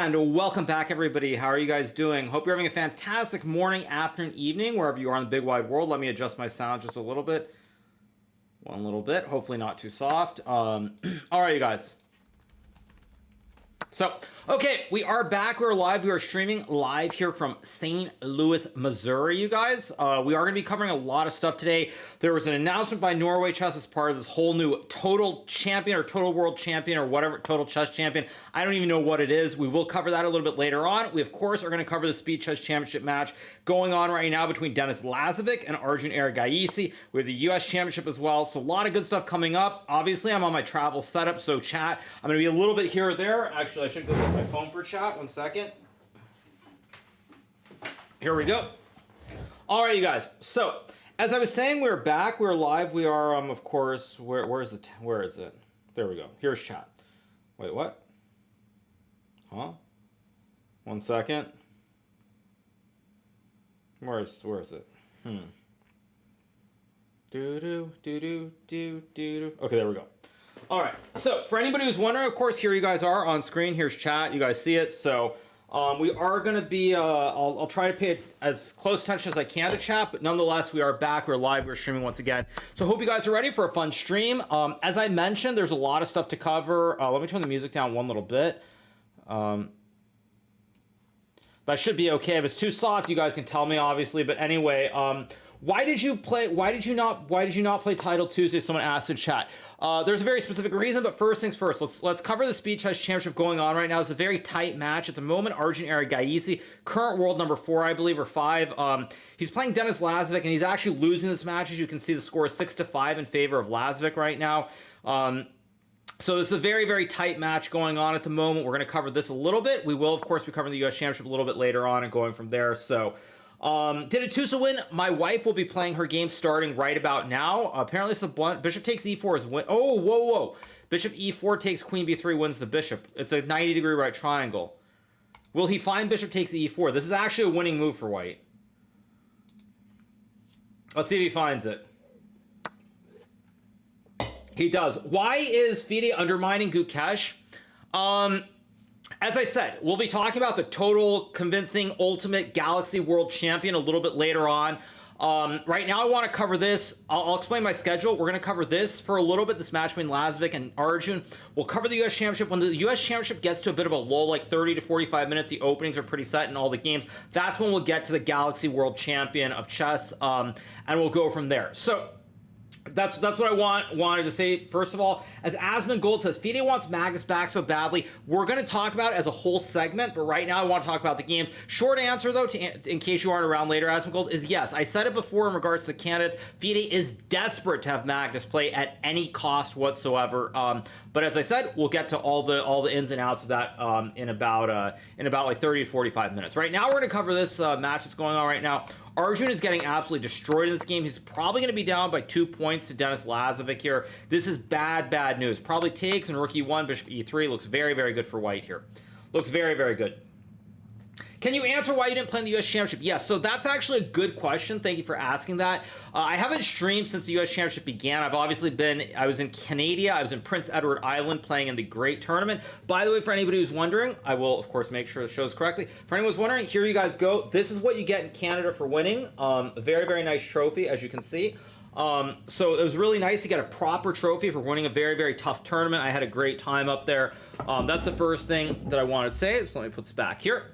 And welcome back, everybody. How are you guys doing? Hope you're having a fantastic morning, afternoon, evening, wherever you are in the big wide world. Let me adjust my sound just a little bit. One little bit. Hopefully not too soft. All right, you guys. So, okay, we are back. We're live. We are streaming live here from St. Louis, Missouri, you guys. We are going to be covering a lot of stuff today. There was an announcement by Norway Chess as part of this whole new total champion or total world champion or whatever, total chess champion. I don't even know what it is. We will cover that a little bit later on. We, of course, are going to cover the Speed Chess Championship match going on right now between Denis Lazavik and Arjun Erigaisi. We have the U.S. Championship as well. So a lot of good stuff coming up. Obviously, I'm on my travel setup, so chat, I'm going to be a little bit here or there. Actually, I should go get my phone for chat. 1 second. Here we go. All right, you guys. So, as I was saying, we're back. We're live. We are, of course, where is it? Where is it? There we go. Here's chat. Wait, what? Huh? 1 second. Where is it? Okay, there we go. All right. So for anybody who's wondering, of course, here you guys are on screen. Here's chat. You guys see it. So we are going to be, I'll try to pay as close attention as I can to chat, but nonetheless, we are back. We're live. We're streaming once again. So I hope you guys are ready for a fun stream. As I mentioned, there's a lot of stuff to cover. Let me turn the music down one little bit. That should be okay. If it's too soft, you guys can tell me, obviously. But anyway, why did you not play Title Tuesday? Someone asked in chat. There's a very specific reason, but first things first, let's cover the Speed Chess Championship going on right now. It's a very tight match at the moment. Arjun Erigaisi, current world number 4, I believe, or 5. He's playing Denis Lazavik, and he's actually losing this match. As you can see, the score is 6-5 in favor of Lazavik right now. So this is a very, very tight match going on at the moment. We're going to cover this a little bit. We will, of course, be covering the U.S. Championship a little bit later on and going from there. So, did Atousa win? My wife will be playing her game starting right about now. Apparently, Bishop takes E4 is win. Oh, whoa. Bishop E4 takes Queen B3, wins the Bishop. It's a 90-degree right triangle. Will he find Bishop takes E4? This is actually a winning move for White. Let's see if he finds it. He does. Why is FIDE undermining Gukesh? As I said, we'll be talking about the total convincing ultimate Galaxy World Champion a little bit later on. Right now I want to cover this. I'll explain my schedule. We're going to cover this for a little bit, this match between Lazavik and Arjun. We'll cover the U.S. Championship. When the U.S. Championship gets to a bit of a lull, like 30 to 45 minutes, the openings are pretty set in all the games. That's when we'll get to the Galaxy World Champion of chess, and we'll go from there. So, that's what I wanted to say. First of all, as Asmongold says, FIDE wants Magnus back so badly. We're going to talk about it as a whole segment, but right now I want to talk about the games. Short answer, though, in case you aren't around later, Asmongold, is yes. I said it before in regards to candidates. FIDE is desperate to have Magnus play at any cost whatsoever. But as I said, we'll get to all the ins and outs of that in about like 30 to 45 minutes. Right now, we're going to cover this match that's going on right now. Arjun is getting absolutely destroyed in this game. He's probably going to be down by 2 points to Denis Lazavik here. This is bad news. Probably takes and rook e1, bishop e3. Looks very, very good for White here. Looks very, very good. Can you answer why you didn't play in the U.S. Championship? Yes, so that's actually a good question. Thank you for asking that. I haven't streamed since the U.S. Championship began. I was in Canada. I was in Prince Edward Island playing in the Great Tournament. By the way, for anybody who's wondering, I will, of course, make sure it shows correctly. For anyone who's wondering, here you guys go. This is what you get in Canada for winning. A very, very nice trophy, as you can see. So it was really nice to get a proper trophy for winning a very, very tough tournament. I had a great time up there. That's the first thing that I wanted to say. So let me put this back here.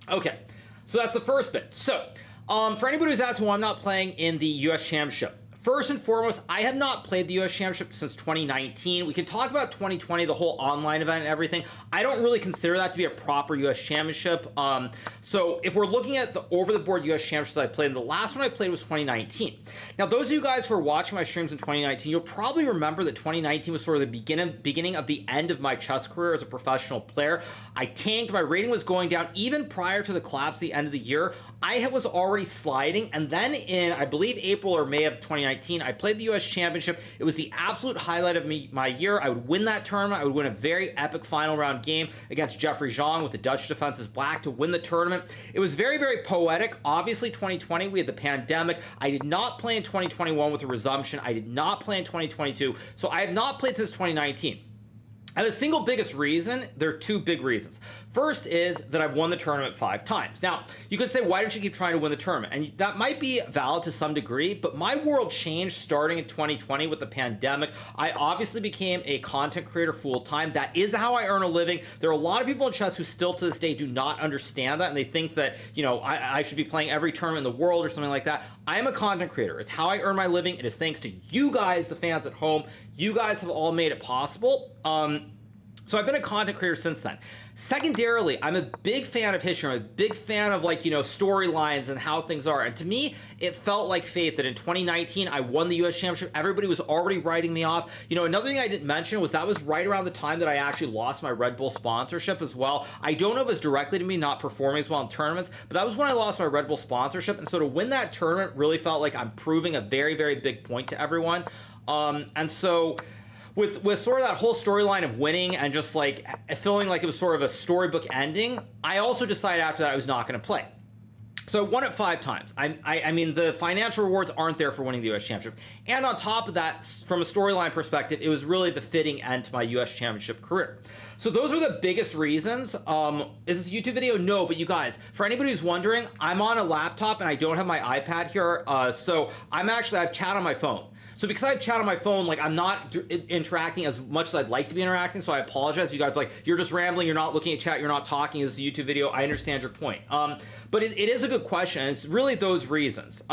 Okay, so that's the first bit. So, for anybody who's asking why I'm not playing in the U.S. Championship, first and foremost, I have not played the U.S. Championship since 2019. We can talk about 2020, the whole online event and everything. I don't really consider that to be a proper U.S. Championship. So if we're looking at the over-the-board U.S. Championships I played, the last one I played was 2019. Now, those of you guys who are watching my streams in 2019, you'll probably remember that 2019 was sort of the beginning of the end of my chess career as a professional player. I tanked, my rating was going down even prior to the collapse at the end of the year. I was already sliding, and then in, I believe, April or May of 2019, I played the U.S. Championship. It was the absolute highlight of my year. I would win that tournament. I would win a very epic final round game against Jeffrey Zhang with the Dutch defense as black to win the tournament. It was very, very poetic. Obviously, 2020, we had the pandemic. I did not play in 2021 with the resumption. I did not play in 2022, so I have not played since 2019. And the single biggest reason, there are two big reasons. First is that I've won the tournament 5 times. Now, you could say, why don't you keep trying to win the tournament? And that might be valid to some degree, but my world changed starting in 2020 with the pandemic. I obviously became a content creator full-time. That is how I earn a living. There are a lot of people in chess who still to this day do not understand that, and they think that, you know, I should be playing every tournament in the world or something like that. I am a content creator. It's how I earn my living. It is thanks to you guys, the fans at home. You guys have all made it possible. So I've been a content creator since then. Secondarily, I'm a big fan of history. I'm a big fan of, like, you know, storylines and how things are. And to me, it felt like fate that in 2019, I won the US Championship. Everybody was already writing me off. You know, another thing I didn't mention was that was right around the time that I actually lost my Red Bull sponsorship as well. I don't know if it's directly to me not performing as well in tournaments, but that was when I lost my Red Bull sponsorship. And so to win that tournament really felt like I'm proving a very, very big point to everyone. And so with sort of that whole storyline of winning and just like feeling like it was sort of a storybook ending, I also decided after that I was not going to play. So I won it 5 times. I mean, the financial rewards aren't there for winning the US Championship. And on top of that, from a storyline perspective, it was really the fitting end to my US Championship career. So those are the biggest reasons. Is this a YouTube video? No, but you guys, for anybody who's wondering, I'm on a laptop and I don't have my iPad here. So I have chat on my phone. So because I have chat on my phone, like, I'm not interacting as much as I'd like to be interacting, so I apologize. You guys, like, you're just rambling, you're not looking at chat, you're not talking, this is a YouTube video. I understand your point. But it is a good question, and it's really those reasons.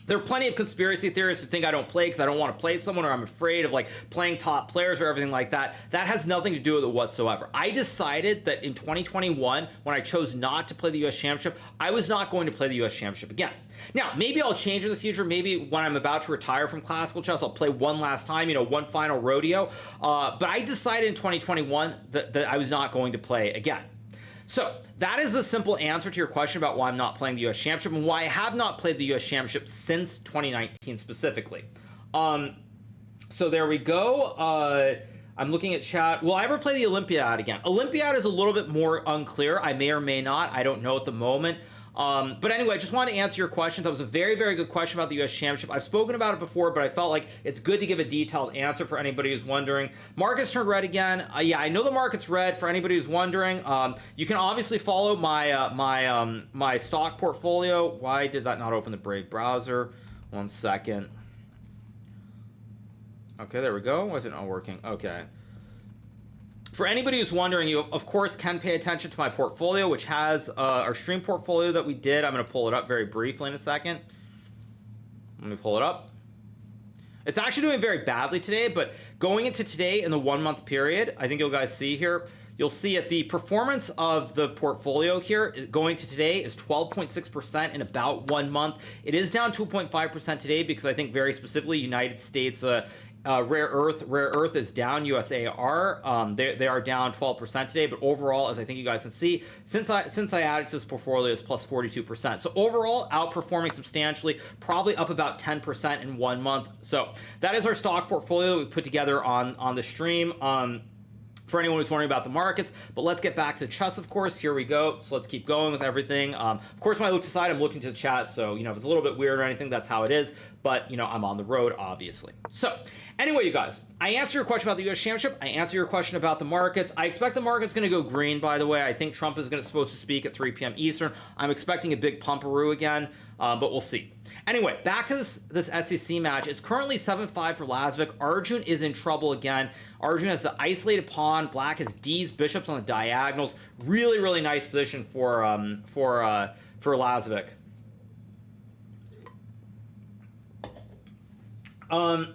There are plenty of conspiracy theorists who think I don't play because I don't want to play someone, or I'm afraid of, like, playing top players or everything like that. That has nothing to do with it whatsoever. I decided that in 2021, when I chose not to play the US Championship, I was not going to play the US Championship again. Now, maybe I'll change in the future. Maybe when I'm about to retire from classical chess, I'll play one last time, you know, one final rodeo. But I decided in 2021 that I was not going to play again. So that is the simple answer to your question about why I'm not playing the US Championship and why I have not played the US Championship since 2019 specifically. So there we go. I'm looking at chat. Will I ever play the Olympiad again? Olympiad is a little bit more unclear. I may or may not. I don't know at the moment. But anyway, I just wanted to answer your questions. That was a very, very good question about the US Championship. I've spoken about it before, but I felt like it's good to give a detailed answer for anybody who's wondering. Market's turned red again. Yeah, I know the market's red for anybody who's wondering. You can obviously follow my my stock portfolio. Why did that not open the Brave browser? 1 second. Okay, there we go. Why is it not working? Okay. For anybody who's wondering, you, of course, can pay attention to my portfolio, which has our stream portfolio that we did. I'm going to pull it up very briefly in a second. Let me pull it up. It's actually doing very badly today, but going into today in the 1 month period, I think you'll guys see here, you'll see at the performance of the portfolio here going to today is 12.6% in about 1 month. It is down 2.5% today because I think very specifically United States rare earth is down. USAR, they are down 12% today, but overall, as I think you guys can see, since I added to this portfolio, is plus 42%. So overall, outperforming substantially, probably up about 10% in 1 month. So that is our stock portfolio we put together on the stream. For anyone who's wondering about the markets, but let's get back to chess, of course. Here we go. So let's keep going with everything. Of course, when I look to the side, I'm looking to the chat. So, you know, if it's a little bit weird or anything, that's how it is. But, you know, I'm on the road, obviously. So anyway, you guys, I answer your question about the US Championship. I answer your question about the markets. I expect the market's going to go green, by the way. I think Trump is supposed to speak at 3 p.m. Eastern. I'm expecting a big pumperoo again, but we'll see. Anyway, back to this SCC match. It's currently 7-5 for Lazavik. Arjun is in trouble again. Arjun has the isolated pawn. Black has D's bishops on the diagonals. Really, really nice position for Lazavik. Hikaru,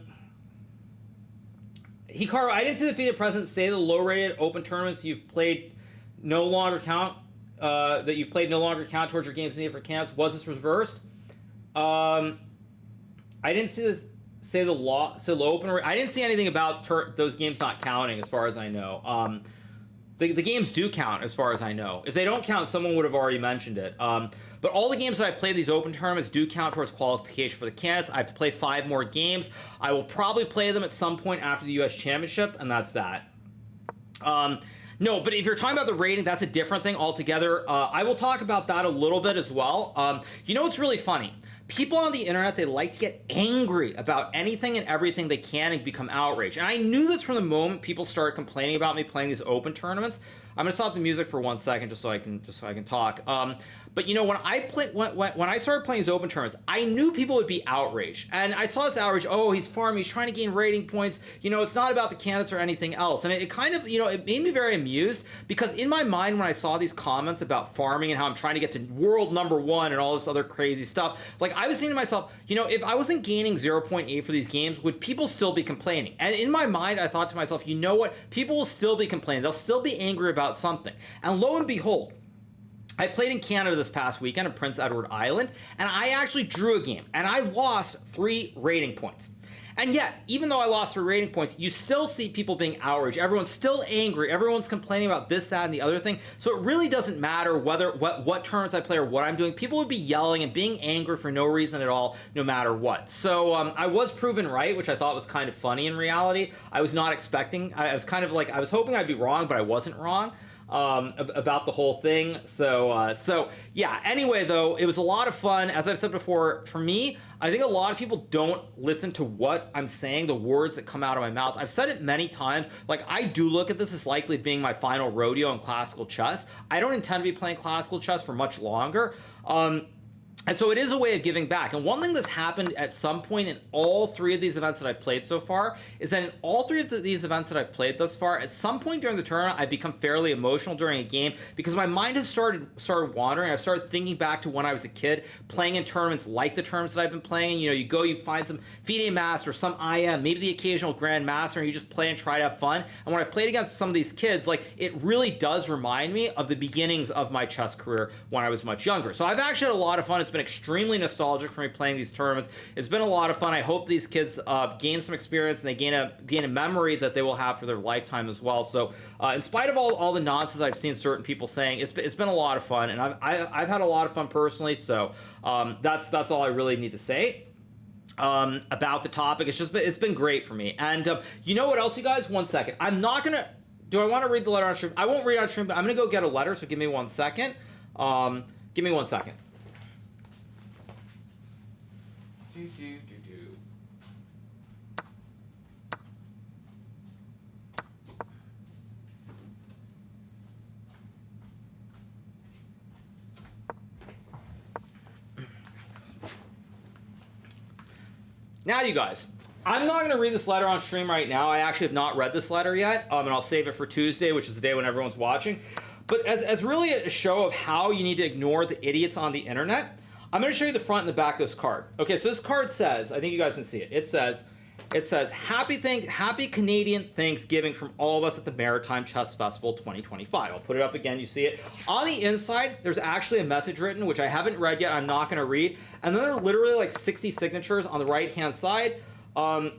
I didn't see the defeated president say the low-rated open tournaments you've played no longer count. That you've played no longer count towards your games needed for camps. Was this reversed? I didn't see this say the low open. I didn't see anything about those games not counting, as far as I know. The games do count, as far as I know. If they don't count, someone would have already mentioned it. But all the games that I played these open tournaments do count towards qualification for the candidates. I have to play 5 more games. I will probably play them at some point after the US Championship, and that's that. No, but if you're talking about the rating, that's a different thing altogether. I will talk about that a little bit as well. You know what's really funny? people on the internet, they like to get angry about anything and everything they can and become outraged. And I knew this from the moment people started complaining about me playing these open tournaments. I'm gonna stop the music for 1 second just so I can talk. But you know, when I started playing these open tournaments, I knew people would be outraged, and I saw this outrage. Oh, he's farming. He's trying to gain rating points. You know, it's not about the candidates or anything else. And it kind of, you know, it made me very amused, because in my mind, when I saw these comments about farming and how I'm trying to get to world #1 and all this other crazy stuff, like I was thinking to myself, you know, if I wasn't gaining 0.8 for these games, would people still be complaining? And in my mind, I thought to myself, you know what? People will still be complaining. They'll still be angry about something. And lo and behold, I played in Canada this past weekend in Prince Edward Island, and I actually drew a game, and I lost 3 rating points. And yet, even though I lost 3 rating points, you still see people being outraged. Everyone's still angry. Everyone's complaining about this, that, and the other thing. So it really doesn't matter what tournaments I play or what I'm doing. People would be yelling and being angry for no reason at all, no matter what. So I was proven right, which I thought was kind of funny in reality. I was not expecting. I was kind of like, I was hoping I'd be wrong, but I wasn't wrong. About the whole thing. So yeah, anyway, though, it was a lot of fun. As I've said before, for me, I think a lot of people don't listen to what I'm saying, the words that come out of my mouth. I've said it many times. Like, I do look at this as likely being my final rodeo in classical chess. I don't intend to be playing classical chess for much longer. And so it is a way of giving back. And one thing that's happened at some point in all 3 of these events that I've played so far is that in all 3 of these events that I've played thus far, at some point during the tournament, I've become fairly emotional during a game, because my mind has started wandering. I've started thinking back to when I was a kid, playing in tournaments like the tournaments that I've been playing. You know, you find some FIDE Master, some IM, maybe the occasional Grand Master, and you just play and try to have fun. And when I've played against some of these kids, like, it really does remind me of the beginnings of my chess career when I was much younger. So I've actually had a lot of fun. It's been extremely nostalgic for me playing these tournaments. It's been a lot of fun. I hope these kids gain some experience and they gain a memory that they will have for their lifetime as well. So in spite of all the nonsense I've seen certain people saying, it's been a lot of fun, and I've had a lot of fun personally. So that's all I really need to say about the topic. It's been great for me. And you know what else, you guys? 1 second. I'm not gonna. Do I want to read the letter on stream? I won't read it on stream, but I'm gonna go get a letter. So give me 1 second. Give me 1 second. Now, you guys, I'm not going to read this letter on stream right now. I actually have not read this letter yet, and I'll save it for Tuesday, which is the day when everyone's watching. But as really a show of how you need to ignore the idiots on the internet, I'm going to show you the front and the back of this card. Okay, so this card says, I think you guys can see it. It says, Happy Canadian Thanksgiving from all of us at the Maritime Chess Festival 2025. I'll put it up again, you see it. On the inside, there's actually a message written, which I haven't read yet, I'm not going to read. And then there are literally like 60 signatures on the right-hand side. And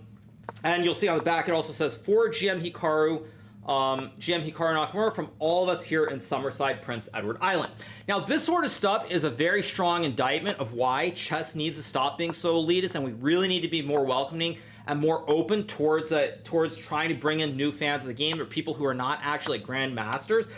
you'll see on the back, it also says, for GMHikaru, GMHikaru Nakamura, from all of us here in Summerside, Prince Edward Island. Now, this sort of stuff is a very strong indictment of why chess needs to stop being so elitist, and we really need to be more welcoming and more open towards trying to bring in new fans of the game, or people who are not actually grand masters.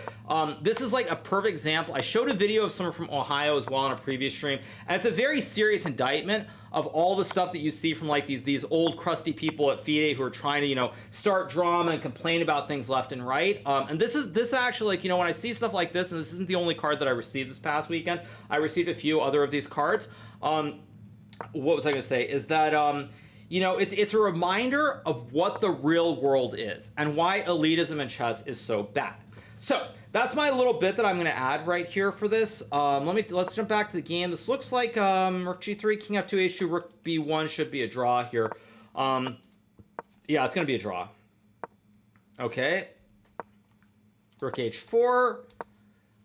This is like a perfect example. I showed a video of someone from Ohio as well on a previous stream, and it's a very serious indictment of all the stuff that you see from like these old crusty people at FIDE who are trying to, you know, start drama and complain about things left and right. And this actually, like, you know, when I see stuff like this, and this isn't the only card that I received this past weekend, I received a few other of these cards. What was I going to say? Is that you know, it's a reminder of what the real world is and why elitism in chess is so bad. So that's my little bit that I'm going to add right here for this. Let's jump back to the game. This looks like Rook G3, King F2, H2, Rook B1 should be a draw here. Yeah, it's going to be a draw. Okay. Rook H4,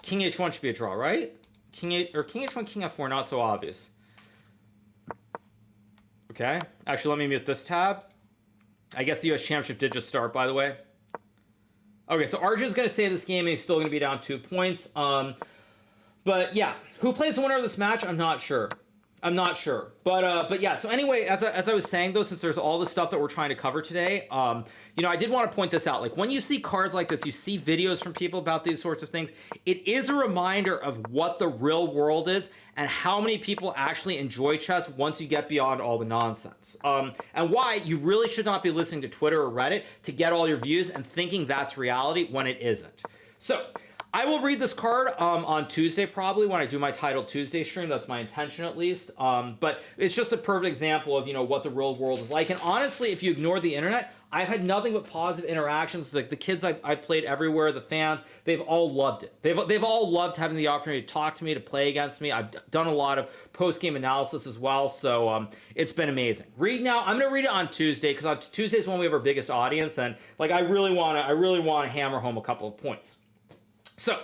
King H1 should be a draw, right? King H1, King F4, not so obvious. Okay, actually, let me mute this tab. I guess the US Championship did just start, by the way. Okay, so Arjun's going to save this game, and he's still going to be down 2 points. But yeah, who plays the winner of this match? I'm not sure. I'm not sure, but yeah. So anyway, as I was saying though, since there's all the stuff that we're trying to cover today, I did want to point this out. Like when you see cards like this, you see videos from people about these sorts of things. It is a reminder of what the real world is and how many people actually enjoy chess once you get beyond all the nonsense. And why you really should not be listening to Twitter or Reddit to get all your views and thinking that's reality when it isn't. So I will read this card on Tuesday, probably when I do my Title Tuesday stream. That's my intention, at least. But it's just a perfect example of what the real world is like. And honestly, if you ignore the internet, I've had nothing but positive interactions. Like the kids I played everywhere, the fans, they've all loved it. They've all loved having the opportunity to talk to me, to play against me. I've done a lot of post-game analysis as well, so it's been amazing. Read now. I'm gonna read it on Tuesday because on Tuesday is when we have our biggest audience, and like I really want to hammer home a couple of points. So,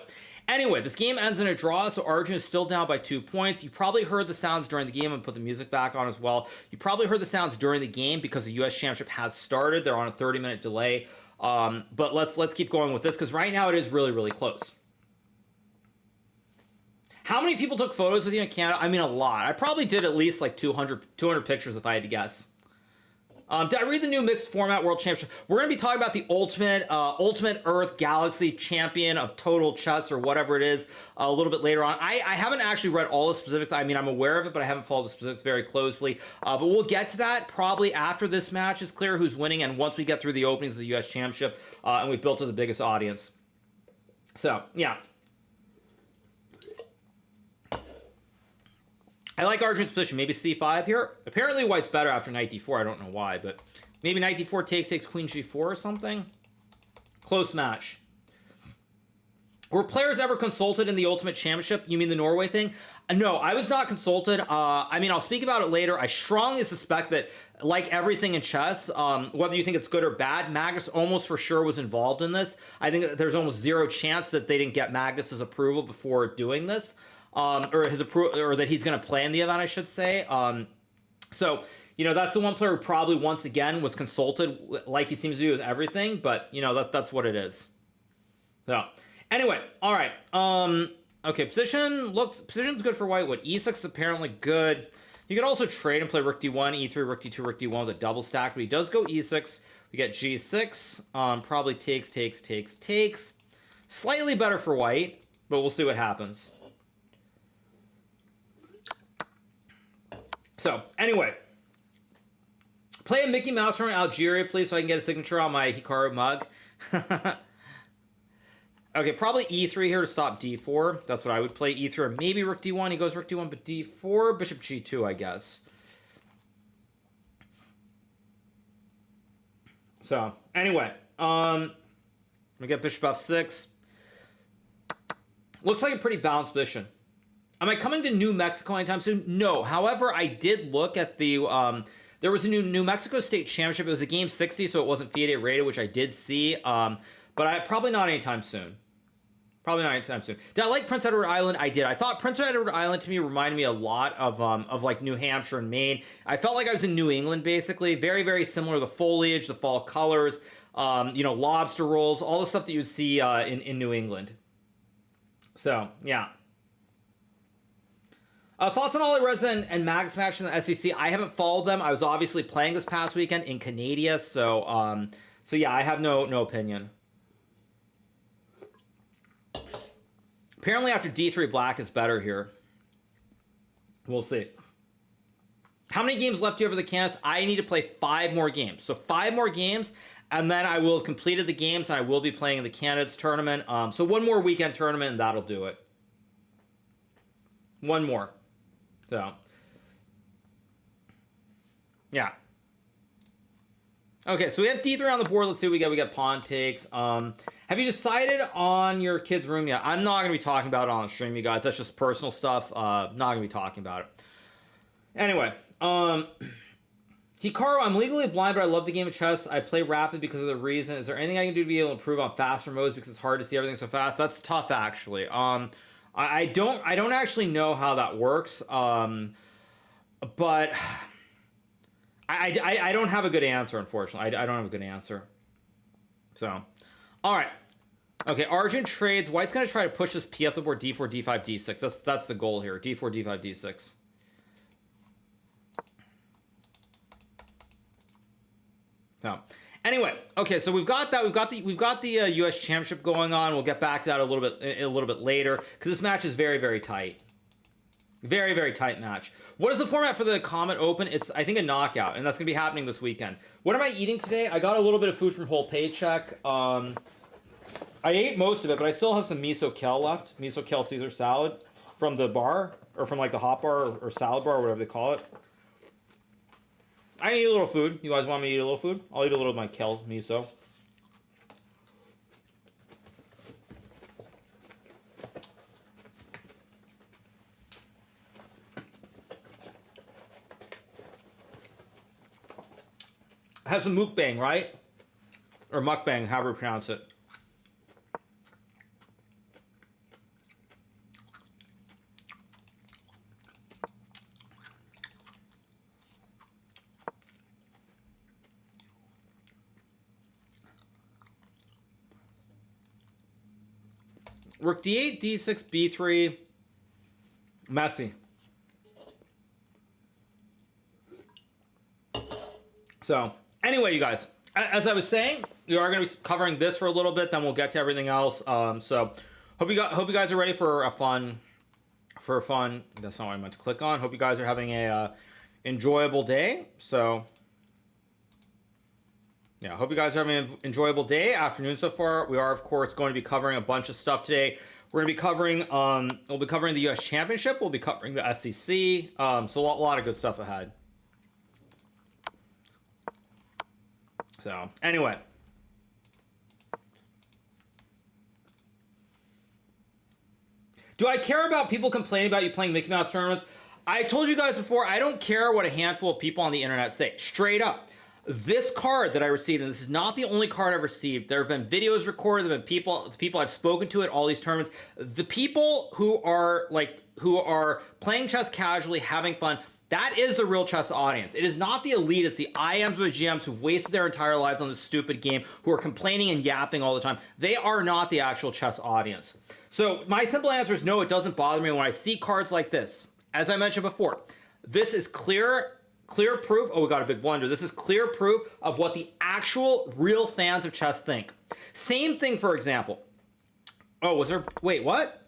anyway, this game ends in a draw, so Arjun is still down by 2 points. You probably heard the sounds during the game, and put the music back on as well. You probably heard the sounds during the game because the U.S. Championship has started. They're on a 30-minute delay. But let's keep going with this, because right now it is really, really close. How many people took photos with you in Canada? I mean, a lot. I probably did at least like 200 pictures if I had to guess. Did I read the new mixed format world championship? We're going to be talking about the ultimate Earth Galaxy champion of total chess or whatever it is a little bit later on. I haven't actually read all the specifics. I mean, I'm aware of it, but I haven't followed the specifics very closely. But we'll get to that probably after this match is clear who's winning, and once we get through the openings of the U.S. Championship and we've built to the biggest audience. So, yeah. I like Arjun's position. Maybe c5 here. Apparently white's better after knight d4. I don't know why, but maybe knight d4 takes queen g4 or something. Close match. Were players ever consulted in the Ultimate Championship? You mean the Norway thing? No, I was not consulted. I mean, I'll speak about it later. I strongly suspect that, like everything in chess, whether you think it's good or bad, Magnus almost for sure was involved in this. I think that there's almost zero chance that they didn't get Magnus's approval before doing this. Or his approval, or that he's going to play in the event, I should say. So, that's the one player who probably once again was consulted, like he seems to be with everything. But that's what it is. So, anyway, all right. Okay, position's good for white. What e6 is apparently good. You could also trade and play rook d1, e3, rook d2, rook d1 with a double stack. But he does go e6. We get g6. Probably takes. Slightly better for white, but we'll see what happens. So, anyway, play a Mickey Mouse from Algeria, please, so I can get a signature on my Hikaru mug. Okay, probably e3 here to stop d4. That's what I would play, e3 or maybe rook d1. He goes rook d1, but d4, bishop g2, I guess. So, anyway, we get bishop f6. Looks like a pretty balanced position. Am I coming to New Mexico anytime soon? No. However, I did look at the, there was a New Mexico State Championship. It was a game 60, so it wasn't FIDE rated, which I did see. But probably not anytime soon. Did I like Prince Edward Island? I did. I thought Prince Edward Island to me reminded me a lot of like New Hampshire and Maine. I felt like I was in New England, basically. Very, very similar. The foliage, the fall colors, lobster rolls, all the stuff that you would see in New England. So, yeah. Thoughts on Ollie Reza and Magnus match in the SCC? I haven't followed them. I was obviously playing this past weekend in Canada, so yeah, I have no opinion. Apparently after d3 black is better here. We'll see. How many games left do you have for the candidates? I need to play 5 more games. So 5 more games, and then I will have completed the games, and I will be playing in the candidates tournament. So 1 more weekend tournament, and that'll do it. 1 more. So, yeah. Okay, so we have d3 on the board. Let's see what we get. We got pawn takes. Have you decided on your kid's room yet? I'm not going to be talking about it on stream, you guys. That's just personal stuff. Not going to be talking about it. Anyway, Hikaru, I'm legally blind, but I love the game of chess. I play rapid because of the reason. Is there anything I can do to be able to improve on faster modes because it's hard to see everything so fast? That's tough, actually. I don't actually know how that works, but I don't have a good answer, unfortunately. I don't have a good answer. So, all right. Okay, Arjun trades. White's going to try to push this p up the board, d4, d5, d6. That's the goal here. d4, d5, d6. So anyway, okay, so we've got that. We've got the U.S. Championship going on. We'll get back to that a little bit later because this match is very, very tight. Very, very tight match. What is the format for the Comet Open? It's, I think, a knockout, and that's going to be happening this weekend. What am I eating today? I got a little bit of food from Whole Paycheck. I ate most of it, but I still have some miso kale left. Miso kale Caesar salad from the bar, or from like the hot bar or salad bar, or whatever they call it. I eat a little food. You guys want me to eat a little food? I'll eat a little of my kale miso. I have some mukbang, right? Or mukbang, however you pronounce it. Rook d8, d6, b3. Messy. So, anyway, you guys, as I was saying, we are going to be covering this for a little bit, then we'll get to everything else. So, hope you guys are ready for a fun. That's not what I meant to click on. Hope you guys are having a enjoyable day. So, yeah, hope you guys are having an enjoyable day, afternoon so far. We are, of course, going to be covering a bunch of stuff today. We're going to be covering, we'll be covering the U.S. Championship. We'll be covering the SCC. So a lot of good stuff ahead. So, anyway. Do I care about people complaining about you playing Mickey Mouse tournaments? I told you guys before, I don't care what a handful of people on the internet say. Straight up. This card that I received, and this is not the only card I've received. There have been videos recorded. There have been people I've spoken to at all these tournaments. The people who are playing chess casually, having fun, that is the real chess audience. It is not the elite. It's the IMs or the GMs who've wasted their entire lives on this stupid game, who are complaining and yapping all the time. They are not the actual chess audience. So my simple answer is no, it doesn't bother me when I see cards like this. As I mentioned before, this is clear proof. Oh, we got a big blunder. This is clear proof of what the actual real fans of chess think. Same thing, for example. Oh, was there... Wait, what?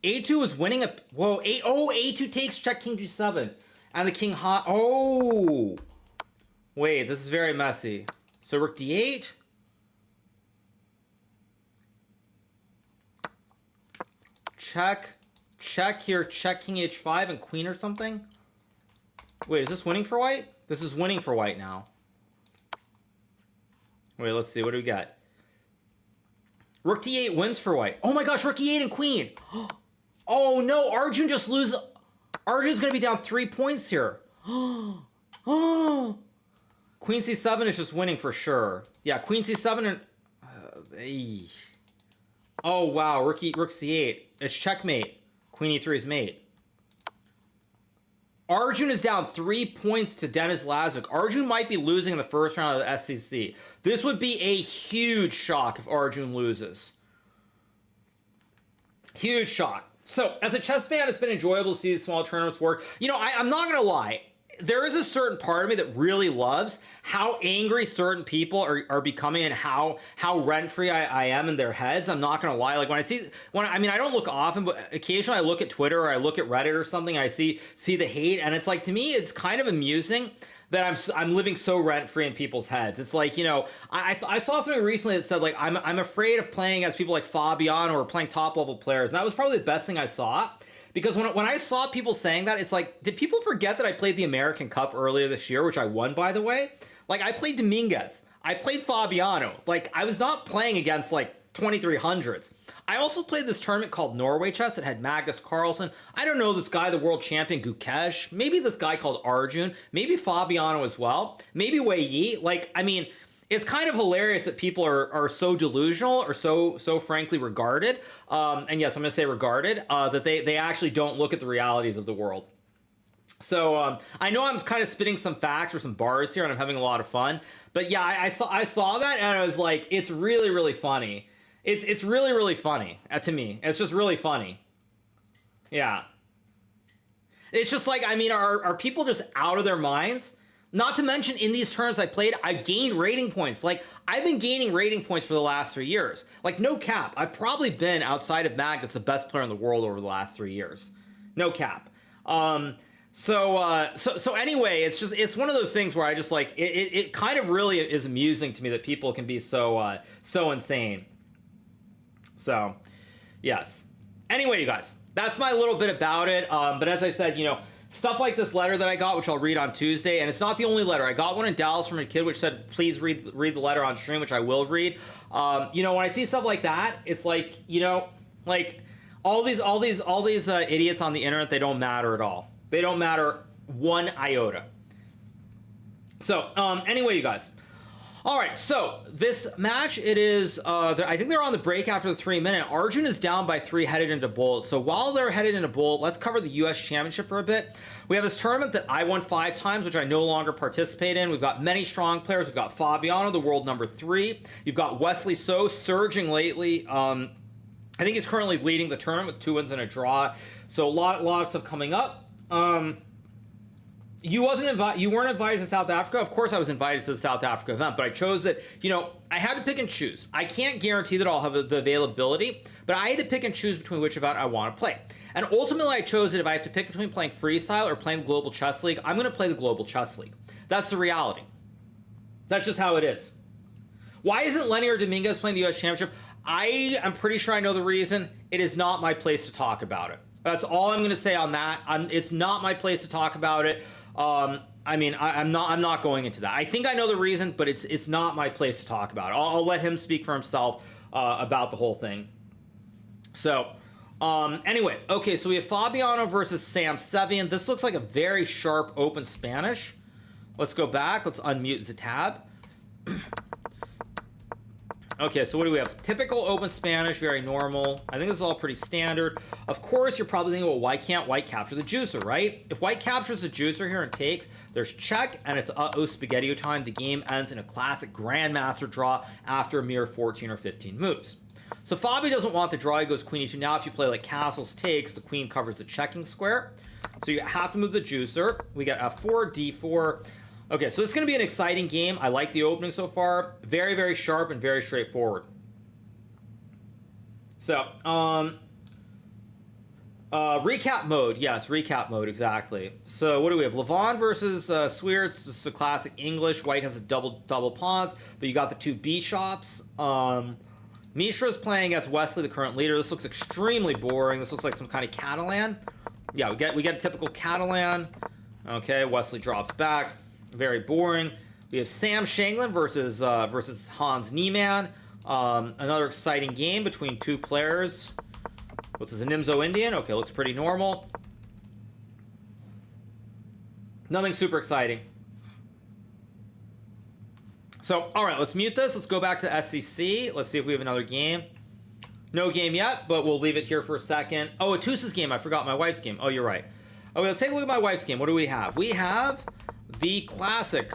A2 is winning a... Whoa, A2 takes check king g7. And the king hot... Oh! Wait, this is very messy. So rook d8? Check here, check king h5 and queen or something? Wait, is this winning for white? This is winning for white now. Wait, let's see. What do we got? Rook d8 wins for white. Oh my gosh, rook e8 and queen. Oh no, Arjun just loses. Arjun's going to be down 3 points here. Queen c7 is just winning for sure. Yeah, queen c7 and... Oh wow, rook c8. It's checkmate. Queen e3 is mate. Arjun is down 3 points to Dennis Lazavik. Arjun might be losing in the first round of the SCC. This would be a huge shock if Arjun loses. Huge shock. So, as a chess fan, it's been enjoyable to see these small tournaments work. You know, I'm not going to lie. There is a certain part of me that really loves how angry certain people are becoming and how rent-free I am in their heads. I'm not going to lie. Like I don't look often, but occasionally I look at Twitter or I look at Reddit or something, and I see the hate, and it's like, to me, it's kind of amusing that I'm living so rent-free in people's heads. It's like, you know, I saw something recently that said, like, I'm afraid of playing as people like Fabiano or playing top-level players, and that was probably the best thing I saw. Because when I saw people saying that, it's like, did people forget that I played the American Cup earlier this year, which I won, by the way? Like, I played Dominguez. I played Fabiano. Like, I was not playing against, like, 2300s. I also played this tournament called Norway Chess. It had Magnus Carlsen. I don't know this guy, the world champion, Gukesh. Maybe this guy called Arjun. Maybe Fabiano as well. Maybe Wei Yi. Like, I mean... It's kind of hilarious that people are so delusional or so frankly regarded, and yes, I'm going to say regarded, that they actually don't look at the realities of the world. So I know I'm kind of spitting some facts or some bars here, and I'm having a lot of fun. But yeah, I saw that, and I was like, it's really, really funny. It's really, really funny to me. It's just really funny. Yeah. It's just like, I mean, are people just out of their minds? Not to mention, in these tournaments I played, I gained rating points. Like, I've been gaining rating points for the last 3 years. Like, no cap. I've probably been, outside of Magnus, the best player in the world over the last 3 years. No cap. So anyway, it's one of those things where I just like, it kind of really is amusing to me that people can be so insane. So, yes. Anyway, you guys, that's my little bit about it. But as I said, stuff like this letter that I got, which I'll read on Tuesday, and it's not the only letter. I got one in Dallas from a kid which said, please read the letter on stream, which I will read. When I see stuff like that, it's like, like all these idiots on the internet, they don't matter at all. They don't matter one iota. So, anyway, you guys. All right, so this match, it is, I think they're on the break after the 3-minute. Arjun is down by 3 headed into Bolt. So while they're headed into Bolt, let's cover the U.S. Championship for a bit. We have this tournament that I won 5 times, which I no longer participate in. We've got many strong players. We've got Fabiano, the world number 3. You've got Wesley So surging lately. I think he's currently leading the tournament with 2 wins and a draw. So a lot of stuff coming up. You weren't invited to South Africa. Of course I was invited to the South Africa event, but I chose that, I had to pick and choose. I can't guarantee that I'll have the availability, but I had to pick and choose between which event I want to play. And ultimately I chose that if I have to pick between playing freestyle or playing the Global Chess League, I'm going to play the Global Chess League. That's the reality. That's just how it is. Why isn't Lenny or Dominguez playing the US Championship? I am pretty sure I know the reason. It is not my place to talk about it. That's all I'm going to say on that. It's not my place to talk about it. I'm not going into that. I think I know the reason, but it's not my place to talk about it. I'll let him speak for himself about the whole thing. So, anyway, okay, so we have Fabiano versus Sam Sevian. This looks like a very sharp open Spanish. Let's go back. Let's unmute Zatab. Okay, so what do we have? Typical open Spanish, very normal. I think this is all pretty standard. Of course, you're probably thinking, well, why can't White capture the juicer, right? If White captures the juicer here and takes, there's check, and it's uh-oh spaghetti time. The game ends in a classic grandmaster draw after a mere 14 or 15 moves. So Fabi doesn't want the draw. He goes queen e2. Now, if you play like castles takes, the queen covers the checking square. So you have to move the juicer. We got f4, d4. Okay, so this is going to be an exciting game. I like the opening so far. Very, very sharp and very straightforward. So, recap mode. Yes, recap mode, exactly. So what do we have? Levon versus Swears. This is a classic English. White has a double pawns, but you got the 2 bishops. Mishra's playing against Wesley, the current leader. This looks extremely boring. This looks like some kind of Catalan. Yeah, we get a typical Catalan. Okay, Wesley drops back. Very boring. We have Sam Shanglin versus Hans Niemann. Another exciting game between 2 players. What's this, a Nimzo Indian? Okay, looks pretty normal. Nothing super exciting. So, all right, let's mute this. Let's go back to SCC. Let's see if we have another game. No game yet, but we'll leave it here for a second. Oh, Atousa's game. I forgot my wife's game. Oh, you're right. Okay, let's take a look at my wife's game. What do we have? We have the classic.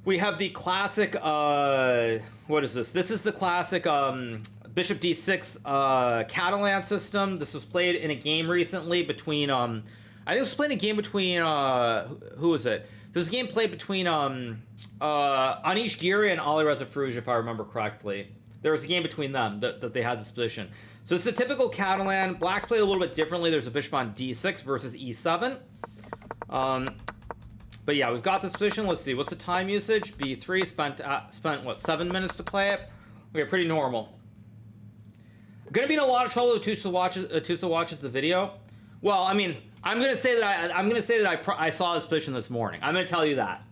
We have the classic. What is this? This is the classic Bishop D6 Catalan system. This was played in a game recently between. I think this was played in a game between. Who was it? This was a game played between Anish Giri and Ali Reza Frouj, if I remember correctly. There was a game between them that they had this position. So it's a typical Catalan. Blacks played a little bit differently. There's a bishop on D6 versus E7. But yeah, we've got this position. Let's see, what's the time usage? B3 spent what, 7 minutes to play it? Okay, pretty normal. Gonna be in a lot of trouble if Atousa watches the video. Well, I mean, I'm gonna say that I saw this position this morning. I'm gonna tell you that.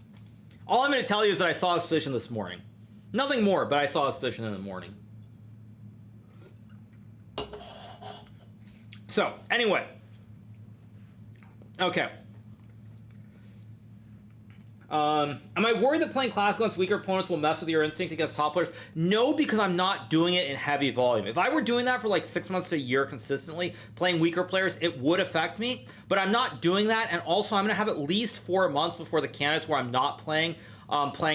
All I'm gonna tell you is that I saw this position this morning. Nothing more, but I saw this position in the morning. So, anyway. Okay. Am I worried that playing classical against weaker opponents will mess with your instinct against top players? No, because I'm not doing it in heavy volume. If I were doing that for like 6 months to a year consistently, playing weaker players, it would affect me. But I'm not doing that, and also I'm going to have at least 4 months before the candidates where I'm not playing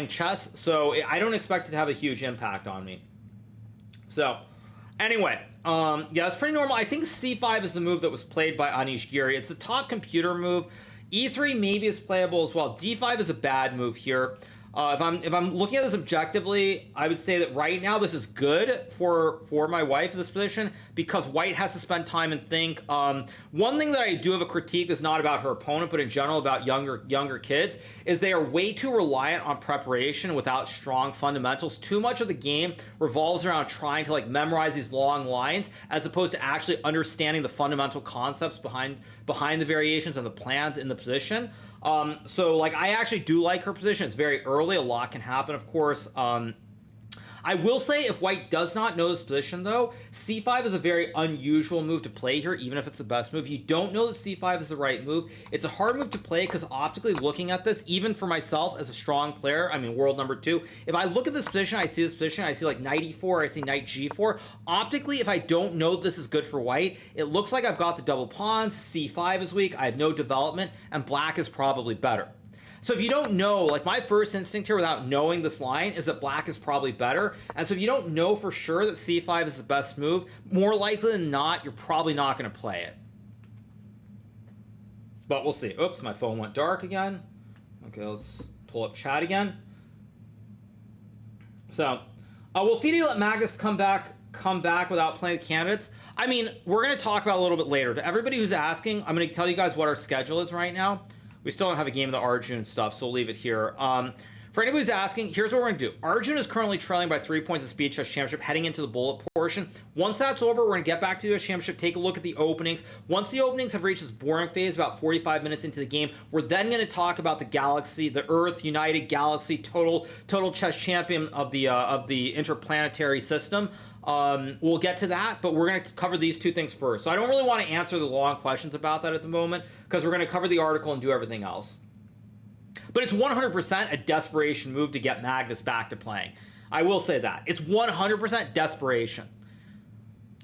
chess, so I don't expect it to have a huge impact on me. So, anyway, yeah, it's pretty normal. I think C5 is the move that was played by Anish Giri. It's a top computer move. E3 maybe is playable as well. D5 is a bad move here. If I'm looking at this objectively, I would say that right now this is good for my wife in this position because white has to spend time and think. One thing that I do have a critique that's not about her opponent, but in general about younger kids, is they are way too reliant on preparation without strong fundamentals. Too much of the game revolves around trying to like memorize these long lines as opposed to actually understanding the fundamental concepts behind the variations and the plans in the position. So like I actually do like her position. It's very early. A lot can happen, of course. I will say if white does not know this position though, c5 is a very unusual move to play here, even if it's the best move. You don't know that c5 is the right move. It's a hard move to play because optically looking at this, even for myself as a strong player, I mean world number 2, if I look at this position, I see this position, I see like knight e4, I see knight g4. Optically, if I don't know this is good for white, it looks like I've got the double pawns, c5 is weak, I have no development, and black is probably better. So if you don't know, like my first instinct here without knowing this line is that black is probably better. And so if you don't know for sure that c5 is the best move, more likely than not, you're probably not going to play it. But we'll see. Oops, my phone went dark again. Okay, let's pull up chat again. So, will FIDE let Magnus come back without playing the candidates? I mean, we're going to talk about it a little bit later. To everybody who's asking, I'm going to tell you guys what our schedule is right now. We still don't have a game of the Arjun stuff, so we'll leave it here. For anybody who's asking, here's what we're going to do. Arjun is currently trailing by 3 points in Speed Chess Championship, heading into the bullet portion. Once that's over, we're going to get back to the US Championship, take a look at the openings. Once the openings have reached this boring phase, about 45 minutes into the game, we're then going to talk about the Galaxy, the Earth United Galaxy Total Chess Champion of the interplanetary system. We'll get to that, but we're going to cover these two things first. So I don't really want to answer the long questions about that at the moment because we're going to cover the article and do everything else. But it's 100% a desperation move to get Magnus back to playing. I will say that. It's 100% desperation.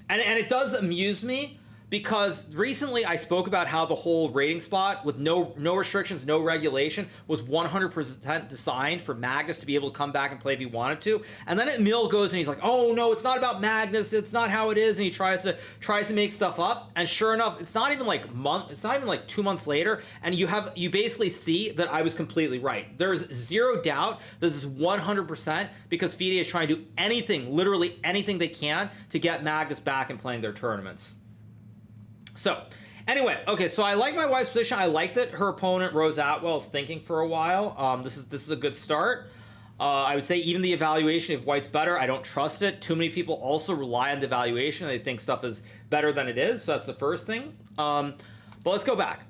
And it does amuse me because recently I spoke about how the whole rating spot with no restrictions, no regulation was 100% designed for Magnus to be able to come back and play if he wanted to. And then Emil goes and he's like, "Oh no, it's not about Magnus. It's not how it is." And he tries to make stuff up. And sure enough, it's not even like 2 months later, and you basically see that I was completely right. There's zero doubt that this is 100% because FIDE is trying to do anything, literally anything they can to get Magnus back and playing their tournaments. So, anyway, okay, so I like my wife's position. I like that her opponent, Rose Atwell, is thinking for a while. This is a good start. I would say even the evaluation, if white's better, I don't trust it. Too many people also rely on the evaluation. They think stuff is better than it is, so that's the first thing. But let's go back.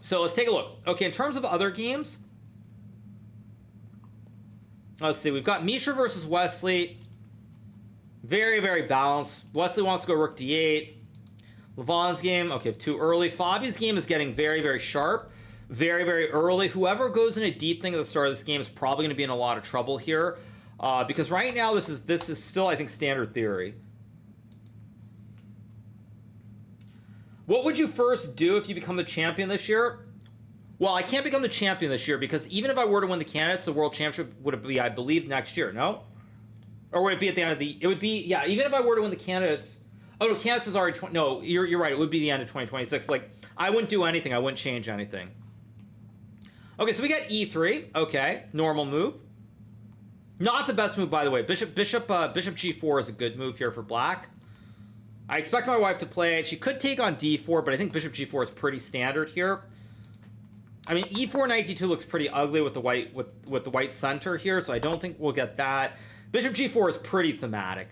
So let's take a look. Okay, in terms of other games, let's see. We've got Mishra versus Wesley. Very, very balanced. Wesley wants to go rook d8. Levon's game, okay, too early. Fabi's game is getting very, very sharp. Very, very early. Whoever goes in a deep thing at the start of this game is probably going to be in a lot of trouble here. Because right now, this is still, I think, standard theory. What would you first do if you become the champion this year? Well, I can't become the champion this year because even if I were to win the candidates, the World Championship would be, I believe, next year, no? Or would it be at the end of the... It would be, yeah, even if I were to win the candidates... Oh, no, candidates is already... No, you're right. It would be the end of 2026. Like, I wouldn't do anything. I wouldn't change anything. Okay, so we got e3. Okay, normal move. Not the best move, by the way. Bishop g4 is a good move here for black. I expect my wife to play it. She could take on d4, but I think bishop g4 is pretty standard here. I mean, e4 knight d2 looks pretty ugly with the white with the white center here, so I don't think we'll get that. Bishop g4 is pretty thematic.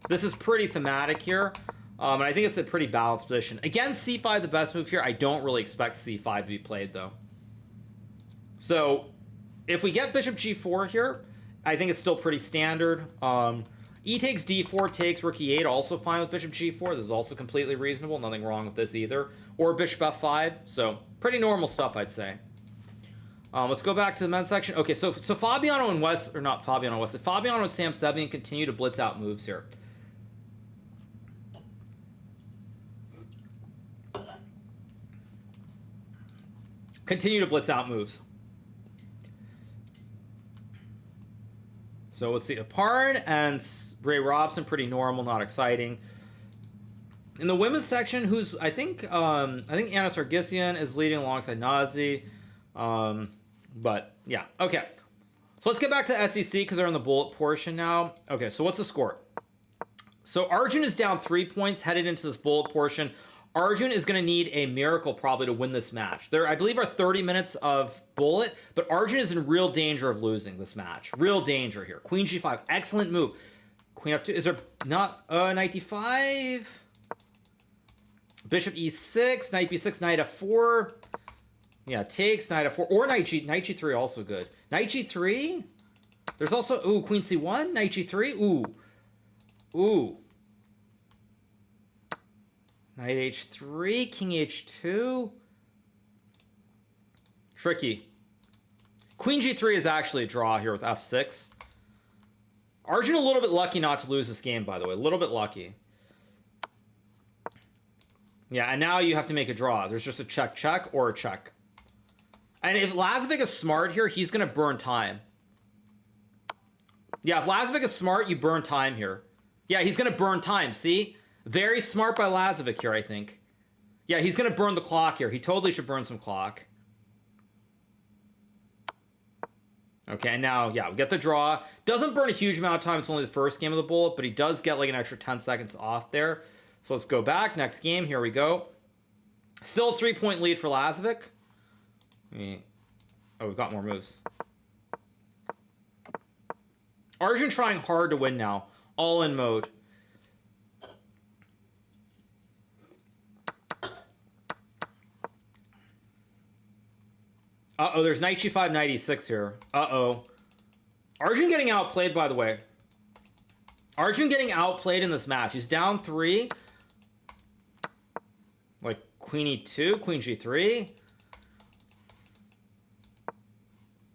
This is pretty thematic here, and I think it's a pretty balanced position. Again, c5 the best move here. I don't really expect c5 to be played, though. So, if we get bishop g4 here, I think it's still pretty standard. E takes d4 takes rook e8, also fine with bishop g4. This is also completely reasonable. Nothing wrong with this either. Or bishop f5. So, pretty normal stuff, I'd say. Let's go back to the men's section. Okay, so Fabiano and West, or not Fabiano and West, Fabiano and Sam Sevian continue to blitz out moves here. Continue to blitz out moves. So let's see. Aparn and Ray Robson, pretty normal, not exciting. In the women's section, who's I think Anna Sargisian is leading alongside Nazi. But yeah, okay. So let's get back to SCC because they're in the bullet portion now. Okay, so what's the score? So Arjun is down 3 points headed into this bullet portion. Arjun is going to need a miracle probably to win this match. There, I believe, are 30 minutes of bullet, but Arjun is in real danger of losing this match. Real danger here. Queen G5, excellent move. Queen F2, is there not Knight D5? Bishop E6, Knight B6, Knight F4. Yeah, takes, Knight F4, or Knight G3 also good. Knight G3? There's also, ooh, Queen C1, Knight G3, ooh. Knight H3, King H2. Tricky. Queen G3 is actually a draw here with F6. Arjun a little bit lucky not to lose this game, by the way. A little bit lucky. Yeah, and now you have to make a draw. There's just a check or a check. And if Lazavik is smart here, he's going to burn time. Yeah, if Lazavik is smart, you burn time here. Yeah, he's going to burn time, see? Very smart by Lazavik here, I think. Yeah, he's going to burn the clock here. He totally should burn some clock. Okay, and now, yeah, we get the draw. Doesn't burn a huge amount of time. It's only the first game of the bullet, but he does get like an extra 10 seconds off there. So let's go back. Next game. Here we go. Still a 3-point lead for Lazavik. Oh, we've got more moves. Arjun trying hard to win now. All in mode. Uh-oh, there's Knight G5, Knight E6 here. Uh-oh. Arjun getting outplayed, by the way. Arjun getting outplayed in this match. He's down 3. Like, Queen E2, Queen G3.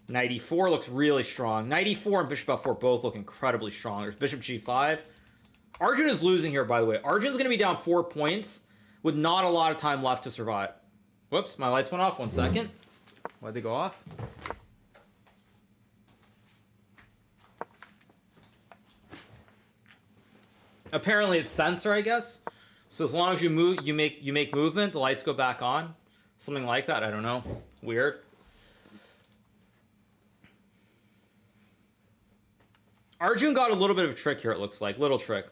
Knight E4 looks really strong. Knight E4 and Bishop F4 both look incredibly strong. There's Bishop G5. Arjun is losing here, by the way. Arjun's going to be down 4 points with not a lot of time left to survive. Whoops, my lights went off. 1 second. Why'd they go off? Apparently it's sensor, I guess. So as long as you move, you make movement, the lights go back on. Something like that. I don't know. Weird. Arjun got a little bit of a trick here, it looks like. Little trick.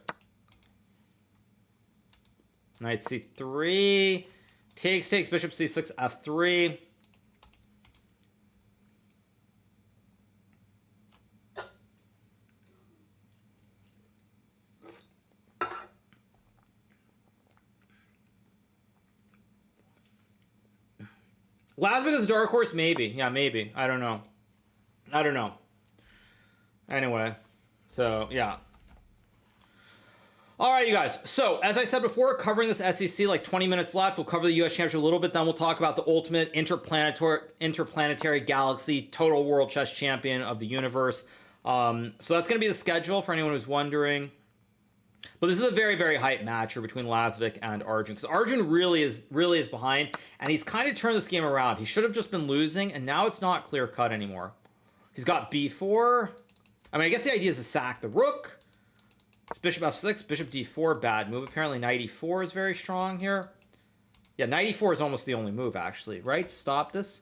Knight C3. Takes, Bishop C6, F3. Lazavik is a dark horse? Maybe. Yeah, maybe. I don't know. Anyway. So, yeah. All right, you guys. So, as I said before, covering this SCC, like 20 minutes left. We'll cover the US Championship a little bit. Then we'll talk about the ultimate interplanetary galaxy total world chess champion of the universe. So that's going to be the schedule for anyone who's wondering. But this is a very, very hype match here between Lazavik and Arjun. Because Arjun really is behind. And he's kind of turned this game around. He should have just been losing. And now it's not clear cut anymore. He's got B4. I mean, I guess the idea is to sack the rook. Bishop F6, Bishop D4, bad move. Apparently Knight E4 is very strong here. Yeah, Knight E4 is almost the only move, actually. Right? Stop this.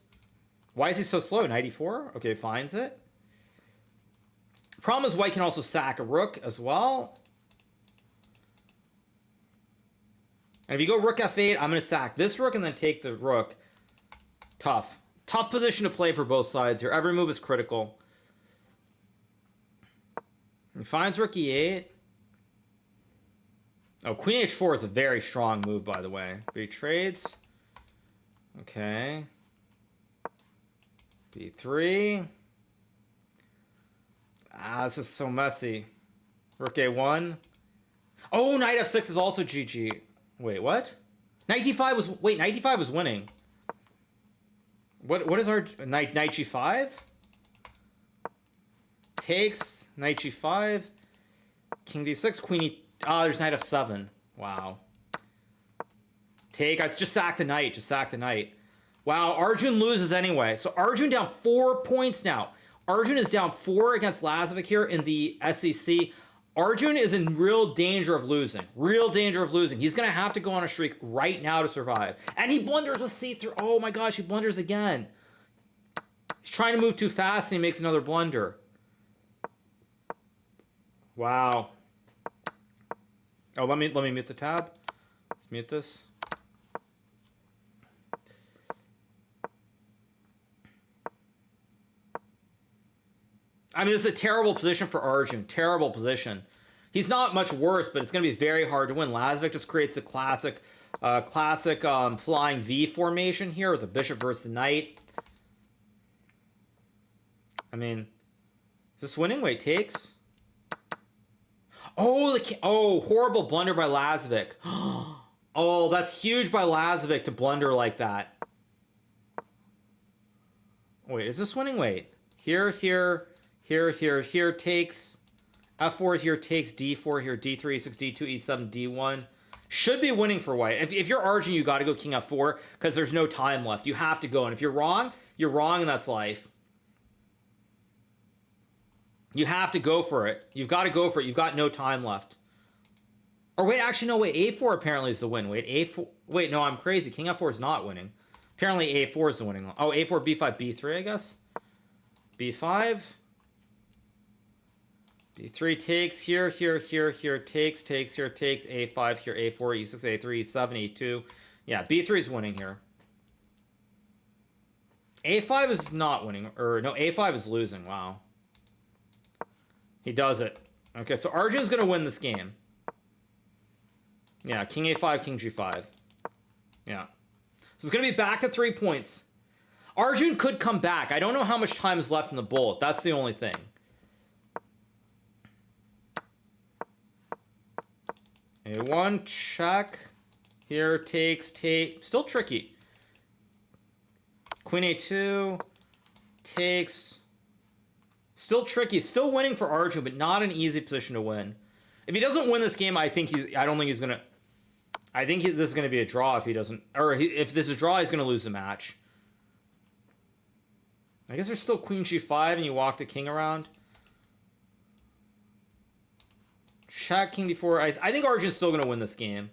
Why is he so slow? Knight E4? Okay, finds it. Problem is white can also sack a rook as well. And if you go rook F8, I'm going to sack this rook and then take the rook. Tough. Tough position to play for both sides here. Every move is critical. He finds rook E8. Oh, Queen H4 is a very strong move, by the way. But he trades. Okay. B3. Ah, this is so messy. Rook A1. Oh, Knight F6 is also GG. Wait, what? Knight D5 was... Wait, Knight D5 was winning. What is our... Knight G5? Takes. Knight G5. King D6. Queen E... Ah, there's Knight F7. Wow. Take. Just sack the knight. Just sack the knight. Wow, Arjun loses anyway. So Arjun down 4 points now. Arjun is down 4 against Lazavik here in the SCC. Arjun is in real danger of losing. Real danger of losing. He's going to have to go on a streak right now to survive. And he blunders with C3. Oh my gosh, he blunders again. He's trying to move too fast and he makes another blunder. Wow. Oh, let me mute the tab. Let's mute this. I mean, it's a terrible position for Arjun. Terrible position. He's not much worse, but it's going to be very hard to win. Lazavik just creates the classic flying V formation here with the bishop versus the knight. I mean, is this winning? Wait, takes. Oh, horrible blunder by Lazavik. Oh, that's huge by Lazavik to blunder like that. Wait, is this winning? Wait. Here, takes. F4 here takes, D4 here, D3, E6, D2, E7, D1. Should be winning for white. If you're Arjun, you got to go king F4 because there's no time left. You have to go. And if you're wrong, and that's life. You have to go for it. You've got to go for it. You've got no time left. Or wait, actually, no, wait. A4 apparently is the win. Wait, A4. Wait, no, I'm crazy. King F4 is not winning. Apparently A4 is the winning. Oh, A4, B5, B3, I guess. B5. B3 takes, here, takes, here, takes, A5, here, A4, E6, A3, E7, E2. Yeah, B3 is winning here. A5 is not winning. Or, no, A5 is losing. Wow. He does it. Okay, so Arjun's going to win this game. Yeah, king A5, king G5. Yeah. So it's going to be back to 3 points. Arjun could come back. I don't know how much time is left in the bullet. That's the only thing. A1, check. Here, takes, take. Still tricky. Queen A2, takes. Still tricky. Still winning for Arjun, but not an easy position to win. If he doesn't win this game, I don't think he's going to... I think this is going to be a draw if he doesn't... Or if this is a draw, he's going to lose the match. I guess there's still Queen G5 and you walk the king around. Check, king D4. I think Arjun's still going to win this game.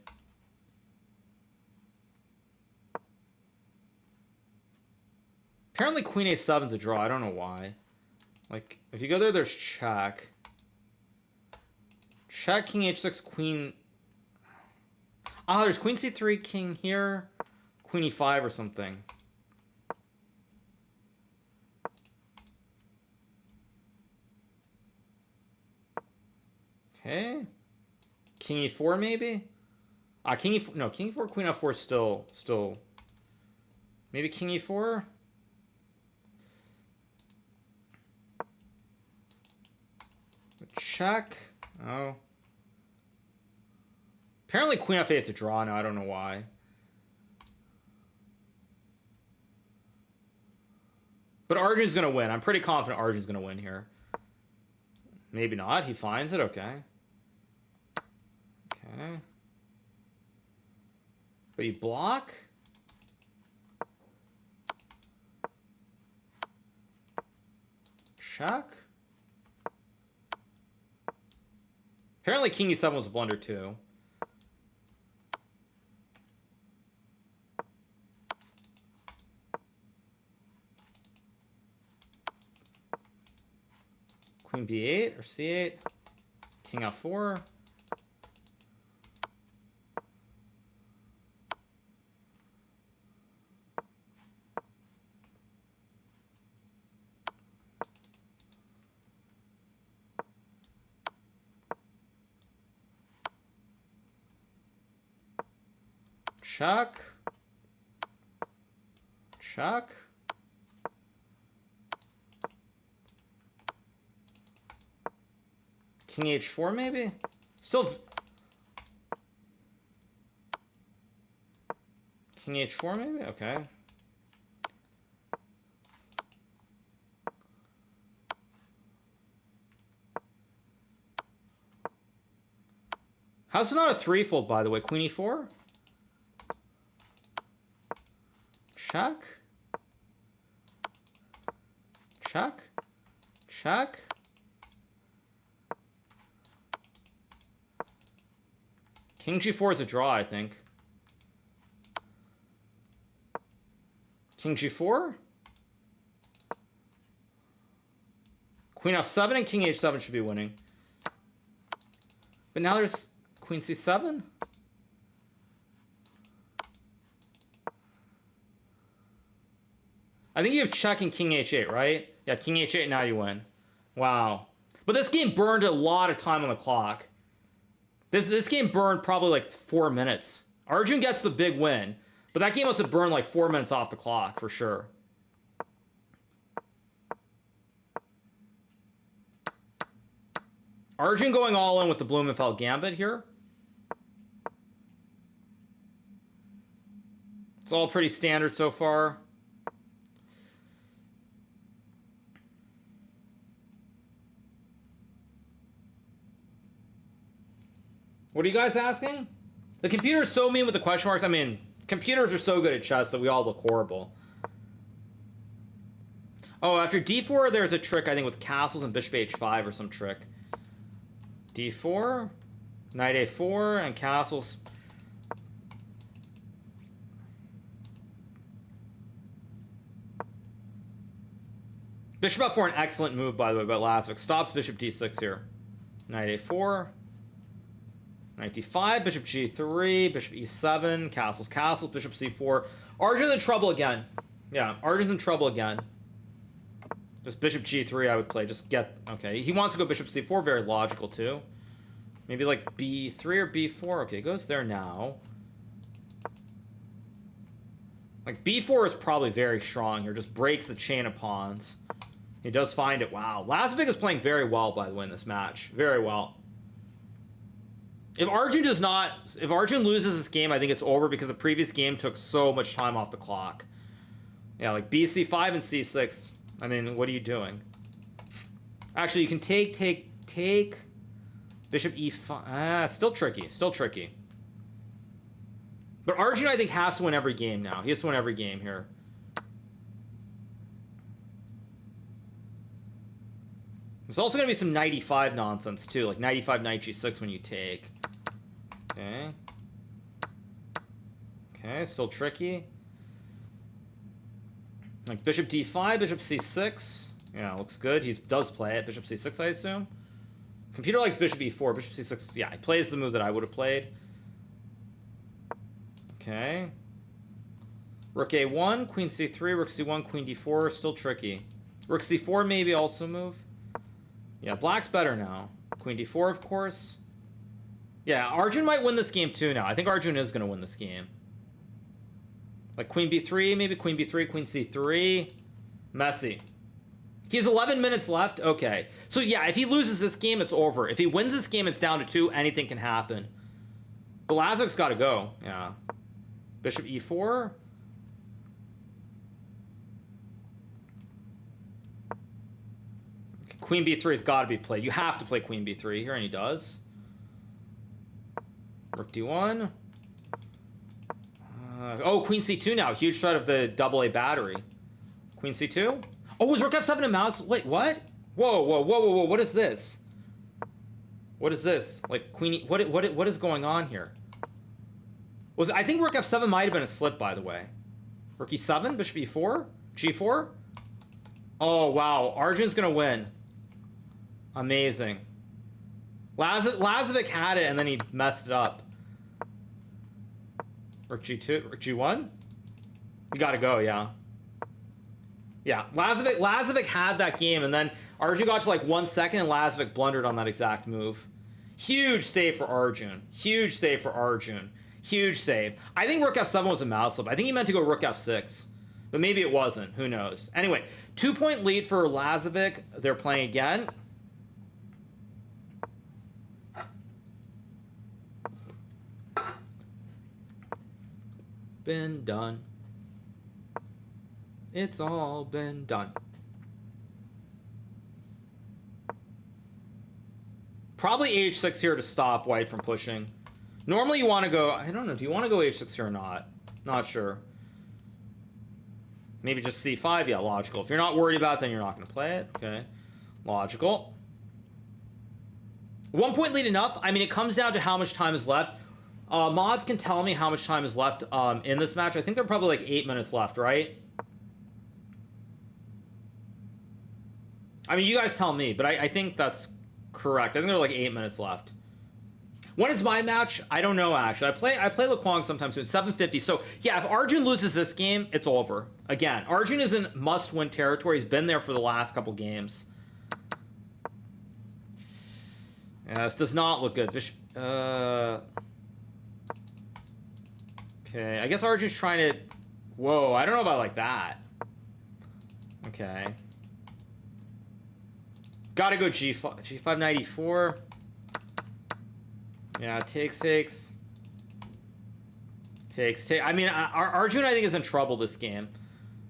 Apparently Queen A7's a draw. I don't know why. Like, if you go there, there's check. Check, king H6, queen... Ah, there's queen C3, king here. Queen E5 or something. Okay. King E4 maybe? King E4, no, king E4, queen F4 still. Maybe king E4? Check. Oh. Apparently queen F8 it's a draw now, I don't know why. But Arjun's gonna win. I'm pretty confident Arjun's gonna win here. Maybe not, he finds it, okay. Okay. But you block? Check. Apparently king E7 was a blunder too. Queen B8 or C8. King F4. Check. Check. King H4 maybe? Still... King H4 maybe? Okay. How's it not a threefold, by the way? Queen E4? Check. Check. check. King G4 is a draw, I think. King G4? Queen F7 and King H7 should be winning. But now there's Queen C7? I think you have check and King H8, right? Yeah, King H8, now you win. Wow. But this game burned a lot of time on the clock. This game burned probably like 4 minutes. Arjun gets the big win, but that game must have burned like 4 minutes off the clock for sure. Arjun going all in with the Blumenfeld Gambit here. It's all pretty standard so far. What are you guys asking? The computer's so mean with the question marks. I mean, computers are so good at chess that we all look horrible. Oh, after d4, there's a trick, I think, with castles and bishop h5 or some trick. d4, knight a4, and castles. Bishop f4, an excellent move, by the way, by Lazavik. Stops bishop d6 here. Knight a4. Knight d5, bishop g3, bishop e7, castles, castles, bishop c4. Arjun's in trouble again. Yeah, Arjun's in trouble again. Just bishop g3 I would play. Just get... Okay, he wants to go bishop c4. Very logical, too. Maybe like b3 or b4. Okay, goes there now. Like b4 is probably very strong here. Just breaks the chain of pawns. He does find it. Wow. Lazavik is playing very well, by the way, in this match. Very well. If Arjun loses this game, I think it's over because the previous game took so much time off the clock. Yeah, like bc5 and c6. I mean, what are you doing? Actually, you can take bishop e5. Ah, still tricky, still tricky. But Arjun, I think, has to win every game now. He has to win every game here. There's also going to be some knight e5 nonsense, too. Like knight e5, knight g6 when you take. Okay. Okay, still tricky. Like bishop d5, bishop c6. Yeah, looks good. He does play it. Bishop c6, I assume. Computer likes bishop e4. Bishop c6. Yeah, he plays the move that I would have played. Okay. Rook a1, queen c3, rook c1, queen d4. Still tricky. Rook c4 maybe also move. Yeah, black's better now. Queen d4, of course. Yeah, Arjun might win this game too now. I think Arjun is going to win this game. Like queen b3, maybe queen b3, queen c3. Messy. He has 11 minutes left. Okay. So yeah, if he loses this game, it's over. If he wins this game, it's down to 2. Anything can happen. But Lazavik's got to go. Yeah. Bishop e4. Queen b3 has got to be played. You have to play queen b3 here, and he does. Rook d1. Oh, queen c2 now. Huge threat of the AA battery. Queen c2. Oh, is rook f7 a mouse? Wait, what? Whoa, whoa, whoa, whoa, whoa. What is this? What is this? Like, queen... What is going on here? I think rook f7 might have been a slip, by the way. Rook e7, bishop e4, g4. Oh, wow. Arjun's going to win. Amazing. Lazavik had it, and then he messed it up. Rook g2, rook g1. You got to go, yeah. Yeah, Lazavik had that game, and then Arjun got to like 1 second, and Lazavik blundered on that exact move. Huge save for Arjun. Huge save for Arjun. Huge save. I think rook f7 was a mouse slip. I think he meant to go rook f6, but maybe it wasn't. Who knows? Anyway, 2-point lead for Lazavik. They're playing again. Been done. It's all been done. Probably h6 here to stop white from pushing. Normally you want to go... I don't know. Do you want to go h6 here or not? Not sure. Maybe just c5. Yeah, logical. If you're not worried about it, then you're not going to play it. Okay. Logical. 1 point lead enough? I mean, it comes down to how much time is left. Mods can tell me how much time is left in this match. I think there are probably like 8 minutes left, right? I mean, you guys tell me, but I think that's correct. I think there are like 8 minutes left. When is my match? I don't know, actually. I play Laquang sometimes soon. 7:50. So, yeah, if Arjun loses this game, it's over. Again, Arjun is in must-win territory. He's been there for the last couple games. Yeah, this does not look good. Okay, I guess Arjun's trying to... Whoa, I don't know about like that. Okay. Gotta go G5, G594. Yeah, takes. I mean, Arjun, I think, is in trouble this game.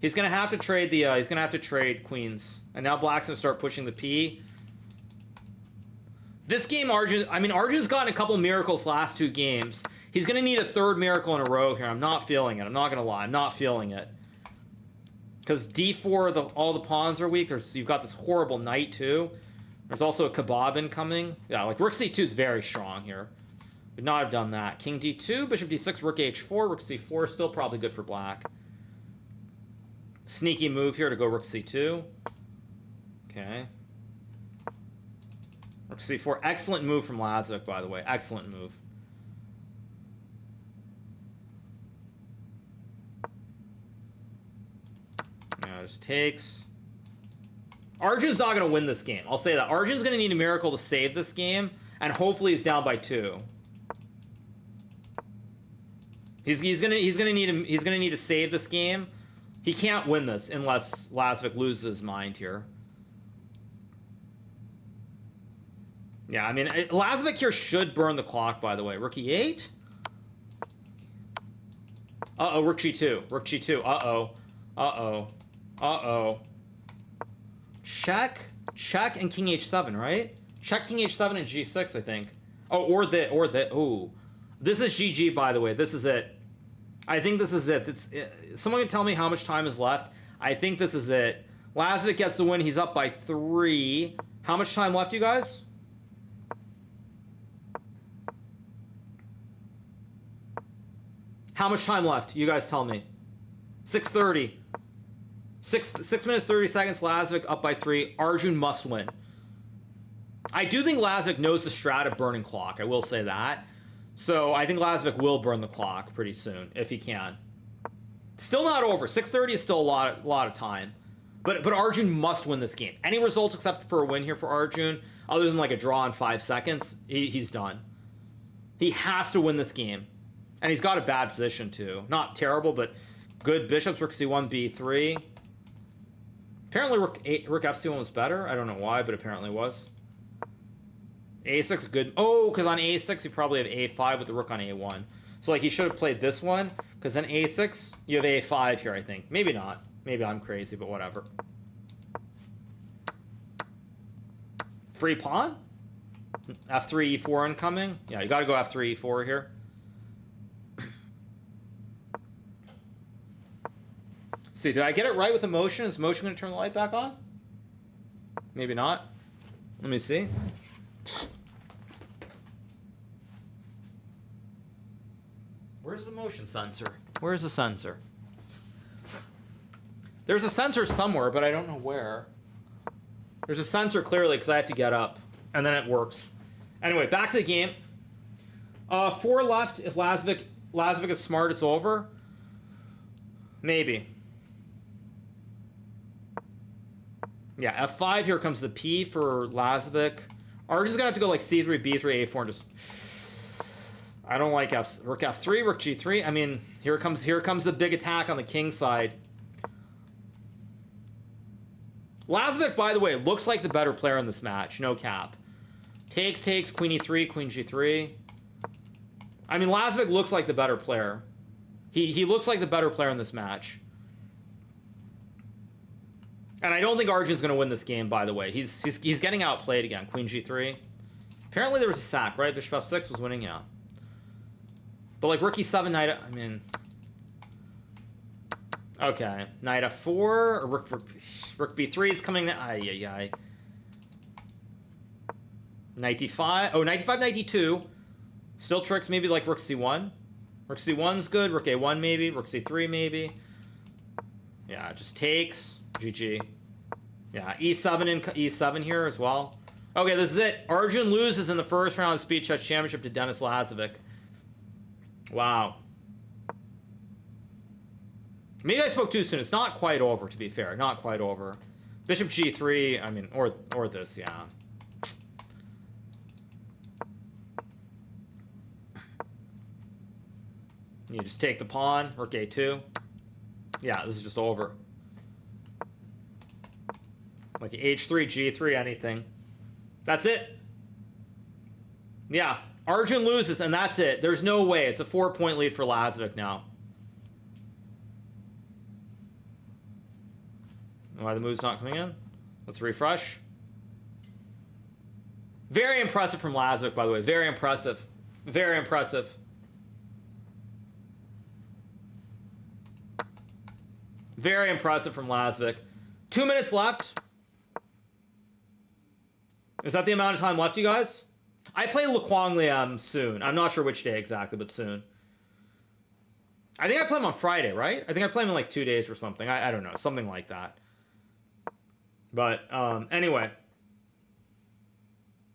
He's gonna have to trade the. He's gonna have to trade queens, and now Black's gonna start pushing the P. This game, Arjun. I mean, Arjun's gotten a couple miracles last 2 games. He's gonna need a 3rd miracle in a row here. I'm not feeling it. I'm not gonna lie. I'm not feeling it. Because D4, all the pawns are weak. You've got this horrible knight too. There's also a kebab incoming. Yeah, like Rook C2 is very strong here. Would not have done that. King D2, Bishop D6, Rook H4, Rook C4, still probably good for Black. Sneaky move here to go Rook C2. Okay. Rook C4, excellent move from Lazavik, by the way. Excellent move. Yeah, just takes. Arjun's not going to win this game. I'll say that. Arjun's going to need a miracle to save this game, and hopefully he's down by 2. He's gonna need to save this game. He can't win this unless Lazavik loses his mind here. Yeah, I mean, Lazavik here should burn the clock, by the way. Rook E8? Uh-oh, Rook G2. Rook G2. Uh-oh. Uh-oh. Uh-oh. Check, and King H7, right? Check King H7 and G6, I think. Oh, or the. Ooh. This is GG, by the way. This is it. I think this is it. Someone can tell me how much time is left. I think this is it. Lazavik gets the win. He's up by 3. How much time left, you guys? How much time left? You guys tell me. 6:30. 6 minutes 30 seconds. Lazavik up by 3. Arjun must win. I do think Lazavik knows the strat of burning clock. I will say that. So I think Lazavik will burn the clock pretty soon if he can. Still not over. 6:30 is still a lot of time. But Arjun must win this game. Any results except for a win here for Arjun, other than like a draw in 5 seconds, he's done. He has to win this game. And he's got a bad position too. Not terrible, but good. Bishops, Rook C1, B3. Apparently Rook F C1 was better. I don't know why, but apparently it was. A6 good. Oh, because on A6 you probably have A5 with the Rook on A1. So like he should have played this one, because then A6, you have A5 here, I think. Maybe not. Maybe I'm crazy, but whatever. Free pawn? F3, E4 incoming? Yeah, you gotta go F3, E4 here. See, did I get it right with the motion? Is motion gonna turn the light back on? Maybe not. Let me see. Where's the motion sensor? Where's the sensor? There's a sensor somewhere, but I don't know where. There's a sensor clearly because I have to get up, and then it works. Anyway, back to the game. 4 left. If Lazavik is smart, it's over. Maybe. Yeah, F5. Here comes the P for Lazavik. Arjun's gonna have to go like C3, B3, A4, and just. I don't like Rook F3, Rook G3. I mean, here comes the big attack on the king side. Lazavik, by the way, looks like the better player in this match. No cap. Takes, Queen E3, Queen G3. I mean, Lazavik looks like the better player. He looks like the better player in this match. And I don't think Arjun's going to win this game, by the way. He's getting outplayed again. Queen G3. Apparently there was a sack, right? Bishop F6 was winning, yeah. But like Rook E7, Knight, I mean... Okay. Knight F4, or Rook B3 is coming... Ay. Knight d5. Oh, knight d5, knight d2. Still tricks maybe like rook c1. Rook c1's good. Rook a1 maybe. Rook c3 maybe. Yeah, just takes. GG. Yeah, e7 and e7 here as well. Okay, this is it. Arjun loses in the first round of Speed Chess Championship to Denis Lazavik. Wow. Maybe I spoke too soon. It's not quite over, to be fair. Not quite over. Bishop g3, I mean, or this, yeah. You just take the pawn, rook a2. Yeah, this is just over. Like h3, g3, anything. That's it. Yeah, Arjun loses, and that's it. There's no way. It's a 4-point lead for Lazavik now. Why the move's not coming in? Let's refresh. Very impressive from Lazavik, by the way. Very impressive. Very impressive. Very impressive from Lazavik. 2 minutes left. Is that the amount of time left, you guys? I play Lukwang Liam soon. I'm not sure which day exactly, but soon. I think I play him on Friday, right? I think I play him in like 2 days or something. I don't know. Something like that. But anyway.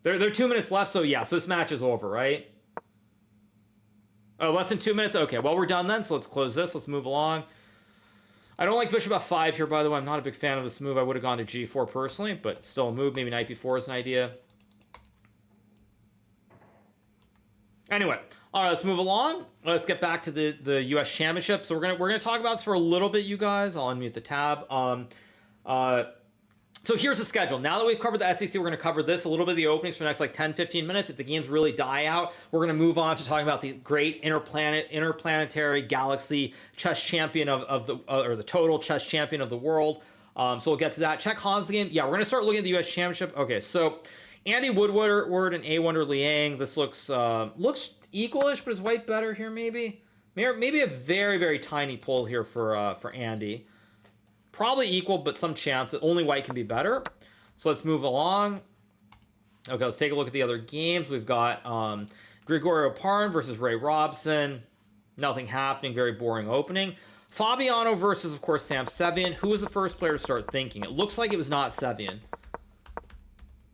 There are 2 minutes left, so yeah. So this match is over, right? Oh, less than 2 minutes? Okay, well, we're done then. So let's close this. Let's move along. I don't like bishop f5 here, by the way. I'm not a big fan of this move. I would have gone to g4 personally, but still a move. Maybe knight b4 is an idea. Anyway, all right, let's move along. Let's get back to the U.S. Championship. So we're gonna talk about this for a little bit, you guys. I'll unmute the tab. So here's the schedule. Now that we've covered the SCC, we're going to cover this, a little bit of the openings for the next like 10-15 minutes. If the games really die out, we're going to move on to talking about the great interplanetary galaxy chess champion of the or the total chess champion of the world. So we'll get to that. Check Han's game. Yeah, we're going to start looking at the U.S. Championship. Okay, so Andy Woodward and A. Wonder Liang. This looks equalish, but is white better here? Maybe a very, very tiny pull here for Andy. Probably equal, but some chance that only white can be better. So let's move along. Okay, let's take a look at the other games. We've got Gregorio Parn versus Ray Robson. Nothing happening. Very boring opening. Fabiano versus, of course, Sam Sevian. Who was the first player to start thinking? It looks like it was not Sevian.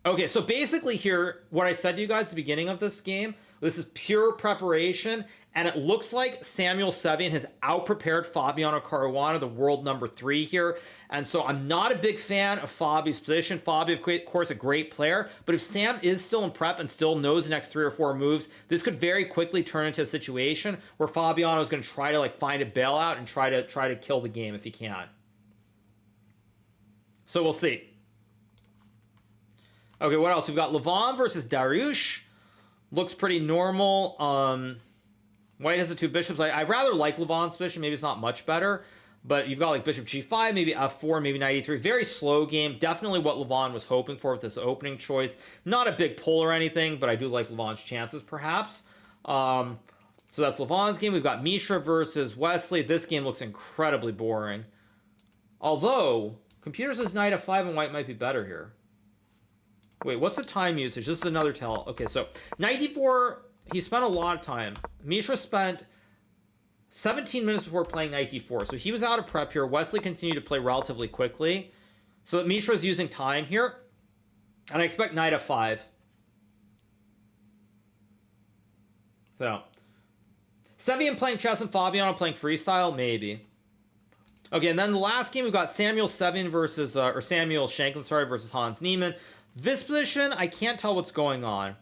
Okay, so basically here, what I said to you guys at the beginning of this game, this is pure preparation. And it looks like Samuel Sevian has out-prepared Fabiano Caruana, the world number 3 here. And so I'm not a big fan of Fabi's position. Fabi, of course, a great player. But if Sam is still in prep and still knows the next 3 or 4 moves, this could very quickly turn into a situation where Fabiano is going to try to like find a bailout and try to kill the game if he can. So we'll see. Okay, what else? We've got Levon versus Dariush. Looks pretty normal. White has the 2 bishops. I rather like Levon's position. Maybe it's not much better. But you've got like bishop g5, maybe f4, maybe knight e3. Very slow game. Definitely what Levon was hoping for with this opening choice. Not a big pull or anything, but I do like Levon's chances perhaps. So that's Levon's game. We've got Mishra versus Wesley. This game looks incredibly boring. Although, computer says knight f5 and white might be better here. Wait, what's the time usage? This is another tell. Okay, so knight d4... He spent a lot of time. Mishra spent 17 minutes before playing knight d4. So he was out of prep here. Wesley continued to play relatively quickly. So Mishra's using time here. And I expect knight f5. So Sevian playing chess and Fabiano playing freestyle? Maybe. Okay, and then the last game, we've got Samuel Sevian versus, or Samuel Shanklin, sorry, versus Hans Niemann. This position, I can't tell what's going on.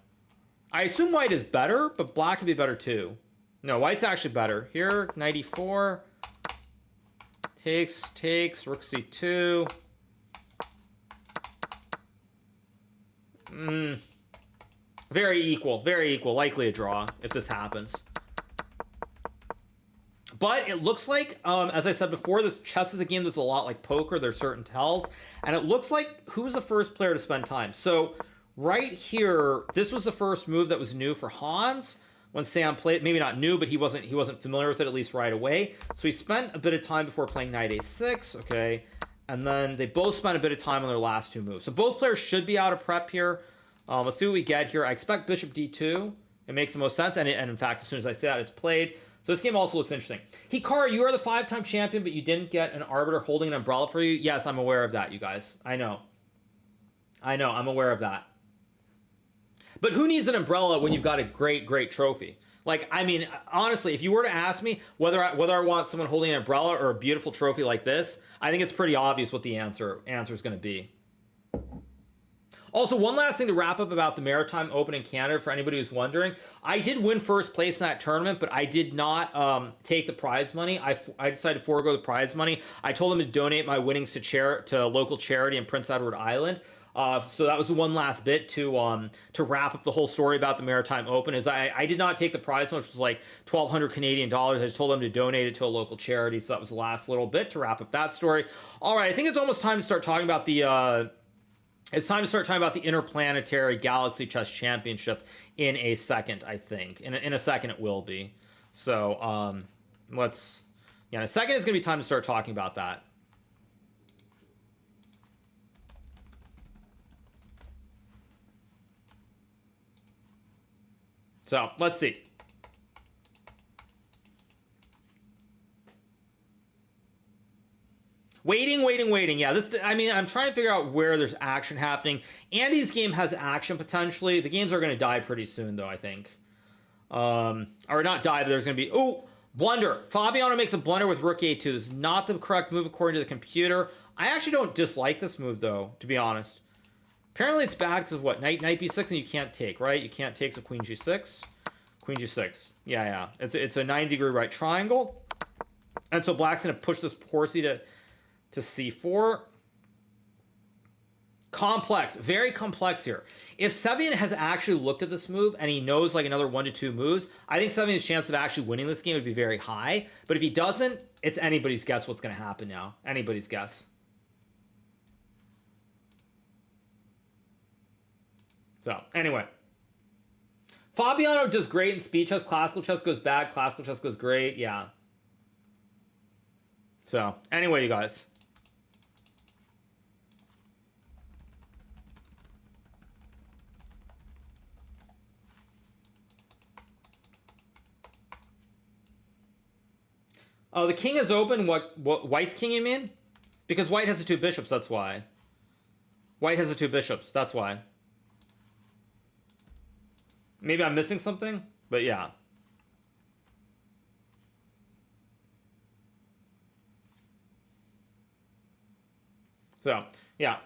I assume white is better, but black could be better too. No, white's actually better. Here, knight e4. Takes, rook c2. Very equal. Likely a draw if this happens. But it looks like, as I said before, this chess is a game that's a lot like poker. There's certain tells. And it looks like who's the first player to spend time. So right here, this was the first move that was new for Hans when Sam played. Maybe not new, but he wasn't familiar with it, at least right away. So he spent a bit of time before playing knight a6, okay? And then they both spent a bit of time on their last 2 moves. So both players should be out of prep here. Let's see what we get here. I expect bishop d2. It makes the most sense, and in fact, as soon as I say that, it's played. So this game also looks interesting. Hikaru, you are the 5-time champion, but you didn't get an arbiter holding an umbrella for you. Yes, I'm aware of that, you guys. I know, I'm aware of that. But who needs an umbrella when you've got a great, great trophy? Like, I mean, honestly, if you were to ask me whether I want someone holding an umbrella or a beautiful trophy like this, I think it's pretty obvious what the answer is going to be. Also, one last thing to wrap up about the Maritime Open in Canada for anybody who's wondering. I did win first place in that tournament, but I did not take the prize money. I decided to forego the prize money. I told them to donate my winnings to a local charity in Prince Edward Island. So that was the one last bit to wrap up the whole story about the Maritime Open. Is I did not take the prize, which was like 1,200 Canadian dollars. I just told them to donate it to a local charity. So that was the last little bit to wrap up that story. All right, I think it's almost time to start talking about the. It's time to start talking about the Interplanetary Galaxy Chess Championship in a second. I think in a second it will be. So in a second it's gonna be time to start talking about that. So let's see. Waiting. Yeah, I'm trying to figure out where there's action happening. Andy's game has action potentially. The games are going to die pretty soon, though, I think. Or not die, but there's going to be... Oh, blunder. Fabiano makes a blunder with rook a2. This is not the correct move according to the computer. I actually don't dislike this move, though, to be honest. Apparently it's bad because of what? Knight b6, and you can't take, right? You can't take, so queen g6. Queen g6. Yeah. It's a 90-degree right triangle. And so black's going to push this horsey to c4. Complex. Very complex here. If Sevian has actually looked at this move and he knows like another 1 to 2 moves, I think Sevian's chance of actually winning this game would be very high. But if he doesn't, it's anybody's guess what's going to happen now. Anybody's guess. So, anyway. Fabiano does great in speed chess. Classical chess goes bad. Classical chess goes great. Yeah. So, anyway, you guys. Oh, the king is open. What White's king, you mean? Because White has the 2 bishops, that's why. White has the 2 bishops, that's why. Maybe I'm missing something, but yeah. So, yeah.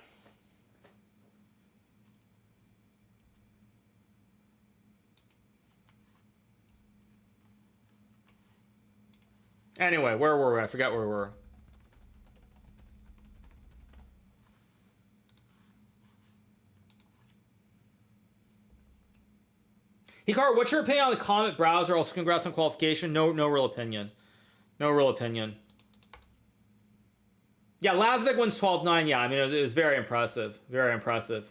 Anyway, where were we? I forgot where we were. Hikaru, what's your opinion on the Comet browser? Also, congrats on qualification. No real opinion. No real opinion. Yeah, Lazavik wins 12-9. Yeah, I mean, it was very impressive. Very impressive.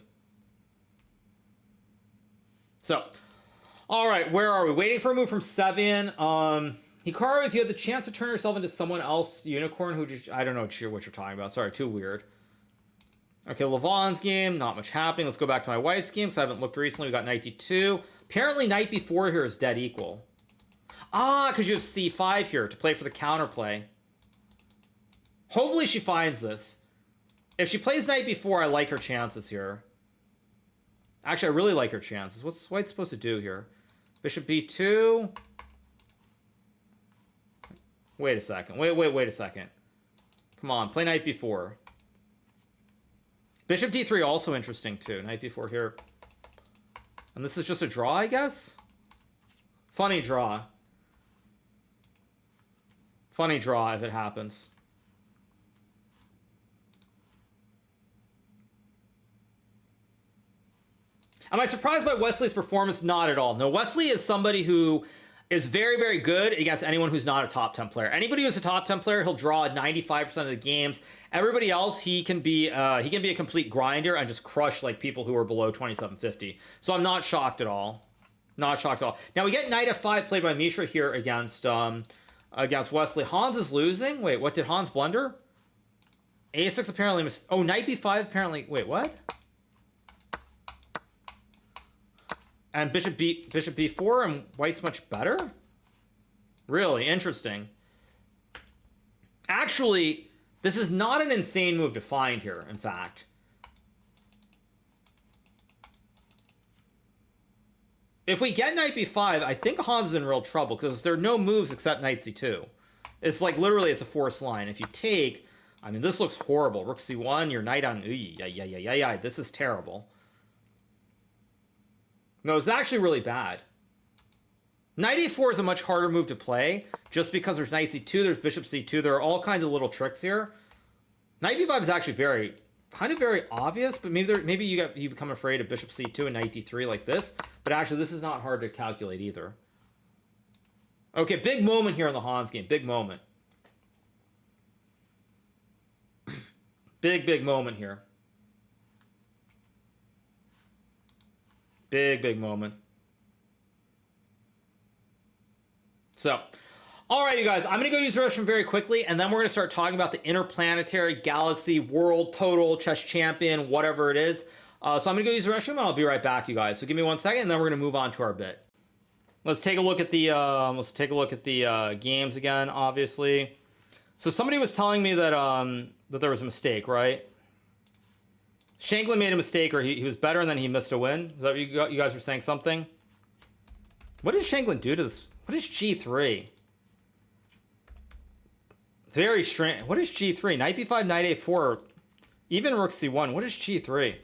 So, all right, where are we? Waiting for a move from Sevian. Hikaru, if you had the chance to turn yourself into someone else, unicorn, who just, I don't know what you're talking about. Sorry, too weird. Okay, Levon's game, not much happening. Let's go back to my wife's game, because I haven't looked recently. We got knight d2. Apparently, knight b4 here is dead equal. Ah, because you have c5 here to play for the counterplay. Hopefully she finds this. If she plays knight b4, I like her chances here. Actually, I really like her chances. What's White supposed to do here? Bishop b2. Wait a second. Wait a second. Come on, play knight b4. Bishop d3 also interesting too. Knight b4 here. And this is just a draw, I guess? Funny draw. Funny draw if it happens. Am I surprised by Wesley's performance? Not at all. No, Wesley is somebody who is very, very good against anyone who's not a top 10 player. Anybody who's a top 10 player, he'll draw 95% of the games. Everybody else, he can be a complete grinder and just crush like people who are below 2750. So I'm not shocked at all. Not shocked at all. Now we get knight f5 played by Mishra here against Wesley. Hans is losing. Wait, what did Hans blunder? A6 apparently oh, knight b5 apparently. Wait, what? And bishop b4 and white's much better? Really interesting. Actually, this is not an insane move to find here, in fact. If we get knight b5, I think Hans is in real trouble because there are no moves except knight c2. It's like literally it's a forced line. If you take, I mean, this looks horrible. Rook c1, your knight on, yeah. This is terrible. No, it's actually really bad. Knight a4 is a much harder move to play just because there's knight c2, there's bishop c2. There are all kinds of little tricks here. Knight b5 is actually very obvious, but maybe you become afraid of bishop c2 and knight d3 like this. But actually, this is not hard to calculate either. Okay, big moment here in the Hans game. Big moment. Big moment here. Big moment. So, all right, you guys, I'm going to go use the restroom very quickly, and then we're going to start talking about the interplanetary, galaxy, world, total, chess champion, whatever it is. So I'm going to go use the restroom, and I'll be right back, you guys. So give me 1 second, and then we're going to move on to our bit. Let's take a look at the games again, obviously. So somebody was telling me that that there was a mistake, right? Shanklin made a mistake, or he was better, and then he missed a win. Is that what you guys were saying something? What did Shanklin do to this? What is G3? Very strange. What is G3? Knight b5, knight a4, even rook c1. What is G3?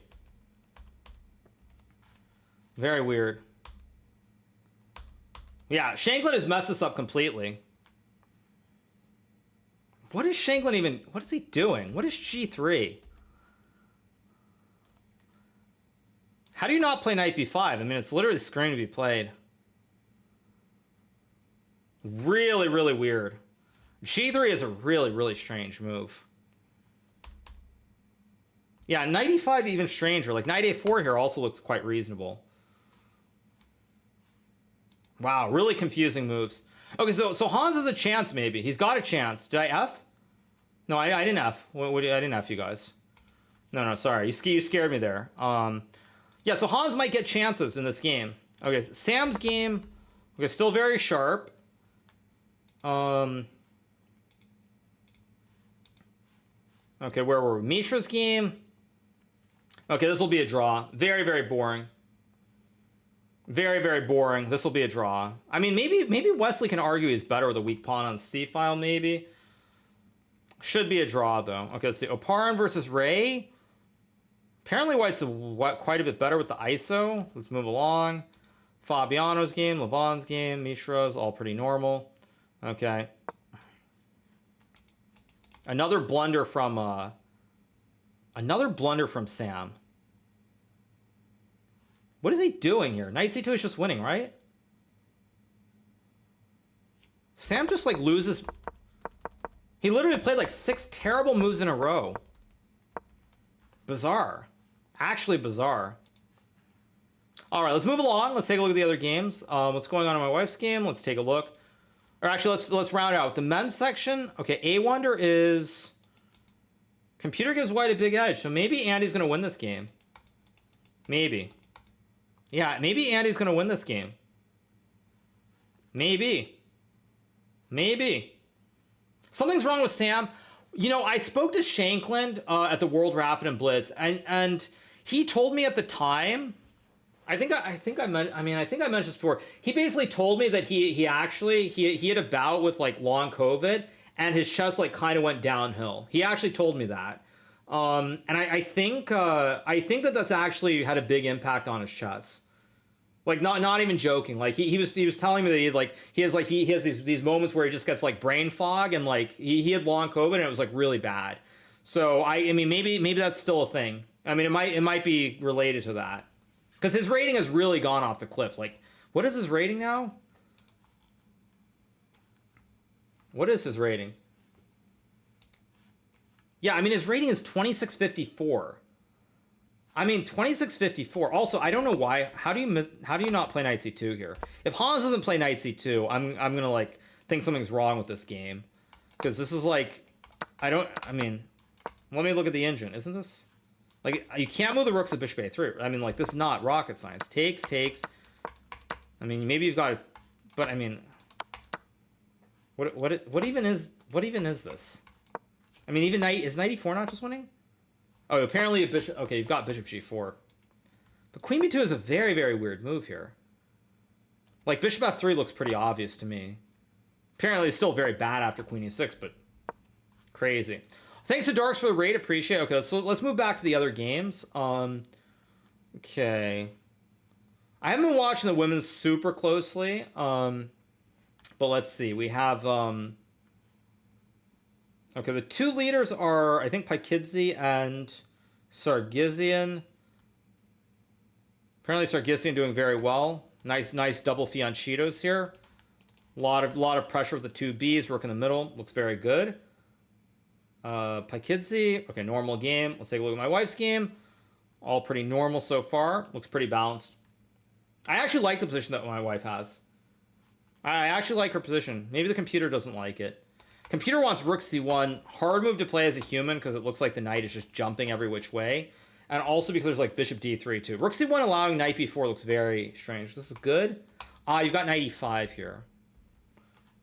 Very weird. Yeah, Shanklin has messed this up completely. What is Shanklin even... What is he doing? What is G3? How do you not play knight b5? I mean, it's literally screened to be played. Really weird. G3 is a really strange move. Yeah, knight e5 even stranger. Like, knight a4 here also looks quite reasonable. Wow, really confusing moves. Okay, so Hans has a chance, maybe. He's got a chance. Did I F? No, I didn't F. I didn't F, you guys. No, sorry. You scared me there. Yeah, so Hans might get chances in this game. Okay, Sam's game, okay, still very sharp. Okay, where were we? Mishra's game. Okay, this will be a draw. Very boring. Very boring. This will be a draw. I mean, maybe Wesley can argue he's better with a weak pawn on c-file, maybe. Should be a draw, though. Okay, let's see. Oparin versus Ray. Apparently White's quite a bit better with the ISO. Let's move along. Fabiano's game, Levon's game, Mishra's, all pretty normal. Okay. Another blunder from Sam. What is he doing here? Knight c2 is just winning, right? Sam just like loses. He literally played like 6 terrible moves in a row. Bizarre. Actually bizarre. All right, let's move along. Let's take a look at the other games. What's going on in my wife's game? Let's take a look. Or actually, let's round out the men's section. Okay, A Wonder is computer gives White a big edge, so maybe Andy's gonna win this game. Maybe. Yeah, maybe Andy's gonna win this game. Maybe. Something's wrong with Sam. You know, I spoke to Shanklin at the World Rapid and Blitz, and he told me at the time. I think I mentioned this before. He basically told me that he had a bout with like long COVID, and his chess like kind of went downhill. He actually told me that, and I think that that's actually had a big impact on his chess. Like not even joking. Like he was telling me that he has these moments where he just gets like brain fog, and like he had long COVID and it was like really bad. So I mean maybe that's still a thing. I mean it might be related to that. Because his rating has really gone off the cliff. Like, what is his rating now? What is his rating? Yeah, I mean, his rating is 2654. I mean, 2654. Also, I don't know why. How do you not play knight c2 here? If Hans doesn't play knight c2, I'm gonna like think something's wrong with this game, because this is like, I mean, let me look at the engine. Isn't this? Like, you can't move the rooks to bishop a3. I mean, like, this is not rocket science. Takes, I mean, maybe you've got to, but I mean, what even is this? I mean, even is knight e4 not just winning? Oh, apparently a bishop. Okay, you've got bishop g4. But queen b2 is a very, very weird move here. Like, bishop f3 looks pretty obvious to me. Apparently it's still very bad after queen e6, but crazy. Thanks to Darks for the raid, appreciate it. Okay, so let's move back to the other games. Okay. I haven't been watching the women's super closely, but let's see. We have... Okay, the two leaders are, I think, Paikidze and Sargisian. Apparently Sargisian doing very well. Nice double fianchettos here. A lot of pressure with the two Bs. Work in the middle. Looks very good. Paikidze. Okay, normal game. Let's take a look at my wife's game. All pretty normal so far. Looks pretty balanced. I actually like the position that my wife has. I actually like her position. Maybe the computer doesn't like it. Computer wants rook c1. Hard move to play as a human because it looks like the knight is just jumping every which way. And also because there's like bishop d3 too. Rook c1 allowing knight b4 looks very strange. This is good. You've got knight e5 here.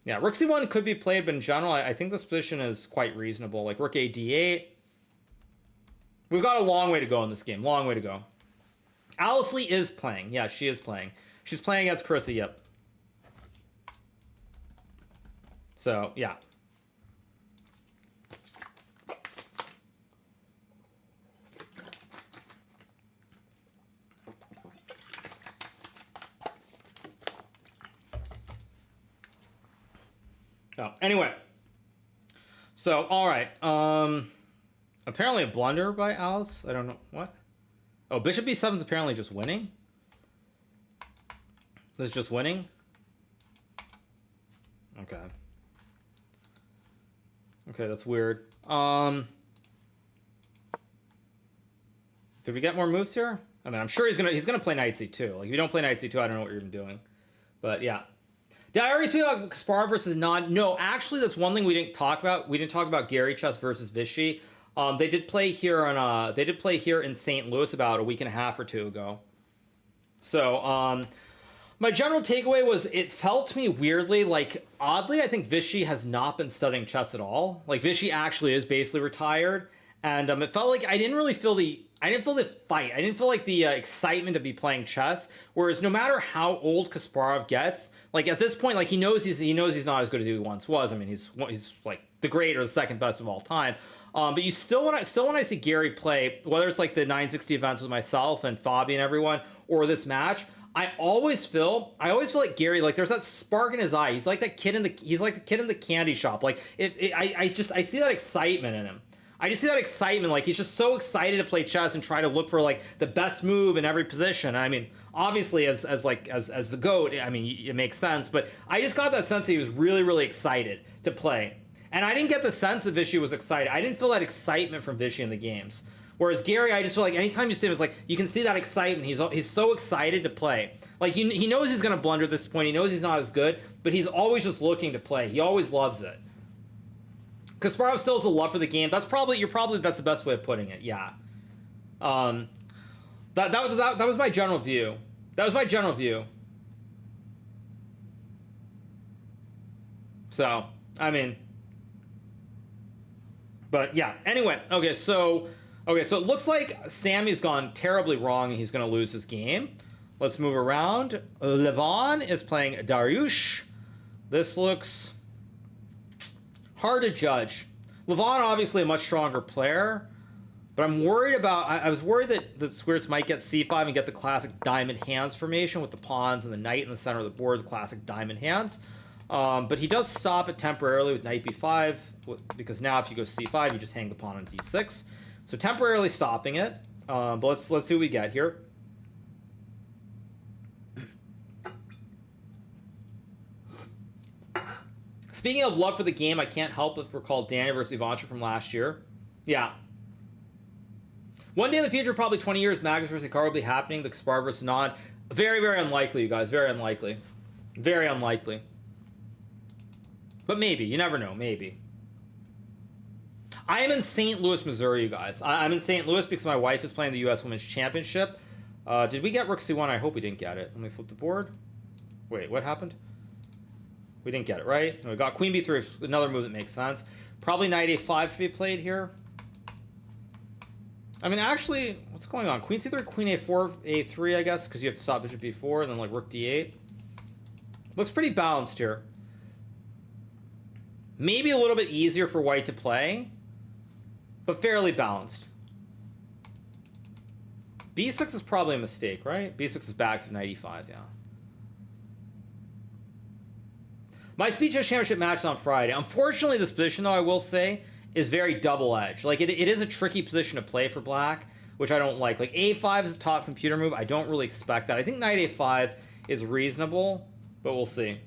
Yeah, rook c1 could be played, but in general, I think this position is quite reasonable. Like rook a d8. We've got a long way to go in this game. Long way to go. Alice Lee is playing. Yeah, she is playing. She's playing against Carissa, yep. So, yeah. Oh, anyway. So, all right. Apparently a blunder by Alice. I don't know. What? Oh, bishop b7 is apparently just winning. This is just winning. Okay. Okay, that's weird. Did we get more moves here? I mean, I'm sure he's gonna play knight c2. Like, if you don't play knight c2, I don't know what you're even doing. But yeah. Did I already speak about Kasparov versus Nod? No, actually, that's one thing we didn't talk about. We didn't talk about Gary Chess versus Vichy. They did play here in St. Louis about a week and a half or two ago. So, my general takeaway was it felt to me weirdly, like, oddly, I think Vichy has not been studying chess at all. Like, Vichy actually is basically retired. And it felt like I didn't feel the fight. I didn't feel like the excitement to be playing chess. Whereas no matter how old Kasparov gets, like at this point, like he knows he's not as good as he once was. I mean, he's like the great or the second best of all time. But you still when I see Gary play, whether it's like the 960 events with myself and Fabi and everyone, or this match, I always feel like Gary, like there's that spark in his eye. He's like the kid in the candy shop. Like I see that excitement in him. I just see that excitement, like he's just so excited to play chess and try to look for like the best move in every position. I mean, obviously as the GOAT, I mean, it makes sense, but I just got that sense that he was really, really excited to play. And I didn't get the sense that Vichy was excited. I didn't feel that excitement from Vichy in the games. Whereas Gary, I just feel like anytime you see him, it's like you can see that excitement. He's so excited to play. Like he knows he's gonna blunder at this point. He knows he's not as good, but he's always just looking to play. He always loves it. Kasparov still has a love for the game. That's the best way of putting it. Yeah. That was my general view. That was my general view. So, I mean, but yeah. Anyway, okay, so it looks like Sammy's gone terribly wrong and he's going to lose his game. Let's move around. Levon is playing Dariush. This looks hard to judge. Levon, obviously a much stronger player, but I'm worried about... I was worried that the Squirts might get c5 and get the classic diamond hands formation with the pawns and the knight in the center of the board, the classic diamond hands. But he does stop it temporarily with knight b5, because now if you go c5, you just hang the pawn on d6. So temporarily stopping it. But let's see what we get here. Speaking of love for the game, I can't help but recall Daniel versus Ivanchuk from last year. Yeah. One day in the future, probably 20 years, Magnus versus Hikaru will be happening. The Kasparov versus Nod. Very, very unlikely, you guys. Very unlikely. Very unlikely. But maybe. You never know. Maybe. I am in St. Louis, Missouri, you guys. I'm in St. Louis because my wife is playing the U.S. Women's Championship. Did we get Rook C1? I hope we didn't get it. Let me flip the board. Wait, what happened? We didn't get it, right? No, we got queen b3, another move that makes sense. Probably knight a5 should be played here. I mean, actually, what's going on? Queen c3, queen a4, a3, I guess, because you have to stop bishop b4, and then like rook d8. Looks pretty balanced here. Maybe a little bit easier for white to play, but fairly balanced. b6 is probably a mistake, right? b6 is back to knight e5, yeah. My speech at championship match on Friday. Unfortunately, this position, though, I will say, is very double-edged. Like, it is a tricky position to play for black, which I don't like. Like, a5 is a top computer move. I don't really expect that. I think knight a5 is reasonable, but we'll see.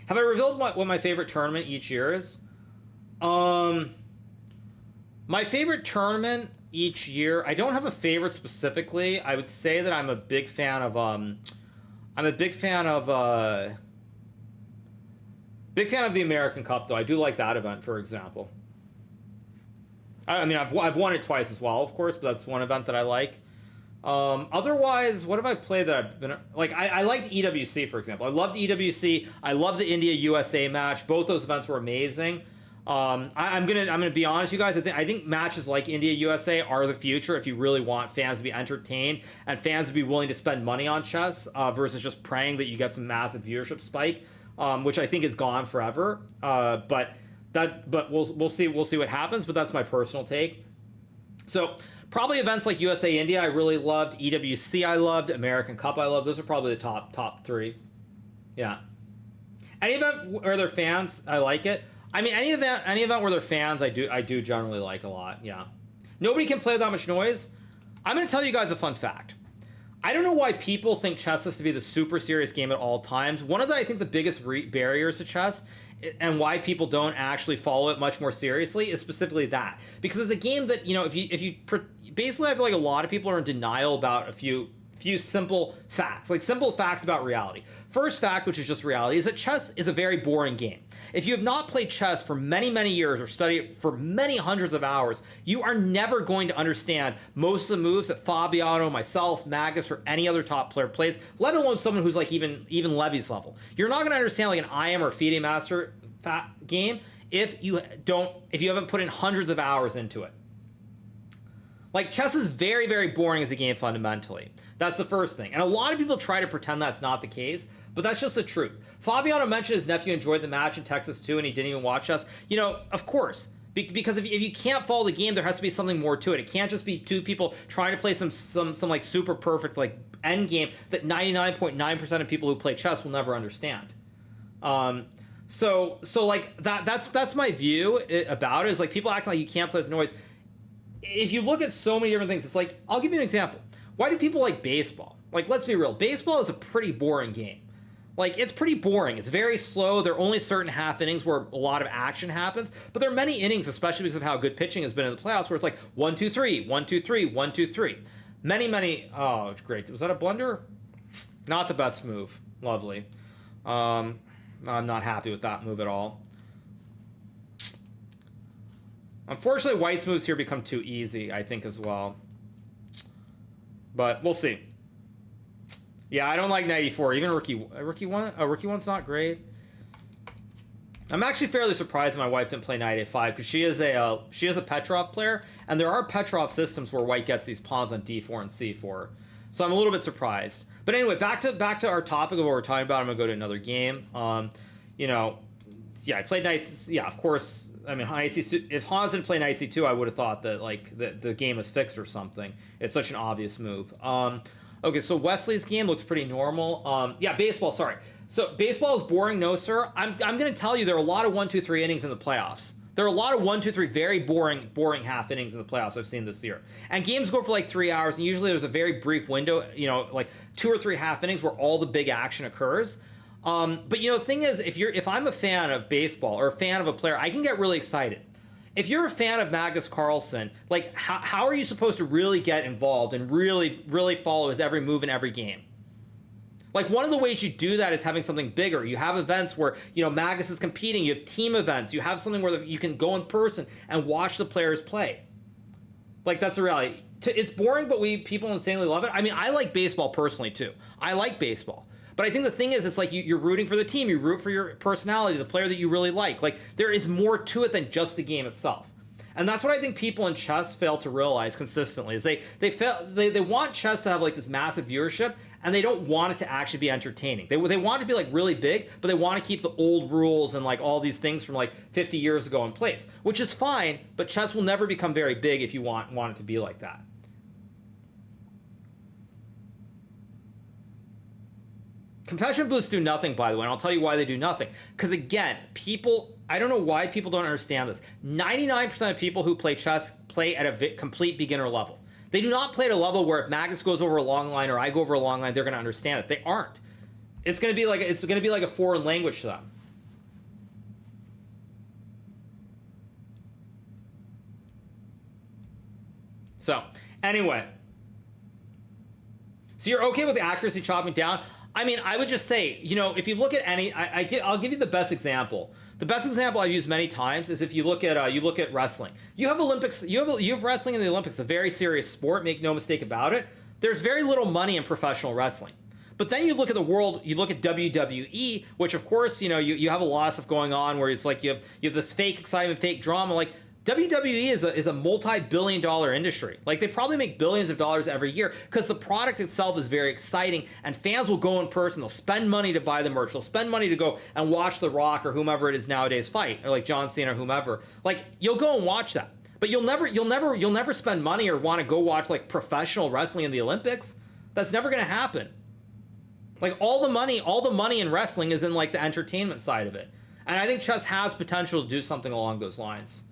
Have I revealed what my favorite tournament each year is? My favorite tournament each year, I don't have a favorite specifically. I would say that I'm a big fan of big fan of the American Cup, though. I do like that event, for example. I mean, I've won it twice as well, of course, but that's one event that I like. Otherwise, what have I played that I've been like? I liked EWC, for example. I loved EWC. I love the India USA match. Both those events were amazing. I'm gonna be honest, you guys. I think matches like India USA are the future if you really want fans to be entertained and fans to be willing to spend money on chess versus just praying that you get some massive viewership spike. Which I think is gone forever. But we'll see what happens. But that's my personal take. So probably events like USA India I really loved, EWC I loved, American Cup I loved. Those are probably the top three. Yeah. Any event where they're fans, I like it. I mean, any event where they're fans, I do generally like a lot. Yeah. Nobody can play with that much noise. I'm going to tell you guys a fun fact. I don't know why people think chess has to be the super serious game at all times. One of I think the biggest barriers to chess and why people don't actually follow it much more seriously is specifically that. Because it's a game that, you know, if you basically, I feel like a lot of people are in denial about a few simple facts, like simple facts about reality. First fact, which is just reality, is that chess is a very boring game. If you have not played chess for many, many years or studied it for many hundreds of hours, you are never going to understand most of the moves that Fabiano, myself, Magus, or any other top player plays, let alone someone who's like even Levy's level. You're not going to understand like an IM or FIDE Master game if you haven't put in hundreds of hours into it. Like, chess is very, very boring as a game fundamentally. That's the first thing. And a lot of people try to pretend that's not the case, but that's just the truth. Fabiano mentioned his nephew enjoyed the match in Texas too, and he didn't even watch chess. You know, of course, because if you can't follow the game, there has to be something more to it. It can't just be two people trying to play some like super perfect like endgame that 99.9% of people who play chess will never understand. So like that's my view about it. Is like people act like you can't play with the noise. If you look at so many different things, it's like, I'll give you an example. Why do people like baseball? Like, let's be real. Baseball is a pretty boring game. Like, it's pretty boring. It's very slow. There are only certain half innings where a lot of action happens. But there are many innings, especially because of how good pitching has been in the playoffs, where it's like 1, 2, 3, 1, 2, 3, 1, 2, 3. Many. Oh, great. Was that a blunder? Not the best move. Lovely. I'm not happy with that move at all. Unfortunately, white's moves here become too easy, I think, as well. But we'll see. Yeah, I don't like knight e4. Even rookie one. Rookie one's not great. I'm actually fairly surprised my wife didn't play knight a5 because she is a Petrov player, and there are Petrov systems where white gets these pawns on d4 and c4. So I'm a little bit surprised. But anyway, back to our topic of what we're talking about. I'm gonna go to another game. You know, yeah, I played knights. Yeah, of course. I mean, if Hans didn't play knight c2, I would have thought that like the game is fixed or something. It's such an obvious move. Okay, so Wesley's game looks pretty normal. Yeah, baseball. Sorry. So baseball is boring, no sir. I'm going to tell you there are a lot of 1, 2, 3 innings in the playoffs. There are a lot of 1, 2, 3 very boring half innings in the playoffs I've seen this year. And games go for like 3 hours, and usually there's a very brief window, you know, like 2 or 3 half innings where all the big action occurs. But you know, the thing is, if I'm a fan of baseball or a fan of a player, I can get really excited. If you're a fan of Magnus Carlsen, like how are you supposed to really get involved and really follow his every move in every game? Like, one of the ways you do that is having something bigger. You have events where, you know, Magnus is competing. You have team events. You have something where you can go in person and watch the players play. Like, that's the reality. It's boring, but people insanely love it. I mean, I like baseball personally too. I like baseball. But I think the thing is, it's like you're rooting for the team, you root for your personality, the player that you really like. Like, there is more to it than just the game itself. And that's what I think people in chess fail to realize consistently, is they want chess to have like this massive viewership, and they don't want it to actually be entertaining. They want it to be like really big, but they want to keep the old rules and like all these things from like 50 years ago in place, which is fine, but chess will never become very big if you want it to be like that. Competition boosts do nothing, by the way, and I'll tell you why they do nothing. Because again, I don't know why people don't understand this. 99% of people who play chess play at a complete beginner level. They do not play at a level where if Magnus goes over a long line or I go over a long line, they're going to understand it. They aren't. It's going to be like a foreign language to them. So, anyway. So you're okay with the accuracy chopping down? I mean, I would just say, you know, if you look at any, I'll give you the best example. The best example I've used many times is if you look at wrestling. You have Olympics. You have wrestling in the Olympics, a very serious sport. Make no mistake about it. There's very little money in professional wrestling. But then you look at the world. You look at WWE, which of course, you know, you have a lot of stuff going on where it's like you have this fake excitement, fake drama. Like WWE is a multi-billion-dollar industry. Like, they probably make billions of dollars every year because the product itself is very exciting, and fans will go in person. They'll spend money to buy the merch. They'll spend money to go and watch The Rock or whomever it is nowadays fight, or like John Cena or whomever. Like, you'll go and watch that, but you'll never spend money or want to go watch like professional wrestling in the Olympics. That's never going to happen. Like, all the money in wrestling is in like the entertainment side of it, and I think chess has potential to do something along those lines.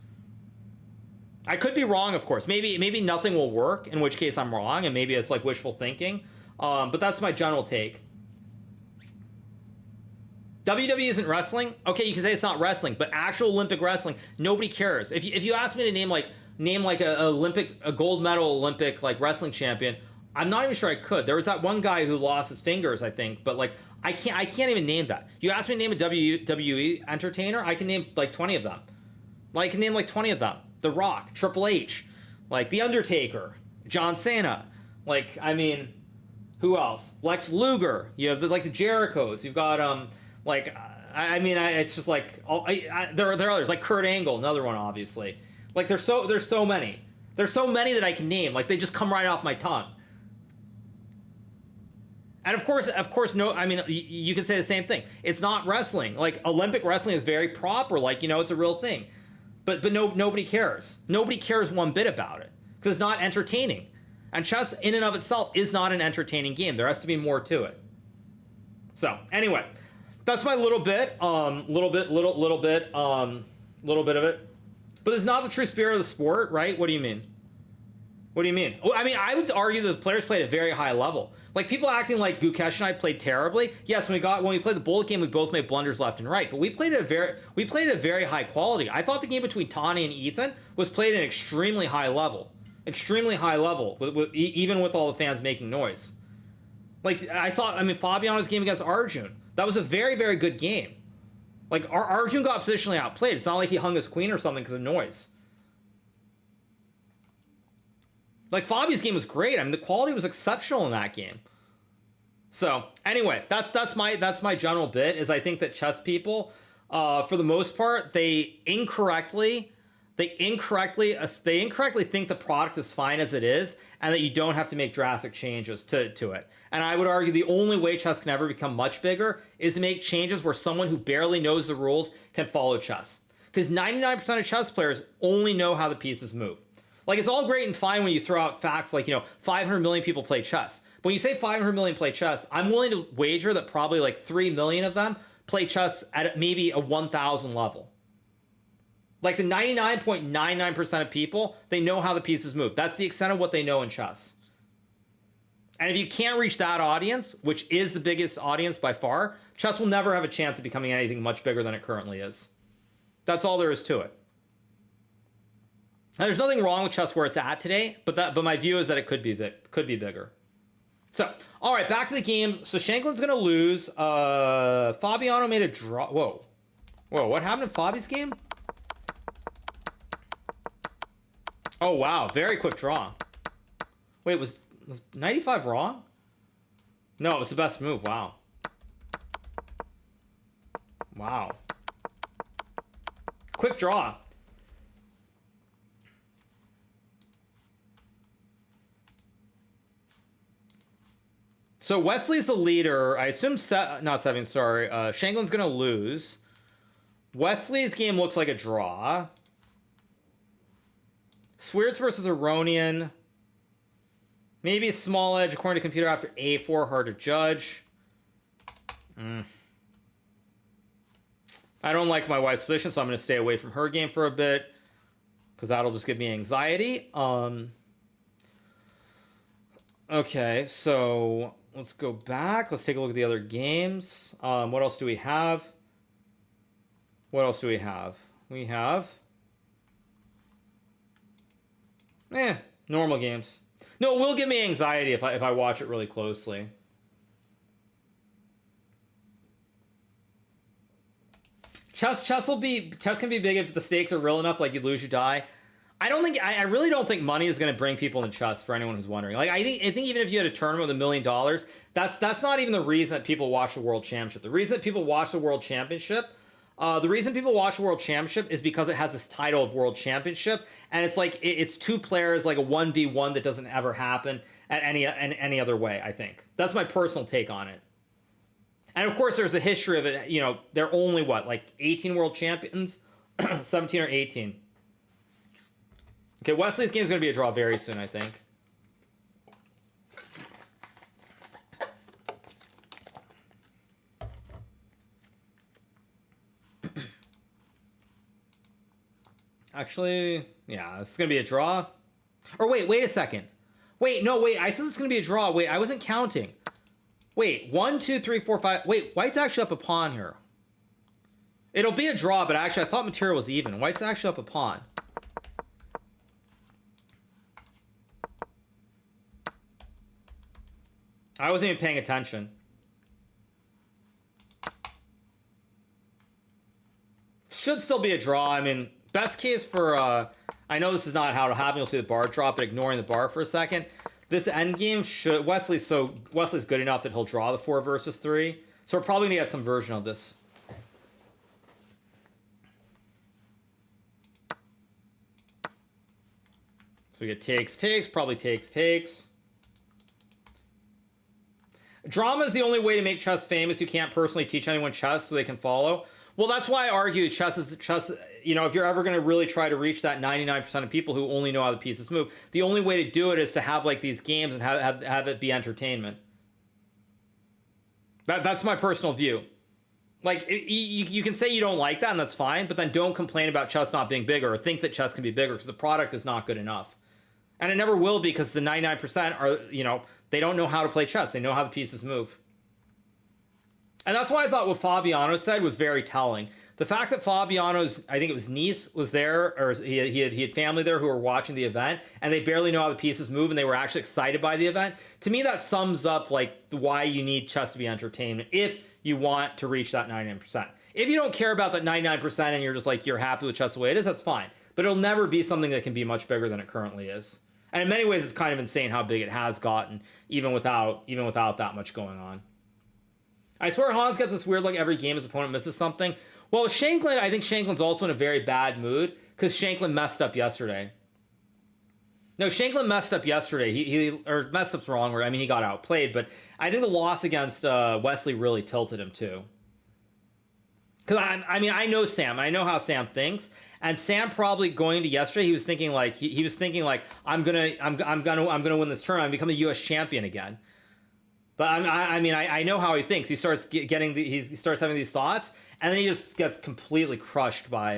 I could be wrong, of course. Maybe nothing will work, in which case I'm wrong, and maybe it's like wishful thinking. But that's my general take. WWE isn't wrestling. Okay, you can say it's not wrestling, but actual Olympic wrestling, nobody cares. If you ask me to name like a gold medal Olympic like wrestling champion, I'm not even sure I could. There was that one guy who lost his fingers, I think, but like I can't even name that. You ask me to name a WWE entertainer, I can name like 20 of them. Like, I can name like 20 of them. The Rock, Triple H, like The Undertaker, John Cena. Like, I mean, who else? Lex Luger. You have the Jerichos. You've got it's just like there are others like Kurt Angle, another one, obviously. Like, there's so many. There's so many that I can name. Like, they just come right off my tongue. And of course, no. I mean, you can say the same thing. It's not wrestling. Like, Olympic wrestling is very proper. Like, you know, it's a real thing. But nobody cares. Nobody cares one bit about it because it's not entertaining. And chess in and of itself is not an entertaining game. There has to be more to it. So anyway, that's my little bit of it. But it's not the true spirit of the sport, right? What do you mean? What do you mean? Well, I mean, I would argue that the players played at a very high level. Like, people acting like Gukesh and I played terribly. Yes, when we played the bullet game, we both made blunders left and right. But we played at a very high quality. I thought the game between Tani and Ethan was played at an extremely high level, even with all the fans making noise. Like, Fabiano's game against Arjun, that was a very, very good game. Like, Arjun got positionally outplayed. It's not like he hung his queen or something because of noise. Like, Fabi's game was great. I mean, the quality was exceptional in that game. So anyway, that's my general bit. Is I think that chess people, for the most part, they incorrectly think the product is fine as it is, and that you don't have to make drastic changes to it. And I would argue the only way chess can ever become much bigger is to make changes where someone who barely knows the rules can follow chess. Because 99% of chess players only know how the pieces move. Like, it's all great and fine when you throw out facts like, 500 million people play chess. But when you say 500 million play chess, I'm willing to wager that probably like 3 million of them play chess at maybe a 1,000 level. Like, the 99.99% of people, they know how the pieces move. That's the extent of what they know in chess. And if you can't reach that audience, which is the biggest audience by far, chess will never have a chance of becoming anything much bigger than it currently is. That's all there is to it. And there's nothing wrong with chess where it's at today, but my view is that it could be bigger. So, all right, back to the games. So Shanklin's going to lose. Fabiano made a draw. Whoa, what happened in Fabi's game? Oh, wow, very quick draw. Wait, was 95 wrong? No, it was the best move. Wow. Wow. Quick draw. So Wesley's the leader. I assume not Seven. Sorry, Shanklin's gonna lose. Wesley's game looks like a draw. Swears versus Aronian. Maybe a small edge according to computer after A4. Hard to judge. I don't like my wife's position, so I'm going to stay away from her game for a bit because that'll just give me anxiety. Okay, so let's go back. Let's take a look at the other games. What else do we have? What else do we have? We have... normal games. No, it will give me anxiety if I watch it really closely. Chess can be big if the stakes are real enough, like you lose, you die. I really don't think money is going to bring people into chess, for anyone who's wondering. Like I think even if you had a tournament with $1 million, that's not even the reason that people watch the World Championship. The reason that people watch the World Championship, is because it has this title of World Championship, and it's like it's two players, like a 1v1 that doesn't ever happen at any other way. I think that's my personal take on it. And of course, there's a history of it. You know, they're only like 18 world champions, 17 or 18. Okay, Wesley's game is going to be a draw very soon, I think. Actually, yeah, this is going to be a draw. Or wait a second. Wait, I said this is going to be a draw. Wait, I wasn't counting. Wait, 1, 2, 3, 4, 5. Wait, White's actually up a pawn here. It'll be a draw, but actually I thought material was even. White's actually up a pawn. I wasn't even paying attention. Should still be a draw. I mean, best case for... I know this is not how it'll happen. You'll see the bar drop, but ignoring the bar for a second. This endgame should... Wesley's good enough that he'll draw the 4 versus 3. So we're probably going to get some version of this. So we get takes, probably takes. Drama is the only way to make chess famous. You can't personally teach anyone chess so they can follow. Well, that's why I argue chess, you know, if you're ever going to really try to reach that 99% of people who only know how the pieces move, the only way to do it is to have like these games and have it be entertainment. That's my personal view. Like, you can say you don't like that, and that's fine, but then don't complain about chess not being bigger or think that chess can be bigger, because the product is not good enough. And it never will be, because the 99% are, you know, they don't know how to play chess. They know how the pieces move. And that's why I thought what Fabiano said was very telling. The fact that Fabiano's, I think it was niece was there, or he had family there who were watching the event, and they barely know how the pieces move, and they were actually excited by the event. To me, that sums up like why you need chess to be entertainment if you want to reach that 99%. If you don't care about that 99% and you're just like, you're happy with chess the way it is, that's fine. But it'll never be something that can be much bigger than it currently is. And in many ways, it's kind of insane how big it has gotten, even without that much going on. I swear Hans gets this weird, like every game his opponent misses something. Well, Shanklin, I think Shanklin's also in a very bad mood because Shanklin messed up yesterday. No, Shanklin messed up yesterday. Or messed up's wrong word. I mean, he got outplayed, but I think the loss against Wesley really tilted him too. Because I mean, I know Sam. I know how Sam thinks. And Sam probably going into yesterday, he was thinking like I'm gonna win this tournament. I'm become a U.S. champion again. But I know how he thinks. He starts he starts having these thoughts, and then he just gets completely crushed by.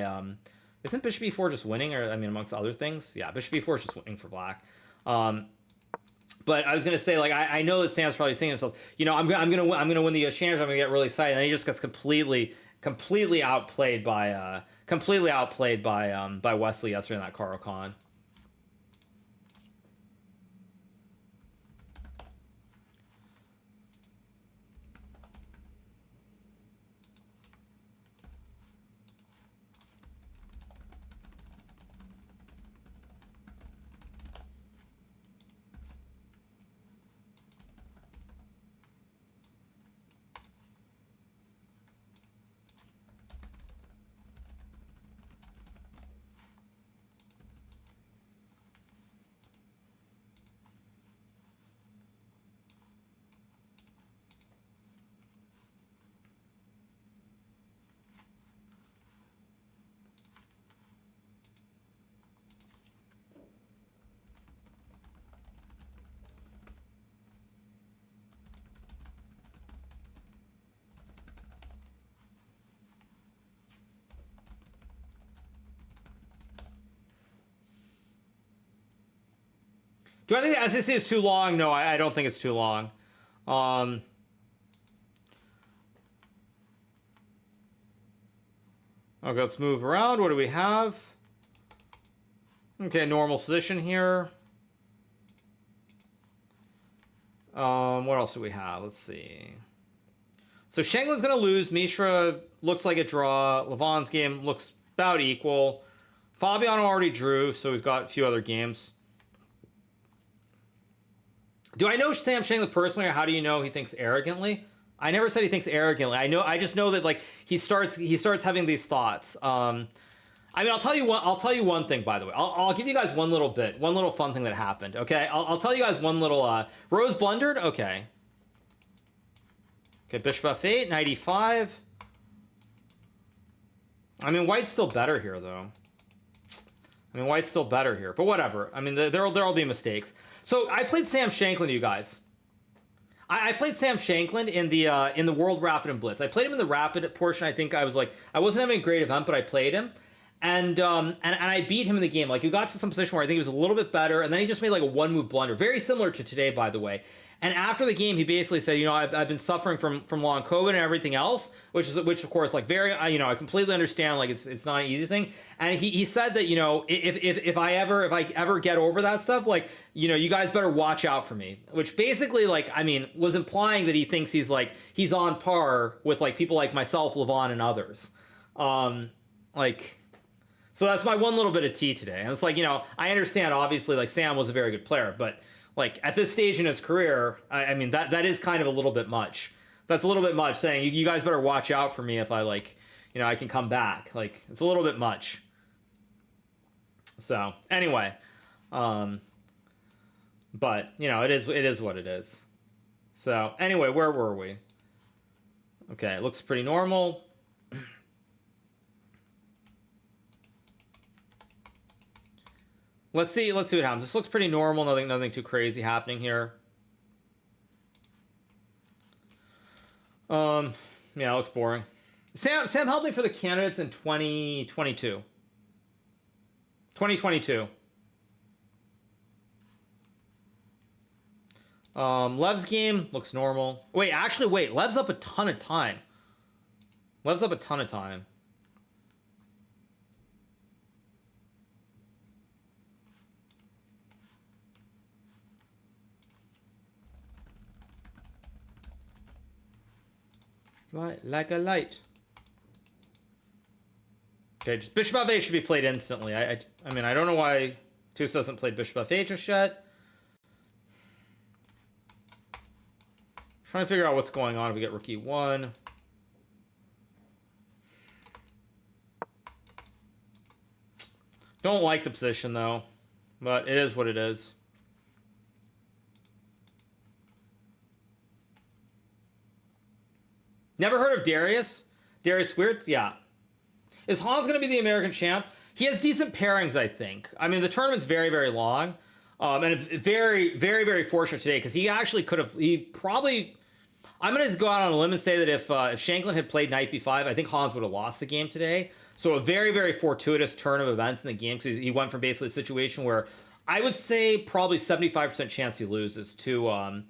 Isn't Bishop E4 just winning, or I mean, amongst other things? Yeah, Bishop E4 is just winning for Black. But I was gonna say, like, I know that Sam's probably saying to himself, you know, I'm gonna win the U.S. championship. I'm gonna get really excited, and then he just gets completely outplayed by Wesley yesterday in that Caro Con. Do I think the SCC is too long? No, I don't think it's too long. Okay, let's move around. What do we have? Okay, normal position here. What else do we have? Let's see. So Shanklin's going to lose. Mishra looks like a draw. Levon's game looks about equal. Fabiano already drew, so we've got a few other games. Do I know Sam Shanklin personally, or how do you know he thinks arrogantly? I never said he thinks arrogantly. I just know that like he starts having these thoughts. I mean, I'll tell you one thing, by the way. I'll give you guys one little fun thing that happened. Okay, I'll tell you guys one little. Rose blundered. Okay. Okay, Bishop F8, 95. I mean, White's still better here, though. But whatever. I mean, there'll be mistakes. So I played Sam Shanklin, you guys. I played Sam Shanklin in the World Rapid and Blitz. I played him in the Rapid portion. I think I wasn't having a great event, but I played him. And I beat him in the game. Like, we got to some position where I think he was a little bit better, and then he just made like a one-move blunder. Very similar to today, by the way. And after the game, he basically said, you know, I've been suffering from long COVID and everything else, which of course, like, very, you know, I completely understand, like, it's not an easy thing. And he said that, you know, if I ever get over that stuff, like, you know, you guys better watch out for me. Which basically, like, I mean, was implying that he thinks he's on par with, like, people like myself, Levon, and others. So that's my one little bit of tea today. And it's like, you know, I understand, obviously, like, Sam was a very good player, but like at this stage in his career, I mean, that is kind of a little bit much. That's a little bit much saying you guys better watch out for me if I, like, you know, I can come back. Like, it's a little bit much. So anyway, but you know, it is what it is. So anyway, where were we? Okay, it looks pretty normal. Let's see what happens. This looks pretty normal. Nothing too crazy happening here. Yeah, it looks boring. Sam helped me for the candidates in 2022. 2022. Lev's game looks normal. Wait, Lev's up a ton of time. Right, like a light. Okay, just Bishop F8 should be played instantly. I mean, I don't know why Atousa hasn't played Bishop F8 just yet. Trying to figure out what's going on if we get Rook E1. Don't like the position, though. But it is what it is. Never heard of Darius? Darius Squirts? Yeah. Is Hans going to be the American champ? He has decent pairings, I think. I mean, the tournament's very, very long. And very, very, very fortunate today, because he actually could have... I'm going to go out on a limb and say that if Shanklin had played Knight B5, I think Hans would have lost the game today. So a very, very fortuitous turn of events in the game, because he went from basically a situation where I would say probably 75% chance he loses to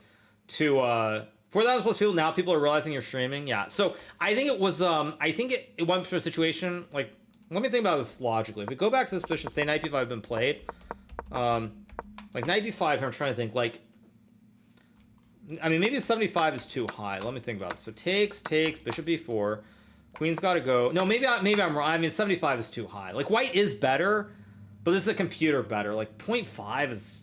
4,000 plus people. Now people are realizing you're streaming. Yeah. So I think it was, it went from a situation, like, let me think about this logically. If we go back to this position, say Knight B5 had been played, like Knight B5, I'm trying to think, like, I mean, maybe 75 is too high. Let me think about it. So takes, Bishop B4, Queen's got to go. No, maybe I'm wrong. I mean, 75 is too high. Like, White is better, but this is a computer better. Like, 0.5 is...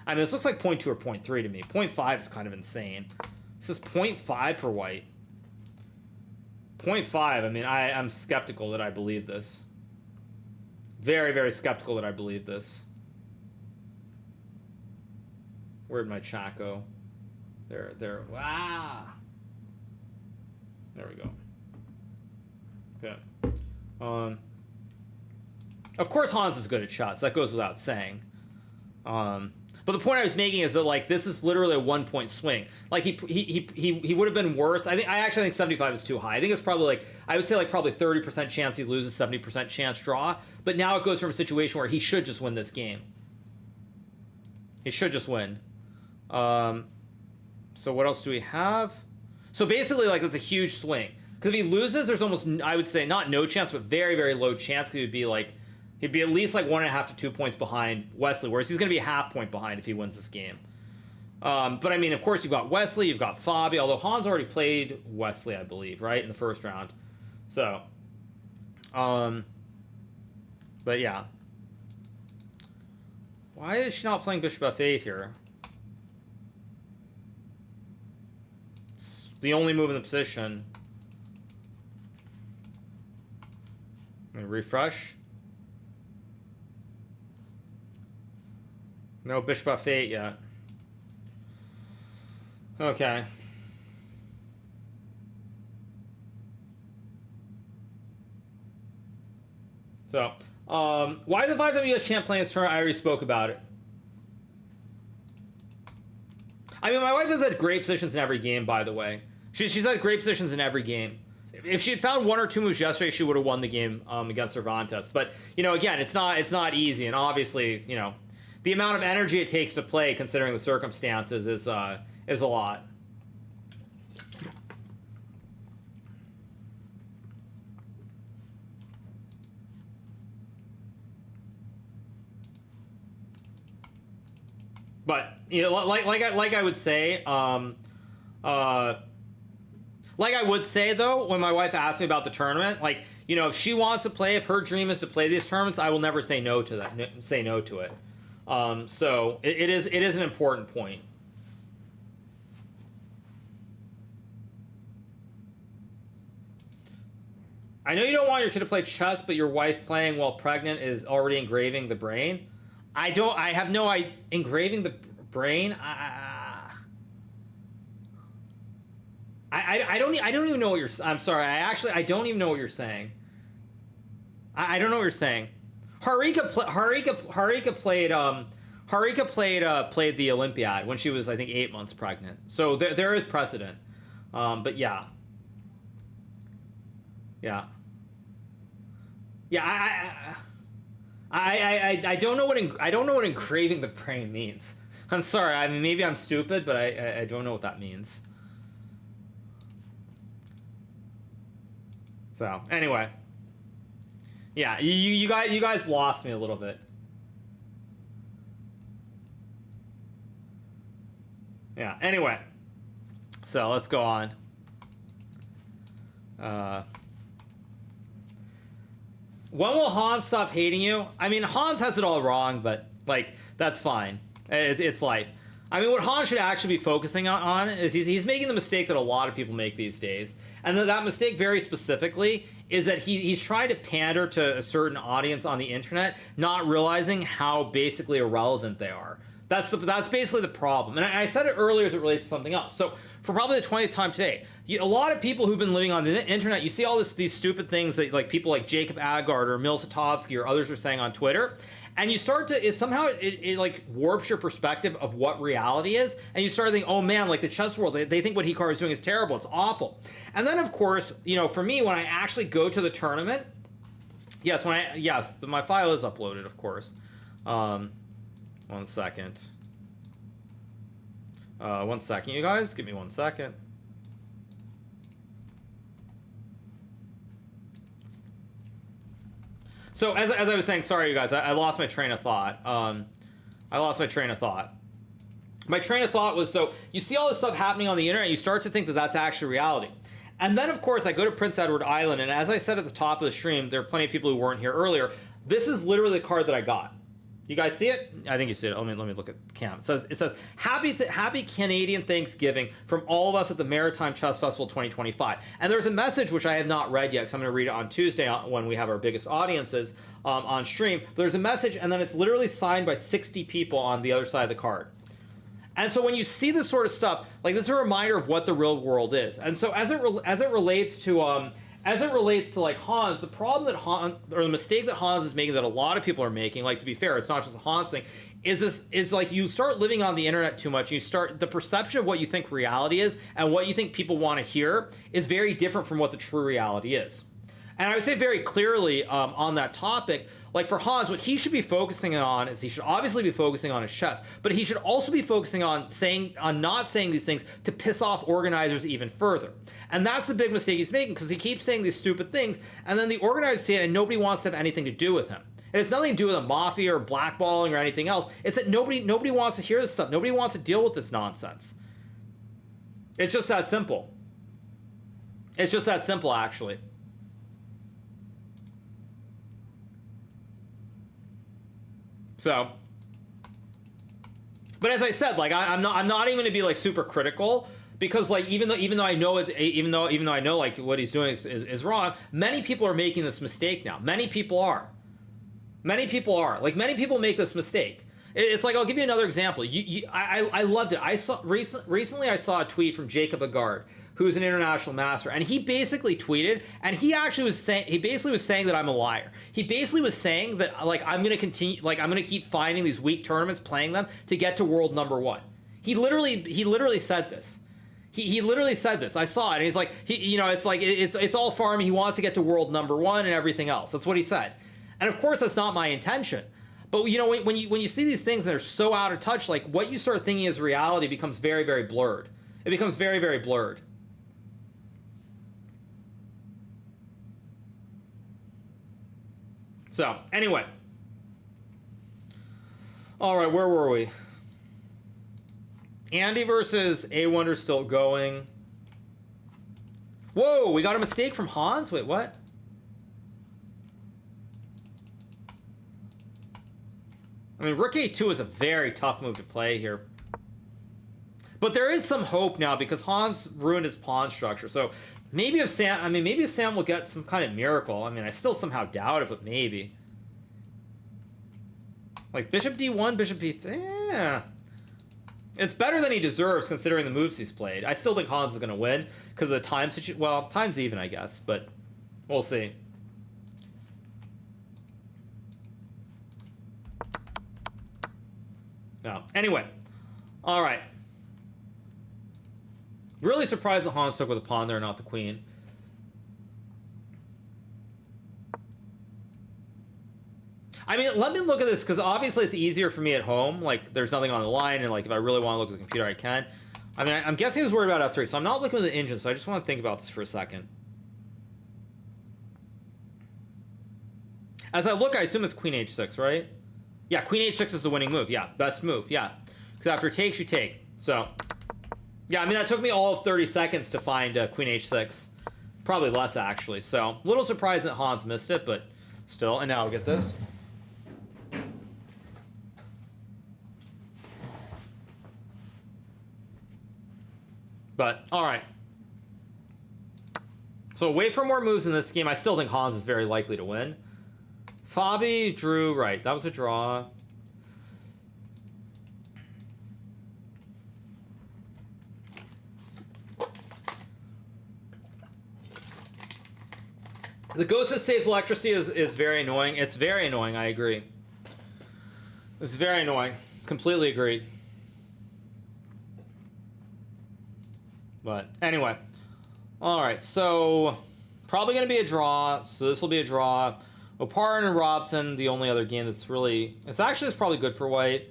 I mean, this looks like 0.2 or 0.3 to me. 0.5 is kind of insane. This is 0.5 for White. 0.5, I mean, I'm skeptical that I believe this. Very, very skeptical that I believe this. Where'd my chat go? There. Wow. There we go. Okay. Of course Hans is good at shots. That goes without saying. But the point I was making is that, like, this is literally a 1 point swing. Like, he would have been worse. I actually think 75 is too high. I think it's probably, like, I would say, like, probably 30% chance he loses, 70% chance draw. But now it goes from a situation where he should just win this game. He should just win. So what else do we have? So basically, like, that's a huge swing. Because if he loses, there's almost, I would say, not no chance, but very, very low chance. He would be like, he'd be at least like 1.5 to 2 points behind Wesley, whereas he's going to be a half point behind if he wins this game. But I mean, of course, you've got Wesley, you've got Fabi, although Hans already played Wesley, I believe, right, in the first round. So, but yeah. Why is she not playing Bishop F8 here? It's the only move in the position. I'm gonna refresh. No Bishop F8 yet. Okay. So, why is the 5W champ playing this tournament? I already spoke about it. I mean, my wife has had great positions in every game, by the way. She's had great positions in every game. If she had found 1 or 2 moves yesterday, she would have won the game against Cervantes. But, you know, again, it's not easy. And obviously, you know, the amount of energy it takes to play, considering the circumstances, is a lot. But, you know, like I would say, like I would say, though, when my wife asked me about the tournament, like, you know, if she wants to play, if her dream is to play these tournaments, I will never say no to that. Say no to it. So it is an important point. I know you don't want your kid to play chess, but your wife playing while pregnant is already engraving the brain. I have no engraving the brain. I don't even know what you're. I'm sorry. I don't even know what you're saying. I don't know what you're saying. Harika played the Olympiad when she was, I think, 8 months pregnant. So there is precedent. But yeah. I don't know what engraving the brain means. I'm sorry. I mean, maybe I'm stupid, but I don't know what that means. So anyway, yeah, you guys lost me a little bit. Yeah. Anyway, so let's go on. When will Hans stop hating you? I mean, Hans has it all wrong, but, like, that's fine. It's life. I mean, what Hans should actually be focusing on is he's making the mistake that a lot of people make these days. And that mistake, very specifically, is that he's trying to pander to a certain audience on the internet, not realizing how basically irrelevant they are. That's basically the problem. And I said it earlier as it relates to something else. So for probably the 20th time today, a lot of people who've been living on the internet, you see all these stupid things that, like, people like Jacob Agard or Mil Satovsky or others are saying on Twitter, and you start to it like warps your perspective of what reality is, and you start to think, oh man, like the chess world, they think what Hikaru is doing is terrible, it's awful. And then of course, you know, for me, when I actually go to the tournament, my file is uploaded, of course. 1 second. 1 second, you guys. Give me 1 second. So as I was saying, sorry, you guys, I lost my train of thought. My train of thought was, so you see all this stuff happening on the internet, you start to think that that's actually reality. And then, of course, I go to Prince Edward Island, and as I said at the top of the stream, there are plenty of people who weren't here earlier. This is literally the card that I got. You guys see it? I think you see it. Let me look at the cam. It says happy Canadian Thanksgiving from all of us at the Maritime Chess Festival 2025. And there's a message which I have not read yet, because I'm going to read it on Tuesday when we have our biggest audiences on stream. But there's a message, and then it's literally signed by 60 people on the other side of the card. And so when you see this sort of stuff, like, this is a reminder of what the real world is. And so as it relates to like Hans, the problem that the mistake that Hans is making, that a lot of people are making, like, to be fair, it's not just a Hans thing, is like you start living on the internet too much. You start, the perception of what you think reality is and what you think people want to hear is very different from what the true reality is. And I would say very clearly on that topic, Like for Hans, what he should be focusing on is he should obviously be focusing on his chess, but he should also be focusing on not saying these things to piss off organizers even further. And that's the big mistake he's making, because he keeps saying these stupid things, and then the organizers see it and nobody wants to have anything to do with him. And it's nothing to do with a mafia or blackballing or anything else. It's that nobody wants to hear this stuff. Nobody wants to deal with this nonsense. It's just that simple. It's just that simple, actually. So, but as I said, like I'm not even gonna be like super critical, because like even though I know it, even though I know like what he's doing is wrong, many people are making this mistake now. Many people are. Many people make this mistake. It's like, I'll give you another example. I loved it. I saw recently I saw a tweet from GMHikaru, who's an international master, and he basically tweeted, and he was saying that I'm a liar. He basically was saying that like I'm gonna keep finding these weak tournaments, playing them to get to world number 1. He literally said this. He literally said this. I saw it, and he's like, it's all farming. He wants to get to world number 1 and everything else. That's what he said. And of course, that's not my intention. But you know, when you see these things that are so out of touch, like what you start thinking is reality becomes very, very blurred. It becomes very, very blurred. So, anyway. All right, where were we? Andy versus A Wonder still going. Whoa, we got a mistake from Hans? Wait, what? I mean, Rook A2 is a very tough move to play here. But there is some hope now, because Hans ruined his pawn structure. So maybe if Sam will get some kind of miracle. I mean, I still somehow doubt it, but maybe. Like Bishop D1, Bishop B3. Yeah. It's better than he deserves, considering the moves he's played. I still think Hans is going to win because of the time situation. Well, time's even, I guess, but we'll see. No. Anyway. All right. Really surprised that Hans took with a pawn there, not the queen. I mean, let me look at this, because obviously it's easier for me at home. Like, there's nothing on the line, and like if I really want to look at the computer, I can. I mean, I'm guessing he's worried about F3, so I'm not looking at the engine, so I just want to think about this for a second. As I look, I assume it's Queen H6, right? Yeah, Queen H6 is the winning move. Yeah, best move. Yeah, because after it takes, you take. So, yeah, I mean, that took me all of 30 seconds to find Queen H6. Probably less, actually. So, a little surprised that Hans missed it, but still. And now I'll get this. But, all right. So, wait for more moves in this game. I still think Hans is very likely to win. Fabi drew, right, that was a draw. The ghost that saves electricity is very annoying. It's very annoying, I agree. It's very annoying. Completely agreed. But anyway. Alright, so probably going to be a draw. So this will be a draw. Oparin and Robson, the only other game that's really... It's probably good for white.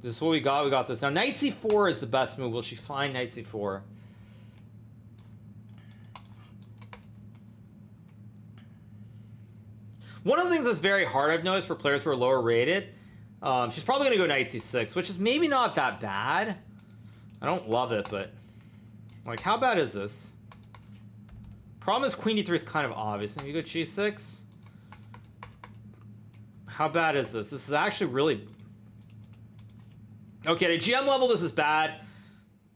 This is what we got. We got this. Now, Knight C4 is the best move. Will she find Knight C4? One of the things that's very hard, I've noticed, for players who are lower rated, she's probably going to go Knight C6, which is maybe not that bad. I don't love it, but... Like, how bad is this? Problem is Queen D3 is kind of obvious. If you go G6... How bad is this? This is actually really... Okay, at a GM level, this is bad.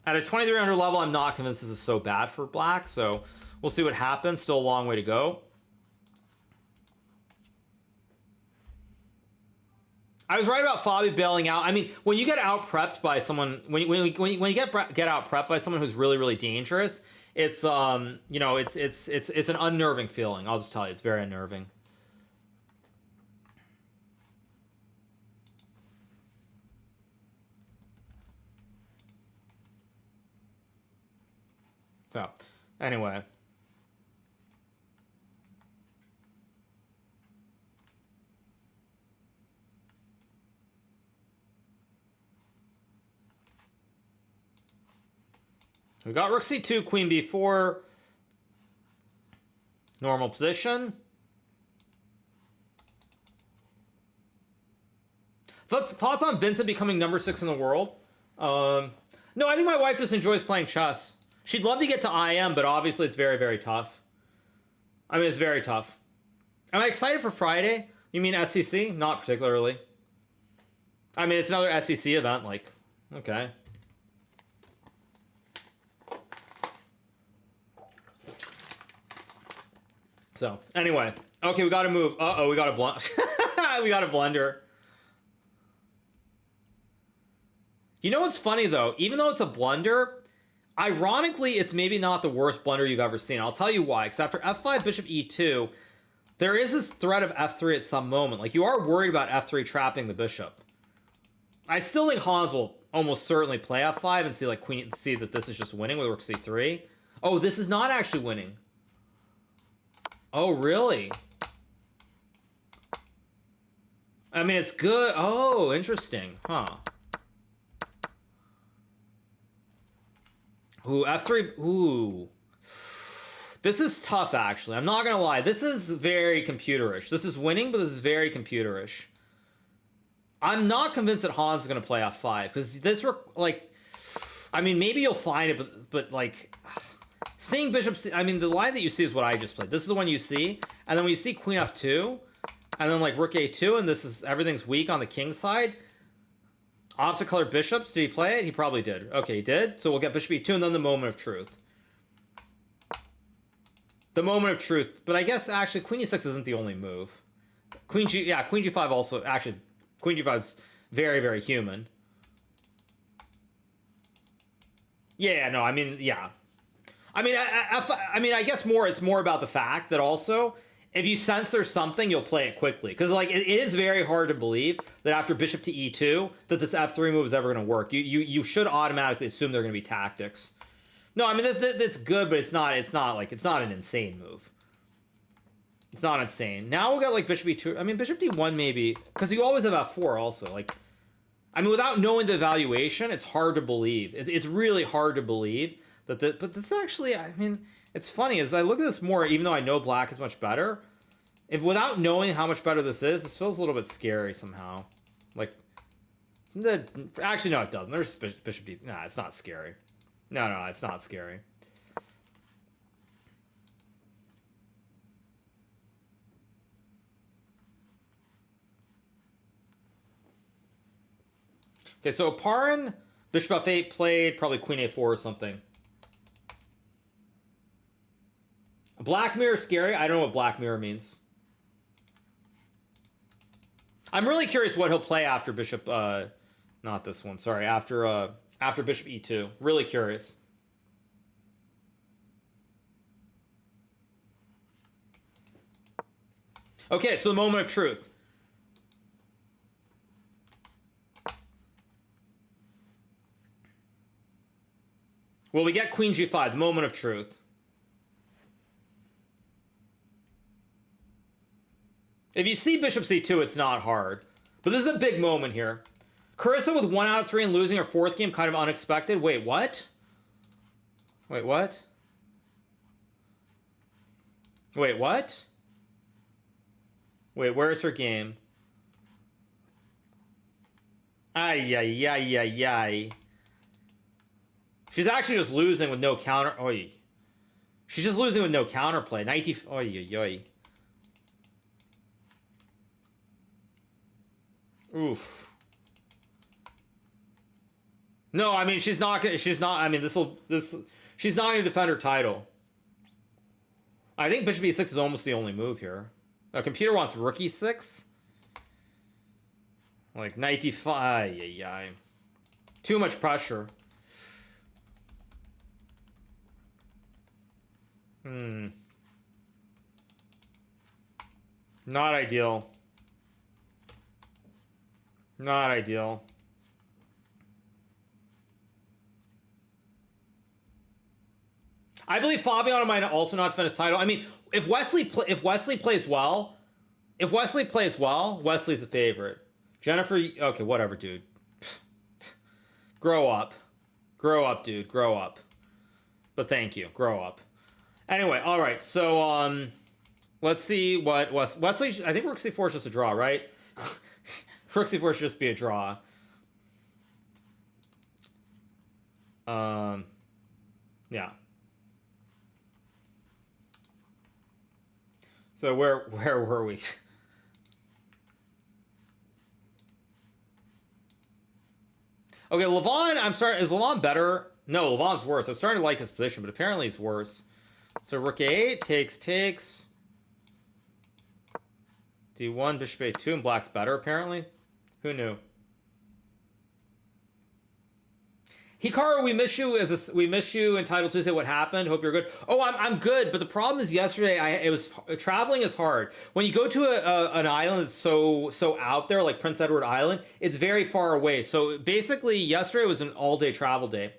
At a 2300 level, I'm not convinced this is so bad for black, so we'll see what happens. Still a long way to go. I was right about Fabi bailing out. I mean, when you get out-prepped by someone... When you get out-prepped by someone who's really, really dangerous, it's, you know, it's an unnerving feeling. I'll just tell you, it's very unnerving. So, anyway. We got rook c2, queen b4. Normal position. Thoughts on Vincent becoming number 6 in the world? No, I think my wife just enjoys playing chess. She'd love to get to IM, but obviously it's very, very tough. I mean, it's very tough. Am I excited for Friday? You mean SCC? Not particularly. I mean, it's another SCC event, like, okay. So, anyway. Okay, we gotta move. Uh-oh, we got a we got a blunder. You know what's funny, though? Even though it's a blunder, ironically, it's maybe not the worst blunder you've ever seen. I'll tell you why. Because after f5, bishop e2, there is this threat of f3 at some moment. Like, you are worried about f3 trapping the bishop. I still think Hans will almost certainly play f5 and see, like, see that this is just winning with rook c3. Oh, this is not actually winning. Oh, really? I mean, it's good. Oh, interesting. Huh. Ooh, f3. Ooh. This is tough, actually. I'm not going to lie. This is very computerish. This is winning, but this is very computerish. I'm not convinced that Hans is going to play f5. Because this, like... I mean, maybe you'll find it, but like... Seeing bishop... I mean, the line that you see is what I just played. This is the one you see. And then when you see queen f2, and then like rook a2, and this is... Everything's weak on the king side... Opposite color bishops. Did he play it? He probably did. Okay, he did. So we'll get bishop e2 and then the moment of truth. The moment of truth. But I guess actually queen e6 isn't the only move. Queen g5 also... Actually, queen g5 is very, very human. Yeah, no, I mean, yeah. I mean, I guess it's more about the fact that also... If you sense there's something, you'll play it quickly. Because, like, it is very hard to believe that after bishop to e2, that this f3 move is ever going to work. You should automatically assume they're going to be tactics. No, I mean, that's good, but it's not an insane move. It's not insane. Now we'll get, like, bishop e2. I mean, bishop d1 maybe. Because you always have f4 also. Like, I mean, without knowing the evaluation, it's hard to believe. It's really hard to believe that but this actually, I mean... It's funny, as I look at this more, even though I know black is much better, without knowing how much better this is, this feels a little bit scary somehow. Like, actually, no, it doesn't. There's bishop d... Nah, it's not scary. No, it's not scary. Okay, so Parin, bishop f8 played, probably queen a4 or something. Black Mirror scary? I don't know what Black Mirror means. I'm really curious what he'll play after bishop... not this one, sorry. After bishop e2. Really curious. Okay, so the moment of truth. Well, we get queen g5, the moment of truth. If you see bishop c2, it's not hard. But this is a big moment here. Carissa with 1 out of 3 and losing her 4th game, kind of unexpected. Wait, what? Wait, what? Wait, what? Wait, where's her game? Ay, ay, ay, ay, ay. She's actually just losing with no counter... Oy. She's just losing with no counterplay. 90... Oy, oy, oy. Oof. No, I mean, she's not, I mean, she's not gonna defend her title. I think bishop e6 is almost the only move here. A computer wants rook e6? Like, 95, yeah. Too much pressure. Not ideal. Not ideal. I believe Fabiano might also not defend his title. I mean, if Wesley plays well, Wesley's a favorite. Jennifer, okay, whatever, dude. Grow up, dude. Grow up. But thank you. Grow up. Anyway, all right. So let's see what Wesley. I think Rook C4 is just a draw, right? Rook C4 should just be a draw. Yeah. So where were we? Okay, Levon, I'm sorry, is Levon better? No, Levon's worse. I'm starting to like his position, but apparently he's worse. So Rook A8, takes. D1, Bishop A2, and Black's better, apparently. Who knew? Hikaru, we miss you. Entitled to say what happened. Hope you're good. Oh, I'm good. But the problem is yesterday, traveling is hard. When you go to an island that's so out there, like Prince Edward Island, it's very far away. So basically, yesterday was an all-day travel day.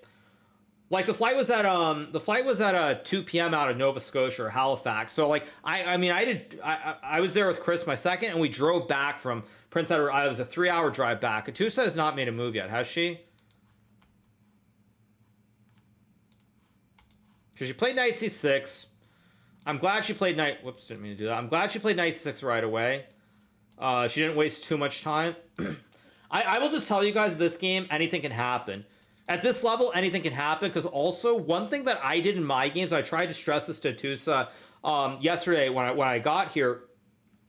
Like the flight was at 2 p.m. out of Nova Scotia or Halifax. So like I was there with Chris, my second, and we drove back from Prince Edward Island. It was a 3-hour drive back. Atousa has not made a move yet, has she? So she played knight c6. I'm glad she played knight... Whoops, didn't mean to do that. I'm glad she played knight c6 right away. She didn't waste too much time. I will just tell you guys, this game, anything can happen. At this level, anything can happen, because also, one thing that I did in my games, I tried to stress this to Atousa yesterday when I got here,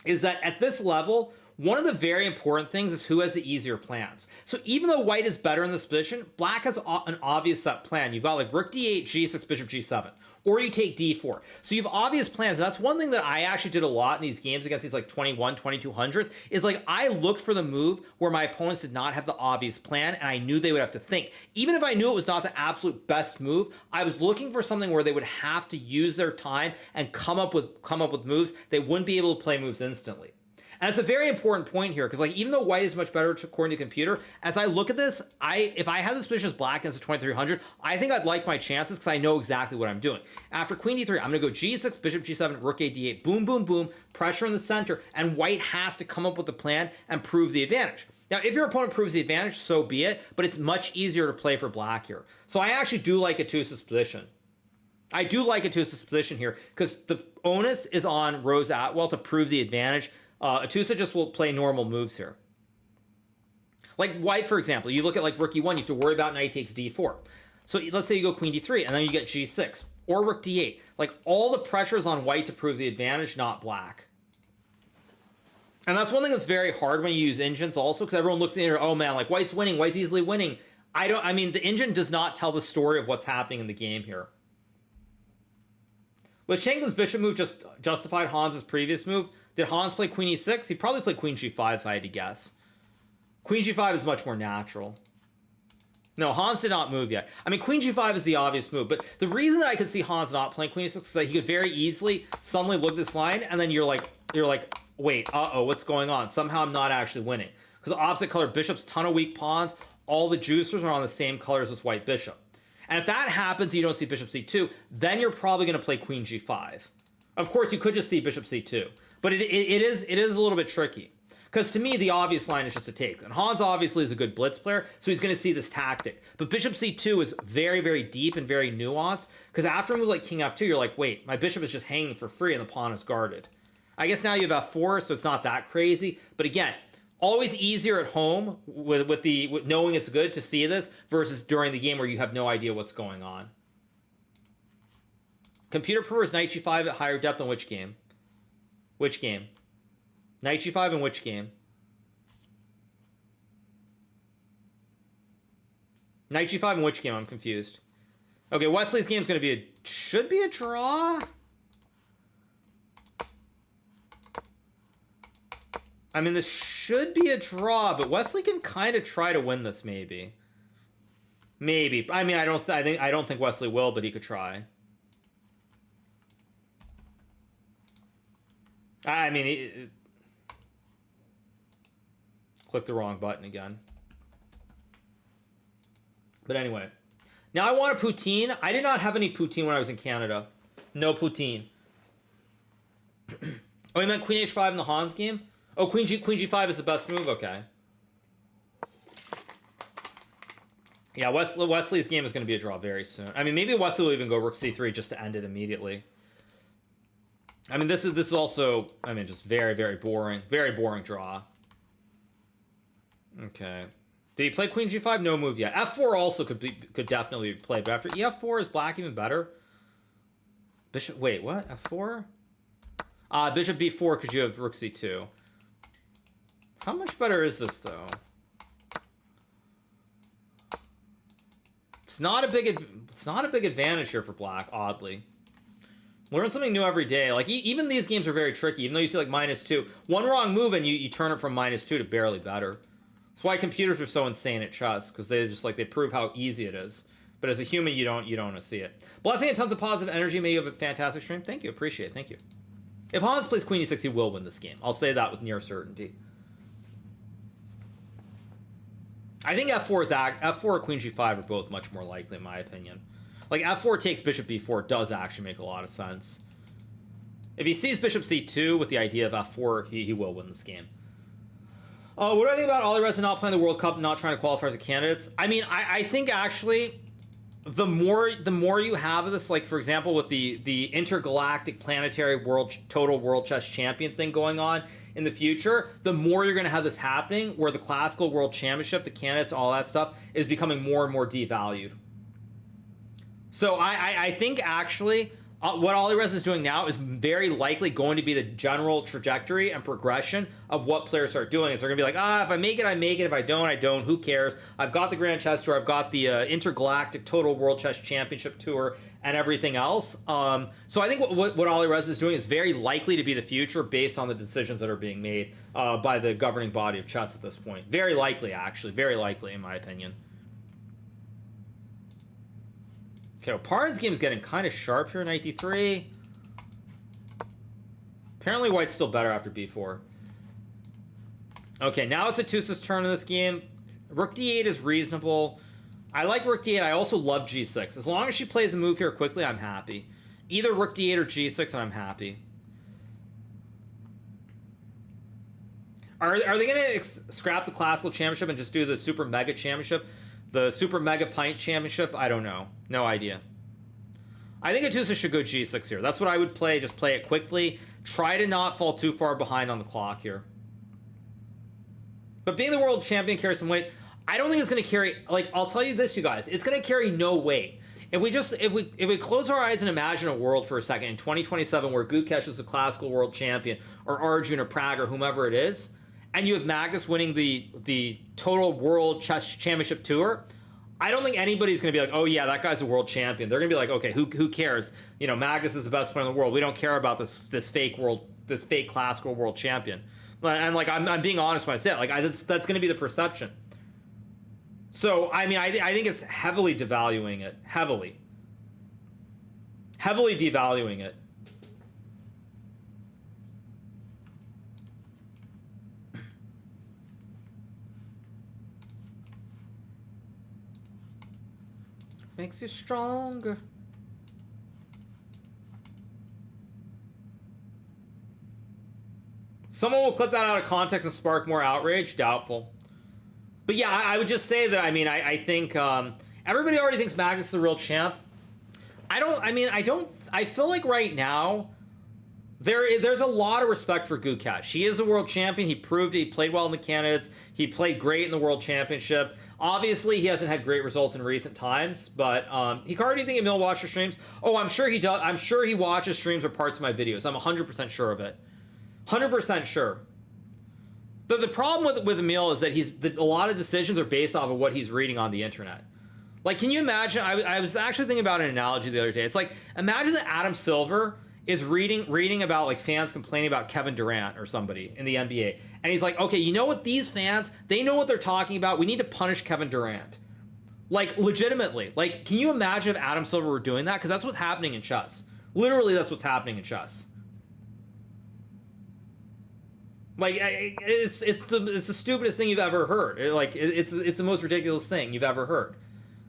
is that at this level, one of the very important things is who has the easier plans. So even though white is better in this position, black has an obvious set plan. You've got like rook d8, g6, bishop g7. Or you take d4. So you have obvious plans. And that's one thing that I actually did a lot in these games against these like 21, 2200s, is like I looked for the move where my opponents did not have the obvious plan, and I knew they would have to think. Even if I knew it was not the absolute best move, I was looking for something where they would have to use their time and come up with moves. They wouldn't be able to play moves instantly. And it's a very important point here, because like even though white is much better according to computer, as I look at this, if I had this position as black against a 2300, I think I'd like my chances because I know exactly what I'm doing. After queen d3, I'm going to go g6, bishop g7, rook a d8, boom, boom, boom, pressure in the center, and white has to come up with a plan and prove the advantage. Now, if your opponent proves the advantage, so be it, but it's much easier to play for black here. So I actually do like Atousa's position. I do like Atousa's position here because the onus is on Rose Atwell to prove the advantage. Atousa just will play normal moves here. Like white, for example, you look at like rook e1, you have to worry about knight takes d4. So let's say you go queen d3, and then you get g6, or rook d8. Like all the pressure is on white to prove the advantage, not black. And that's one thing that's very hard when you use engines also, because everyone looks at the internet, oh man, like white's winning, white's easily winning. I mean, the engine does not tell the story of what's happening in the game here. Was Shanklin's bishop move just justified Hans's previous move? Did Hans play queen e6? He probably played queen g5 if I had to guess. Queen g5 is much more natural. No, Hans did not move yet. I mean, queen g5 is the obvious move, but the reason that I could see Hans not playing queen e6 is that he could very easily suddenly look at this line, and then you're like, wait, what's going on? Somehow I'm not actually winning. Because opposite color bishops, ton of weak pawns, all the juicers are on the same color as this white bishop. And if that happens, you don't see bishop c2, then you're probably going to play queen g5. Of course, you could just see bishop c2. But it is a little bit tricky. Because to me, the obvious line is just a take. And Hans obviously is a good blitz player, so he's going to see this tactic. But bishop c2 is very, very deep and very nuanced. Because after a move like king f2, you're like, wait, my bishop is just hanging for free and the pawn is guarded. I guess now you have f4, so it's not that crazy. But again, always easier at home with knowing it's good to see this versus during the game where you have no idea what's going on. Computer prefers knight g5 at higher depth in which game? Which game? Knight g5 in which game? Knight g5 in which game? I'm confused. Okay, Wesley's game's going to should be a draw? I mean, this should be a draw, but Wesley can kind of try to win this, maybe. Maybe. I mean, I don't think Wesley will, but he could try. I mean, click the wrong button again. But anyway. Now I want a poutine. I did not have any poutine when I was in Canada. No poutine. Oh, you meant queen h5 in the Hans game? Oh, queen g5 is the best move? Okay. Yeah, Wesley's game is going to be a draw very soon. I mean, maybe Wesley will even go rook c3 just to end it immediately. I mean, this is also, I mean, just very, very boring draw. Okay. Did he play queen g5? No move yet. f4 also could definitely be played, but after ef4 is black even better. Bishop, wait, what? f4? Bishop b4 because you have rook c2. How much better is this though? It's not a big advantage here for black, oddly. Learn something new every day. Like, even these games are very tricky, even though you see, like, -2. One wrong move and you turn it from -2 to barely better. That's why computers are so insane at chess, because they just, like, they prove how easy it is. But as a human, you don't see it. Blessing and tons of positive energy. May you have a fantastic stream. Thank you. Appreciate it. Thank you. If Hans plays queen e6, he will win this game. I'll say that with near certainty. I think f4 or queen g5 are both much more likely, in my opinion. Like, f4 takes bishop b4 does actually make a lot of sense. If he sees bishop c2 with the idea of f4, he will win this game. What do I think about Ollie Reza not playing the World Cup and not trying to qualify as a candidate? I mean, I think actually the more you have of this, like, for example, with the intergalactic planetary total world chess champion thing going on in the future, the more you're going to have this happening, where the classical world championship, the candidates, all that stuff is becoming more and more devalued. So I think actually what Ollie Reza is doing now is very likely going to be the general trajectory and progression of what players start doing. Is they're going to be like, if I make it, I make it. If I don't, I don't. Who cares? I've got the Grand Chess Tour. I've got the Intergalactic Total World Chess Championship Tour and everything else. So I think what Ollie Reza is doing is very likely to be the future based on the decisions that are being made by the governing body of chess at this point. Very likely, actually. Very likely, in my opinion. Okay, well, Parn's game is getting kind of sharp here, knight d3. Apparently white's still better after b4. Okay, now it's Atousa's turn in this game. Rook d8 is reasonable. I like rook d8. I also love g6. As long as she plays a move here quickly, I'm happy. Either rook d8 or g6, and I'm happy. Are they going to scrap the classical championship and just do the super mega championship? The Super Mega Pint Championship? I don't know. No idea. I think Atousa should go g6 here. That's what I would play. Just play it quickly. Try to not fall too far behind on the clock here. But being the world champion carries some weight. I don't think it's going to carry... Like, I'll tell you this, you guys. It's going to carry no weight. If we close our eyes and imagine a world for a second in 2027 where Gukesh is the classical world champion, or Arjun or Prag or whomever it is, and you have Magnus winning the total world chess championship tour, I don't think anybody's going to be like, oh yeah, that guy's a world champion. They're going to be like, okay, who cares? You know, Magnus is the best player in the world. We don't care about this fake classical world champion. And like, I'm being honest when I say it. Like, that's going to be the perception. So I mean, I think it's heavily devaluing it. Heavily devaluing it. Makes you stronger. Someone will clip that out of context and spark more outrage? Doubtful. But yeah, I would just say that, I mean, I think everybody already thinks Magnus is the real champ. I feel like right now, there's a lot of respect for Gukesh. He is a world champion. He proved it. He played well in the candidates. He played great in the world championship. Obviously, he hasn't had great results in recent times, but Hikaru, do you think Emil watches streams? Oh, I'm sure he does. I'm sure he watches streams or parts of my videos. I'm 100% sure of it. 100% sure. But the problem with Emil is that a lot of decisions are based off of what he's reading on the internet. Like, can you imagine? I was actually thinking about an analogy the other day. It's like, imagine that Adam Silver is reading about, like, fans complaining about Kevin Durant or somebody in the NBA. And he's like, okay, you know what? These fans, they know what they're talking about. We need to punish Kevin Durant. Like, legitimately. Like, can you imagine if Adam Silver were doing that? Because that's what's happening in chess. Literally, that's what's happening in chess. Like, it's the stupidest thing you've ever heard. It's the most ridiculous thing you've ever heard.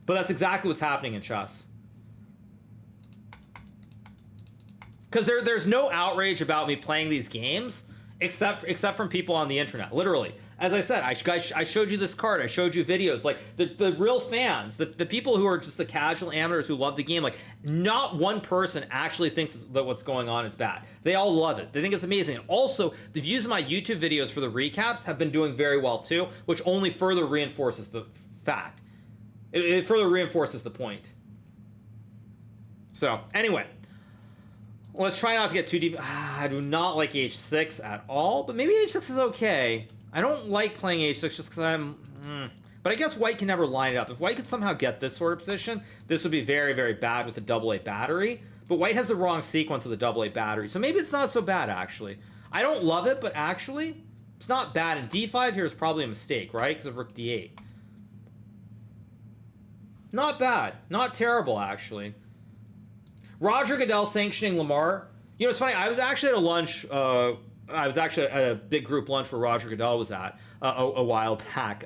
But that's exactly what's happening in chess. Because there's no outrage about me playing these games except from people on the internet. Literally, as I said, I showed you this card. I showed you videos. Like the real fans, the people who are just the casual amateurs who love the game. Like not one person actually thinks that what's going on is bad. They all love it. They think it's amazing. And also, the views of my YouTube videos for the recaps have been doing very well too, which only further reinforces the fact. It further reinforces the point. So anyway, let's try not to get too deep. I do not like h6 at all, but maybe h6 is okay. I don't like playing h6 just because I'm... But I guess white can never line it up. If white could somehow get this sort of position, this would be very, very bad with the AA battery. But white has the wrong sequence of the AA battery, so maybe it's not so bad, actually. I don't love it, but actually, it's not bad. And d5 here is probably a mistake, right? Because of rook d8. Not bad. Not terrible, actually. Roger Goodell sanctioning Lamar. You know, it's funny. I was actually at a lunch. I was actually at a big group lunch where Roger Goodell was at a while back.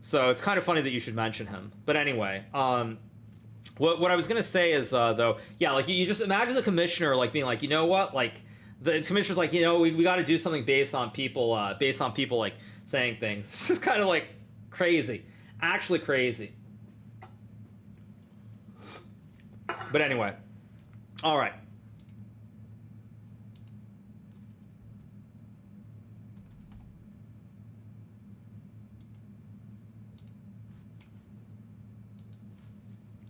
So it's kind of funny that you should mention him. But anyway, what I was gonna say is though, yeah, like you just imagine the commissioner like being like, you know what, like the commissioner's like, you know, we got to do something based on people like saying things. It's just kind of like crazy, actually crazy. But anyway, all right.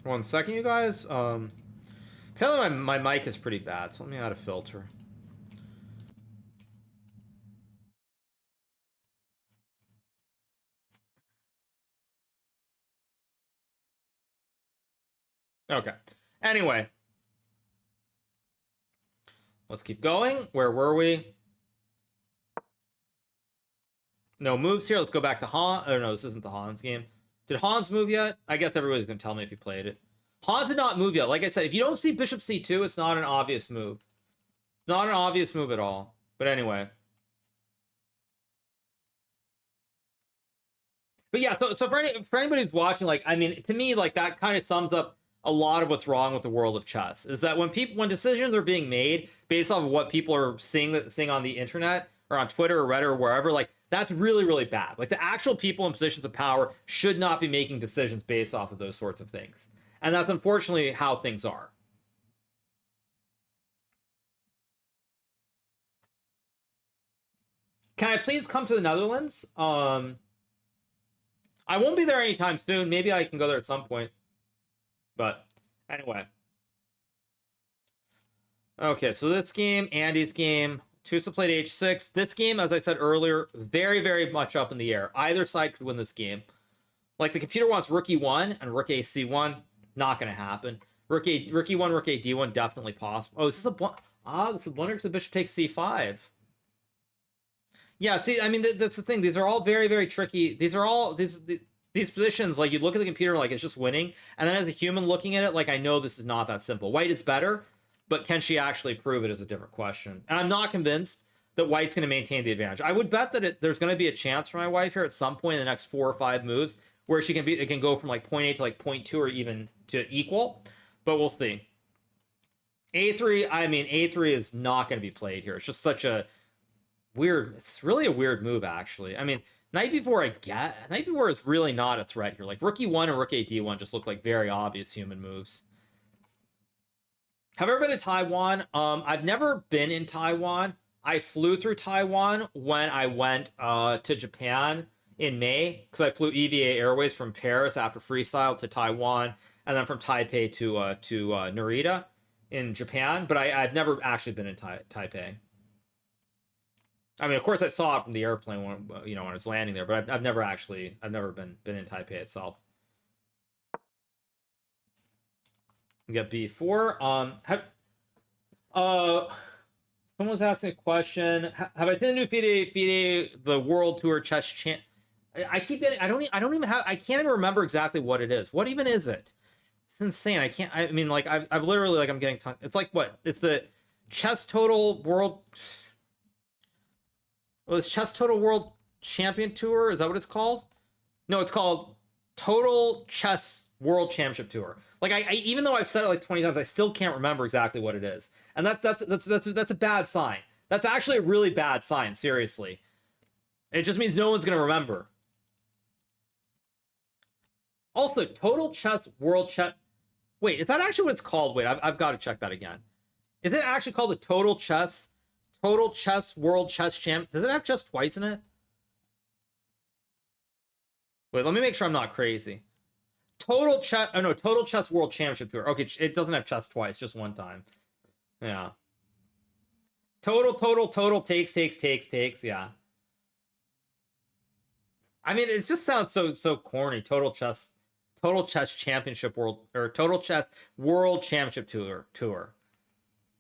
One second, you guys. Apparently my mic is pretty bad, so let me add a filter. Okay. Anyway. Let's keep going. Where were we? No moves here. Let's go back to Han. Oh, no, this isn't the Hans game. Did Hans move yet? I guess everybody's going to tell me if he played it. Hans did not move yet. Like I said, if you don't see Bishop C2, it's not an obvious move. Not an obvious move at all. But anyway. But yeah, so for anybody who's watching, like, I mean, to me, like, that kind of sums up a lot of what's wrong with the world of chess. Is that when decisions are being made based off of what people are seeing on the internet or on Twitter or Reddit or wherever, like, that's really, really bad. Like, the actual people in positions of power should not be making decisions based off of those sorts of things. And that's unfortunately how things are. Can I please come to the Netherlands? I won't be there anytime soon. Maybe I can go there at some point. But anyway. Okay, so this game, Andy's game, Atousa played h6. This game, as I said earlier, very, very much up in the air. Either side could win this game. Like, the computer wants rook e1 and rook a c1. Not going to happen. Rook e1, rook a d1, definitely possible. Oh, this is a this is a blunder because the bishop takes c5. Yeah, see, I mean, that's the thing. These are all very, very tricky. These are all these positions, like, you look at the computer like it's just winning, and then as a human looking at it, like, I know this is not that simple. White is better, but can she actually prove it is a different question. And I'm not convinced that white's going to maintain the advantage. I would bet that there's going to be a chance for my wife here at some point in the next 4 or 5 moves where it can go from like 0.8 to like 0.2 or even to equal, but we'll see. A3, I mean, A3 is not going to be played here. It's just such a weird, it's really a weird move, actually. I mean, knight b4 is really not a threat here. Like, rook e1 and rook a d1 just look like very obvious human moves. Have I ever been to Taiwan? I've never been in Taiwan. I flew through Taiwan when I went to Japan in May, because I flew EVA Airways from Paris after freestyle to Taiwan, and then from Taipei to Narita in Japan. But I've never actually been in Taipei. I mean, of course, I saw it from the airplane when I was landing there, but I've never been in Taipei itself. We got b4. Someone's asking a question. Have I seen the new FIDE the World Tour Chess Champ? I keep getting. I can't even remember exactly what it is. What even is it? It's insane. I mean, like, I've literally, like, I'm getting. It's like what? It's the Chess Total World. Well, it's Chess Total World Champion Tour. Is that what it's called? No, it's called Total Chess World Championship Tour. Like, I even though I've said it like 20 times, I still can't remember exactly what it is, and that's a bad sign. That's actually a really bad sign. Seriously. It just means no one's gonna remember. Also, Total Chess World Chess. Wait, is that actually what it's called? Wait, I've got to check that again. Is it actually called the Total Chess World Chess Champ? Does it have chess twice in it? Wait, let me make sure I'm not crazy. Total Chess. Oh no, Total Chess World Championship Tour. Okay, it doesn't have chess twice, just one time. Yeah. Total takes. Yeah. I mean, it just sounds so corny. Total Chess Championship World, or Total Chess World Championship Tour.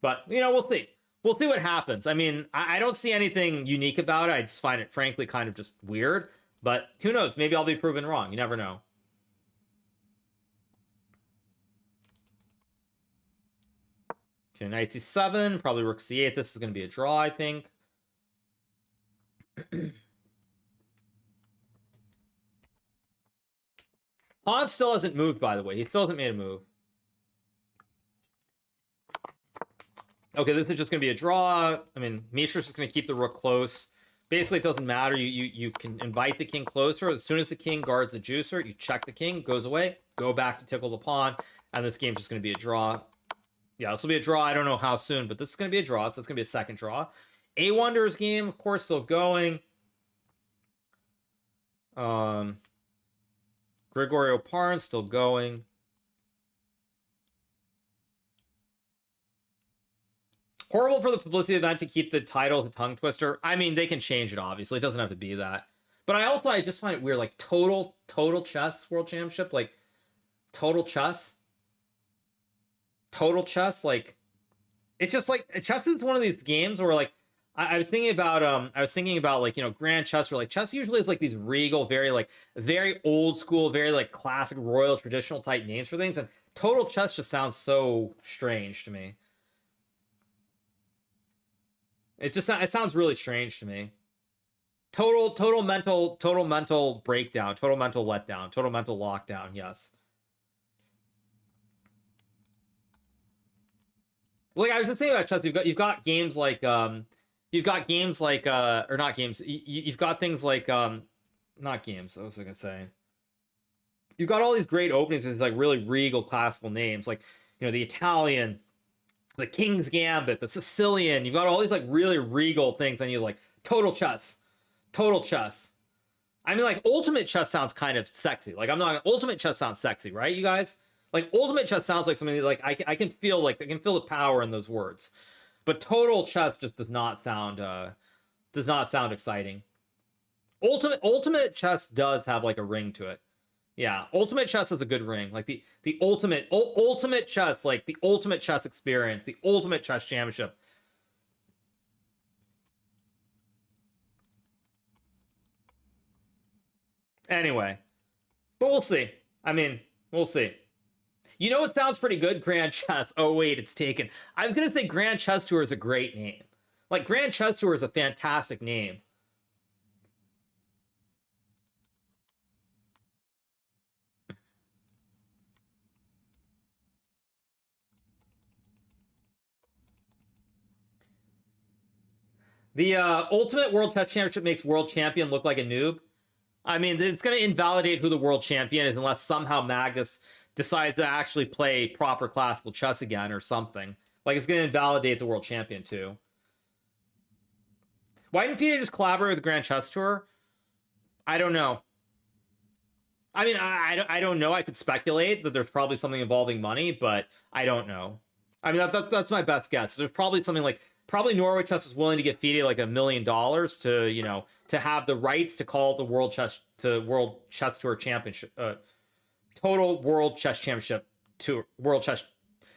But you know, we'll see. We'll see what happens. I mean, I don't see anything unique about it. I just find it frankly kind of just weird. But who knows? Maybe I'll be proven wrong. You never know. Okay, knight c7, probably rook c8. This is going to be a draw, I think. Han still hasn't moved, by the way. He still hasn't made a move. Okay, this is just going to be a draw. I mean, Mishra's just going to keep the rook close. Basically, it doesn't matter. You can invite the king closer. As soon as the king guards the juicer, you check the king, goes away, go back to tickle the pawn, and this game's just going to be a draw. Yeah, this will be a draw. I don't know how soon, but this is going to be a draw, so it's going to be a second draw. A Wonders game, of course, still going. Gregorio Parn still going. Horrible for the publicity event to keep the title the tongue twister. I mean, they can change it, obviously. It doesn't have to be that. But I just find it weird, like total chess world championship, like total chess, like it's just like chess is one of these games where like I was thinking about like, you know, grand chess, or like chess usually is like these regal, very old school, very like classic royal traditional type names for things, and total chess just sounds so strange to me. It sounds really strange to me. Total mental breakdown, total mental letdown, total mental lockdown. Yes. Like I was just saying about chess, you've got games like or not games. You've got things like not games. What was I gonna say? You've got all these great openings with like really regal classical names, like, you know, the Italian, the King's Gambit, the Sicilian. You've got all these like really regal things, and you like total chess. I mean, like ultimate chess sounds kind of sexy. Like ultimate chess sounds sexy, right, you guys? Like ultimate chess sounds like something like I can feel the power in those words. But total chess just does not sound exciting. Ultimate chess does have like a ring to it. Yeah, ultimate chess has a good ring. Like the ultimate chess, like the ultimate chess experience, the ultimate chess championship. Anyway, but we'll see. I mean, we'll see. You know what sounds pretty good? Grand Chess. Oh wait, it's taken. I was gonna say Grand Chess Tour is a great name. Like Grand Chess Tour is a fantastic name. The Ultimate World Chess Championship makes World Champion look like a noob. I mean, it's going to invalidate who the World Champion is unless somehow Magnus decides to actually play proper classical chess again or something. Like, it's going to invalidate the World Champion, too. Why didn't FIDE just collaborate with the Grand Chess Tour? I don't know. I mean, I don't know. I could speculate that there's probably something involving money, but I don't know. I mean, that's my best guess. There's probably something like, probably Norway Chess was willing to give FIDE like $1 million to, you know, to have the rights to call it the World Chess Tour Championship, Total World Chess Championship Tour, World Chess.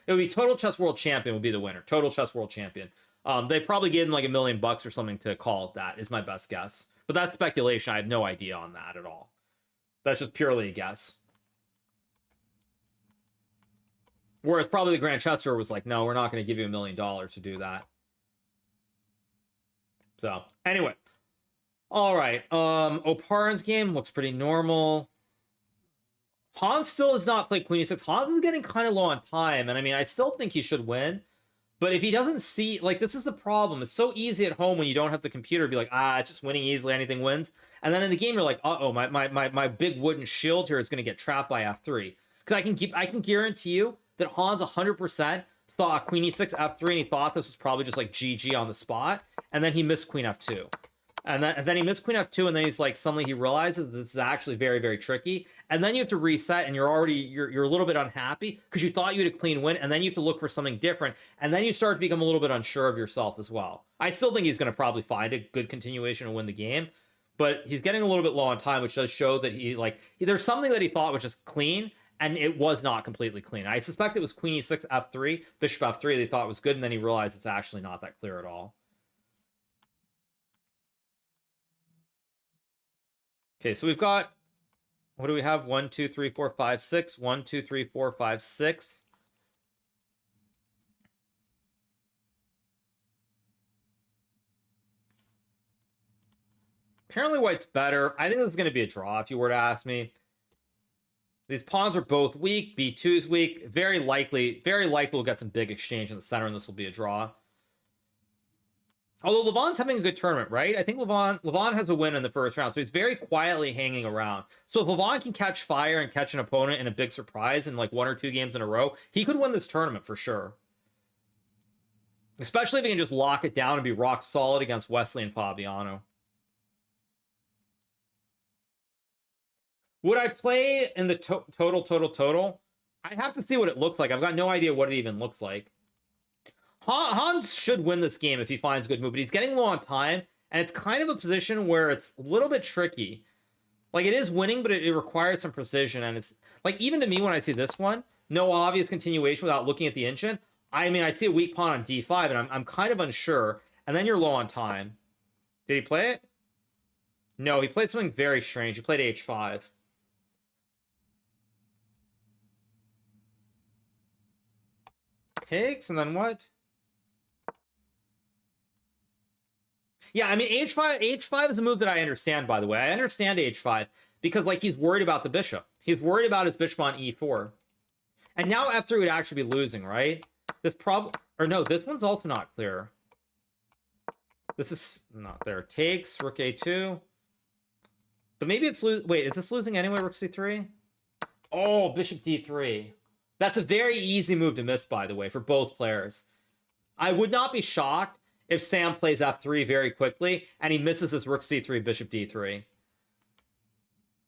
It would be Total Chess World Champion would be the winner. Total Chess World Champion. They probably gave him like $1 million or something to call it that, is my best guess. But that's speculation. I have no idea on that at all. That's just purely a guess. Whereas probably the Grand Chess Tour was like, no, we're not going to give you $1 million to do that. So, anyway. All right. Oparin's game looks pretty normal. Hans still has not played Queen E6. Hans is getting kind of low on time, and I mean, I still think he should win. But if he doesn't see, like, this is the problem. It's so easy at home when you don't have the computer to be like, it's just winning easily, anything wins. And then in the game, you're like, uh-oh, my big wooden shield here is going to get trapped by f3. Because I can guarantee you that Hans 100% thought queen e6, f3, and he thought this was probably just like GG on the spot. And then he missed queen f2. And then he missed queen f2, and then he's like, suddenly he realizes that this is actually very, very tricky. And then you have to reset, and you're a little bit unhappy because you thought you had a clean win, and then you have to look for something different. And then you start to become a little bit unsure of yourself as well. I still think he's going to probably find a good continuation and win the game, but he's getting a little bit low on time, which does show that there's something that he thought was just clean, and it was not completely clean. I suspect it was queen e6, f3, bishop f3 they thought was good, and then he realized it's actually not that clear at all. Okay, so we've got, what do we have? 1, 2, 3, 4, 5, 6. 1, 2, 3, 4, 5, 6. Apparently white's better. I think this is going to be a draw if you were to ask me. These pawns are both weak. b2 is weak. Very likely we'll get some big exchange in the center, and this will be a draw. Although Levon's having a good tournament, right? I think Levon has a win in the first round, so he's very quietly hanging around. So if Levon can catch fire and catch an opponent in a big surprise in like 1 or 2 games in a row, he could win this tournament for sure. Especially if he can just lock it down and be rock solid against Wesley and Fabiano. Would I play in the total? I'd have to see what it looks like. I've got no idea what it even looks like. Hans should win this game if he finds a good move, but he's getting low on time, and it's kind of a position where it's a little bit tricky. Like, it is winning, but it requires some precision, and it's, like, even to me when I see this one, no obvious continuation without looking at the ancient, I mean, I see a weak pawn on d5, and I'm kind of unsure, and then you're low on time. Did he play it? No, he played something very strange. He played h5. Takes, and then what? Yeah, I mean, h5 is a move that I understand, by the way. I understand h5 because, like, he's worried about the bishop. He's worried about his bishop on e4. And now f3 would actually be losing, right? This problem... Or no, this one's also not clear. This is not there. Takes, rook a2. But maybe it's... Wait, is this losing anyway, rook c3? Oh, bishop d3. That's a very easy move to miss, by the way, for both players. I would not be shocked if Sam plays f3 very quickly and he misses his rook c3, bishop d3.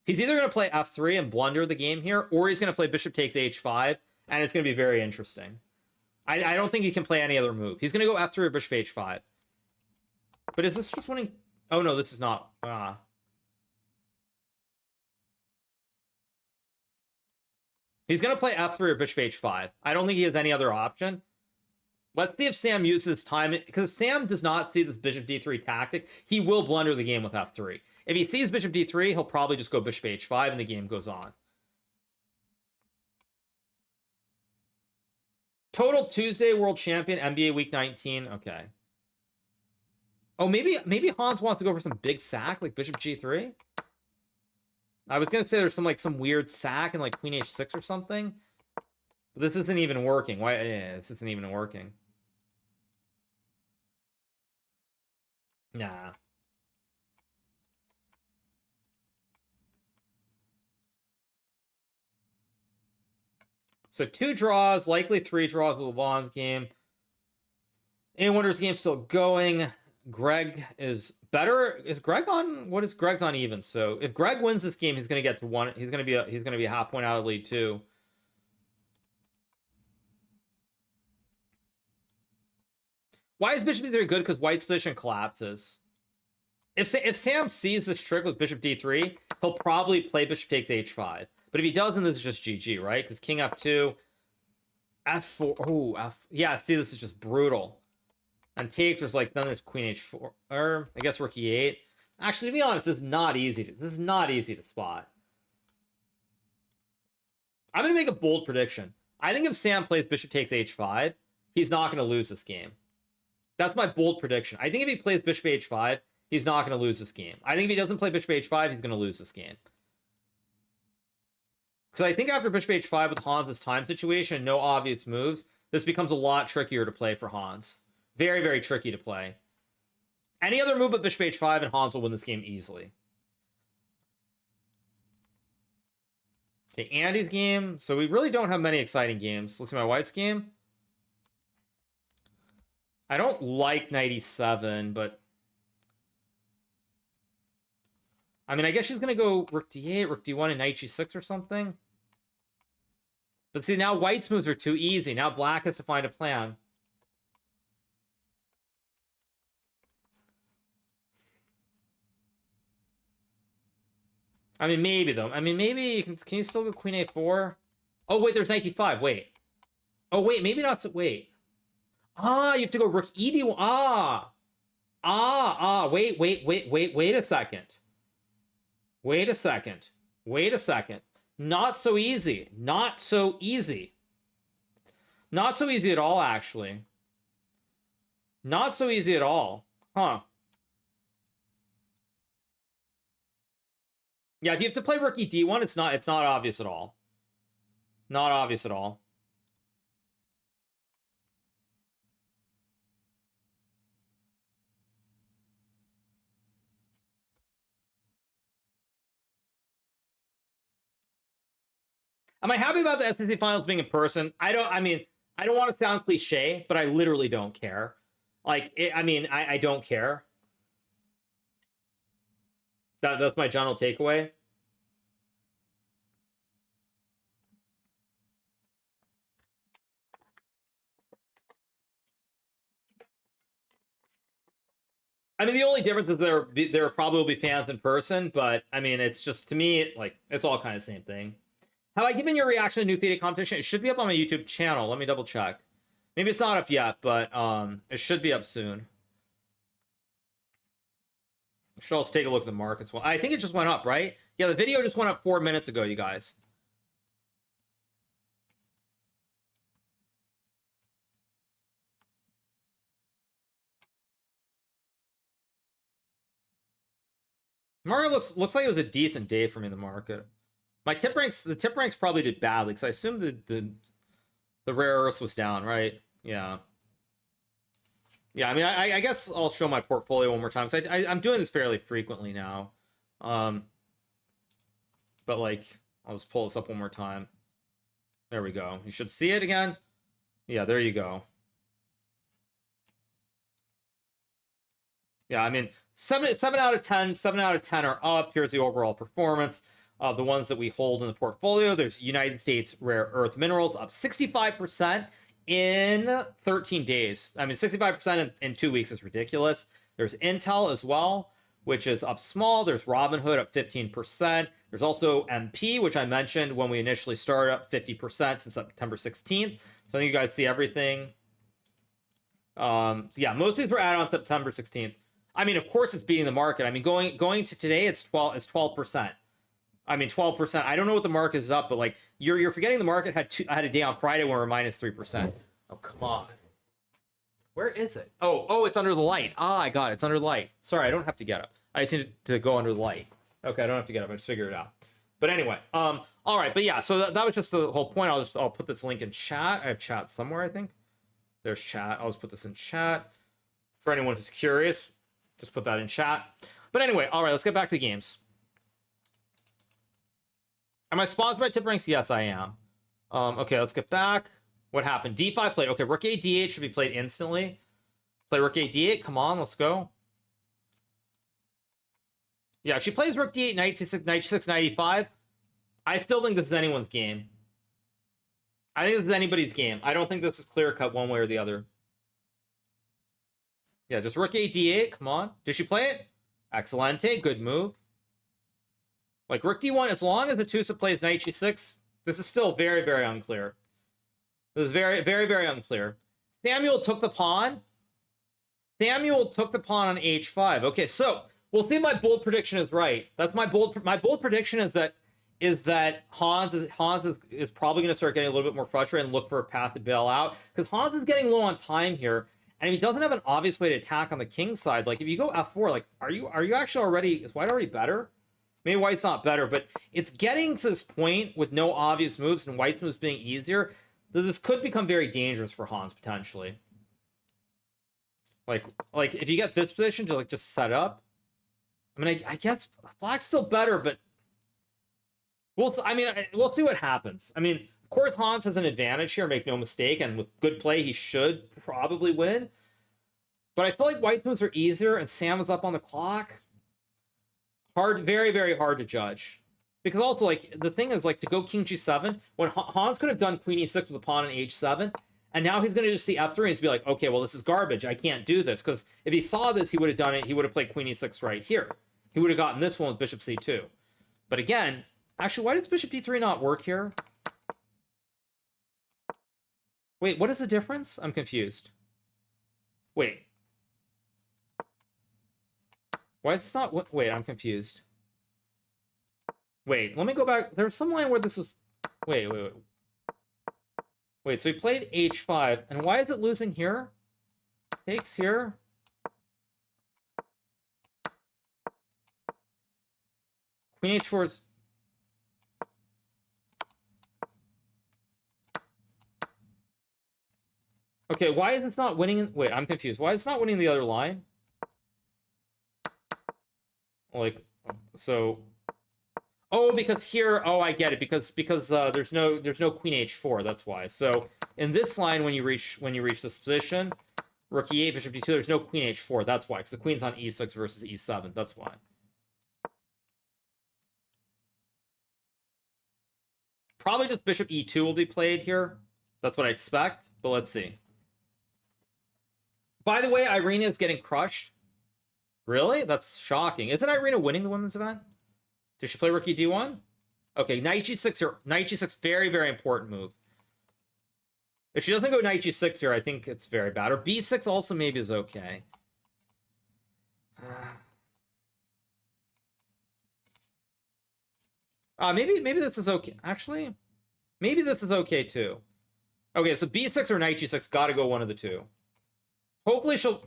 He's either going to play f3 and blunder the game here, or he's going to play bishop takes h5, and it's going to be very interesting. I don't think he can play any other move. He's going to go f3 or bishop h5. But is this just winning? Oh, no, this is not. He's going to play f3 or bishop h5. I don't think he has any other option. Let's see if Sam uses time, because if Sam does not see this bishop d3 tactic, he will blunder the game with f3. If he sees bishop d3, he'll probably just go bishop h5 and the game goes on. Total Tuesday world champion, NBA week 19. Okay. Oh, maybe Hans wants to go for some big sack, like bishop g3. I was going to say there's some weird sack and like queen h6 or something. But this isn't even working. Why? Yeah, this isn't even working. Nah. So 2 draws, likely 3 draws with Levon's game. In Wonder's game still going. Greg is better. Is Greg on? What is Greg's on even? So if Greg wins this game, he's going to get to 1. He's going to be a half point out of lead too. Why is bishop d3 good? Because white's position collapses. If Sam sees this trick with bishop d3, he'll probably play bishop takes h5. But if he doesn't, this is just GG, right? Because king f2, f4. Oh, yeah, see, this is just brutal. And takes, there's like, then there's queen h4. Or, I guess rook e8. Actually, to be honest, this is not easy to spot. I'm going to make a bold prediction. I think if Sam plays bishop takes h5, he's not going to lose this game. That's my bold prediction. I think if he plays bishop h5, he's not going to lose this game. I think if he doesn't play bishop h5, he's going to lose this game. Because I think after bishop h5 with Hans' time situation, no obvious moves, this becomes a lot trickier to play for Hans. Very, very tricky to play. Any other move but bishop h5, and Hans will win this game easily. Okay, Andy's game. So we really don't have many exciting games. Let's see my wife's game. I don't like knight e7, but... I mean, I guess she's going to go rook d8, rook d1, and knight g6 or something. But see, now white's moves are too easy. Now black has to find a plan. I mean, maybe, though. I mean, maybe you can you still go queen a4? Oh, wait, there's knight d5. Wait. Oh, wait, maybe not so... Wait. Ah, you have to go rook ed1. Wait a second. Wait a second. Wait a second. Not so easy. Not so easy. Not so easy at all, actually. Not so easy at all. Huh. Yeah, if you have to play rook ed1, it's not obvious at all. Not obvious at all. Am I happy about the SCC finals being in person? I don't want to sound cliche, but I literally don't care. Like, I don't care. That's my general takeaway. I mean, the only difference is there probably will be fans in person, but I mean, it's just, to me, like, it's all kind of the same thing. Have I given your reaction to new FIDE competition? It should be up on my YouTube channel. Let me double check. Maybe it's not up yet, but it should be up soon. I should also take a look at the markets. Well, I think it just went up, right? Yeah, the video just went up 4 minutes ago, you guys. Market looks like it was a decent day for me in the market. My the tip ranks probably did badly because I assumed the rare earth was down, right? Yeah. Yeah, I mean, I guess I'll show my portfolio one more time. So I'm doing this fairly frequently now. But like, I'll just pull this up one more time. There we go. You should see it again. Yeah, there you go. Yeah, I mean, 7 out of 10 are up. Here's the overall performance of the ones that we hold in the portfolio. There's United States rare earth minerals up 65% in 13 days. I mean, 65% in 2 weeks is ridiculous. There's Intel as well, which is up small. There's Robinhood up 15%. There's also MP, which I mentioned when we initially started, up 50% since September 16th. So I think you guys see everything. So yeah, most of these were added on September 16th. I mean, of course it's beating the market. I mean, going to today, it's 12%. I mean, 12%. I don't know what the market is up, but like you're forgetting the market had a day on Friday when we're minus 3%. Oh, come on. Where is it? Oh, it's under the light. Ah, I got it. It's under the light. Sorry, I don't have to get up. I just need to go under the light. Okay, I don't have to get up. I just figured it out. But anyway, all right. But yeah, so that was just the whole point. I'll put this link in chat. I have chat somewhere, I think. There's chat. I'll just put this in chat for anyone who's curious. Just put that in chat. But anyway, all right, let's get back to the games. Am I sponsored by Tip Ranks? Yes, I am. Okay, let's get back. What happened? D5 played. Okay, rook a d8 should be played instantly. Play rook a d8. Come on, let's go. Yeah, if she plays rook d8, knight c6, knight c6, knight e5, I still think this is anyone's game. I think this is anybody's game. I don't think this is clear-cut one way or the other. Yeah, just rook a d8. Come on. Did she play it? Excelente. Good move. Like, rook d1, as long as Atousa plays knight g6, this is still very, very unclear. This is very, very, very unclear. Samuel took the pawn. Samuel took the pawn on h5. Okay, so we'll see if my bold prediction is right. That's my bold prediction is that Hans is probably going to start getting a little bit more frustrated and look for a path to bail out, because Hans is getting low on time here, and if he doesn't have an obvious way to attack on the king side, like if you go f4, like are you actually already, is white already better? Maybe white's not better, but it's getting to this point with no obvious moves and white's moves being easier This could become very dangerous for Hans, potentially. Like if you get this position to like just set up. I mean, I guess black's still better, but we'll see what happens. I mean, of course, Hans has an advantage here, make no mistake, and with good play, he should probably win. But I feel like white's moves are easier, and Sam is up on the clock. Hard, very, very hard to judge. Because also, like, the thing is, like, to go king g7, when Hans could have done queen e6 with a pawn on h7, and now he's going to just see f3 and just be like, okay, well, this is garbage. I can't do this. Because if he saw this, he would have done it. He would have played queen e6 right here. He would have gotten this one with bishop c2. But again, actually, why does bishop d3 not work here? Wait, what is the difference? I'm confused. Wait. Why is this not... Wait, I'm confused. Wait, let me go back. There was some line where this was... Wait. Wait, so he played h5. And why is it losing here? Takes here. Queen h4 is... Okay, why is this not winning? Wait, I'm confused. Why is it not winning the other line? Like, so... Oh, because here... Oh, I get it. Because there's no queen h4. That's why. So in this line, when you reach this position, rook e8, bishop d2, there's no queen h4. That's why. Because the queen's on e6 versus e7. That's why. Probably just bishop e2 will be played here. That's what I expect. But let's see. By the way, Irina is getting crushed. Really? That's shocking. Isn't Irina winning the women's event? Did she play rook d1? Okay, knight g6 here. Knight g6, very, very important move. If she doesn't go knight g6 here, I think it's very bad. Or b6 also maybe is okay. Maybe this is okay. Actually, maybe this is okay too. Okay, so b6 or knight g6, gotta go one of the two. Hopefully she'll...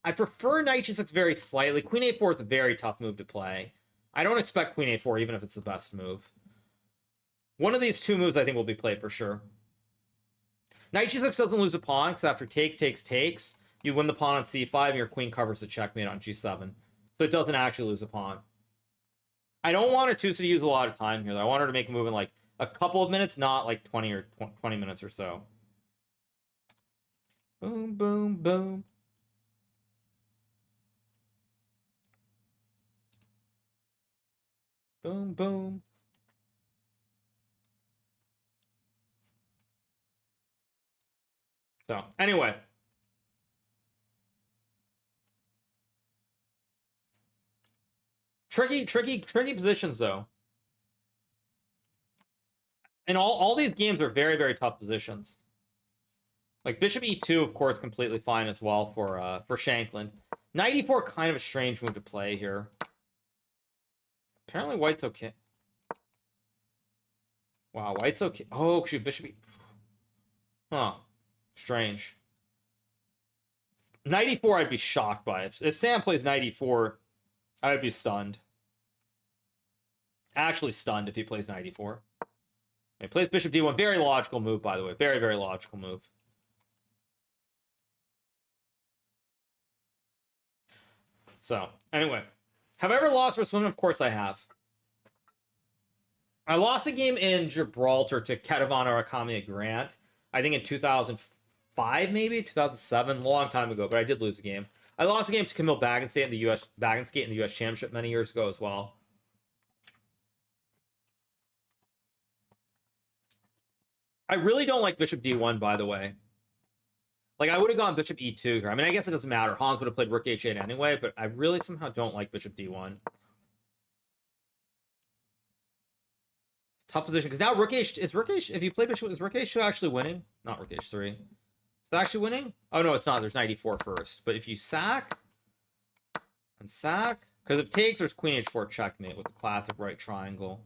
I prefer knight g6 very slightly. Queen a4 is a very tough move to play. I don't expect queen a4, even if it's the best move. One of these two moves I think will be played for sure. Knight g6 doesn't lose a pawn, because after takes, you win the pawn on c5, and your queen covers the checkmate on g7. So it doesn't actually lose a pawn. I don't want Atousa to use a lot of time here, though. I want her to make a move in like a couple of minutes, not like 20 minutes or so. Boom, boom, boom. Boom, boom. So, anyway. Tricky positions, though. And all these games are very, very tough positions. Like, bishop e2, of course, completely fine as well for Shankland. Knight e4, kind of a strange move to play here. Apparently white's okay. Wow, white's okay. Oh, shoot, bishop e... Huh. Strange. Knight e4 I'd be shocked by. If Sam plays knight e4, I would be stunned. Actually stunned if he plays knight e4. He plays bishop d1. Very logical move, by the way. Very, very logical move. So, anyway. Have I ever lost for swimming? Of course I have. I lost a game in Gibraltar to Ketevan Arakami Grant. I think in 2005, maybe? 2007? Long time ago, but I did lose a game. I lost a game to Camille Bagenskate in the US Championship many years ago as well. I really don't like bishop d1, by the way. Like, I would have gone bishop e2 here. I mean, I guess it doesn't matter. Hans would have played rook h8 anyway, but I really somehow don't like bishop d1. Tough position, because now rook h... Is rook h... If you play bishop, is rook h2 actually winning? Not rook h3. Is it actually winning? Oh, no, it's not. There's knight e4 first. But if you sack... And sack... Because if takes, there's queen h4 checkmate with the classic right triangle.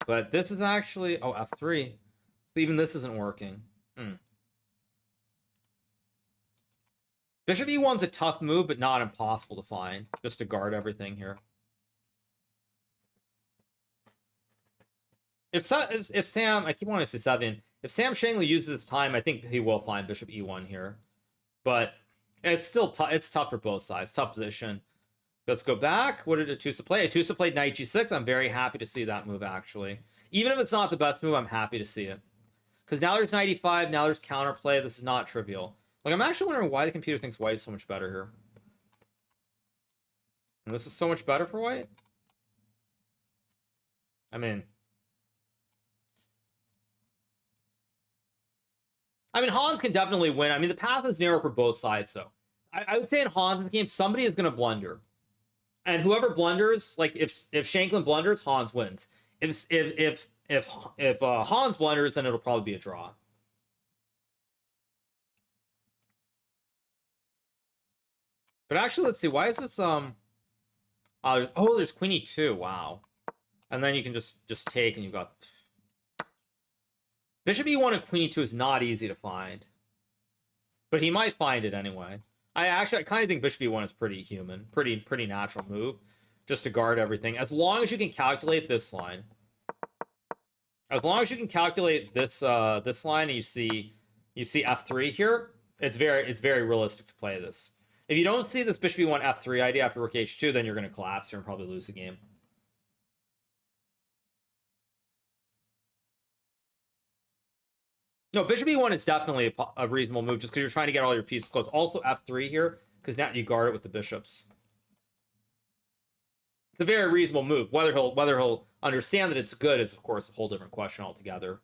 But this is actually... Oh, f3. So even this isn't working. Bishop e1's a tough move, but not impossible to find. Just to guard everything here. If Sam, I keep wanting to say 7. If Sam Shangley uses his time, I think he will find bishop e1 here. But it's still tough. It's tough for both sides. Tough position. Let's go back. What did Atousa play? Atousa played knight g6. I'm very happy to see that move, actually. Even if it's not the best move, I'm happy to see it. Because now there's knight e5. Now there's counterplay. This is not trivial. Like, I'm actually wondering why the computer thinks white is so much better here. And this is so much better for white? I mean, Hans can definitely win. I mean, the path is narrow for both sides, though. I would say in Hans' game, somebody is going to blunder. And whoever blunders, like, if Shanklin blunders, Hans wins. If Hans blunders, then it'll probably be a draw. But actually, let's see. Why is this, there's queen e2. Wow. And then you can just take, and you've got... Bishop e1 and queen e2 is not easy to find. But he might find it anyway. I kind of think bishop e1 is pretty human. Pretty natural move. Just to guard everything. As long as you can calculate this line. As long as you can calculate this this line and you see f3 here, it's very realistic to play this. If you don't see this bishop e1 f3 idea after rook h2, then you're going to collapse here and probably lose the game. No, bishop e1 is definitely a reasonable move just because you're trying to get all your pieces close. Also f3 here, because now you guard it with the bishops. It's a very reasonable move. Whether he'll understand that it's good is, of course, a whole different question altogether.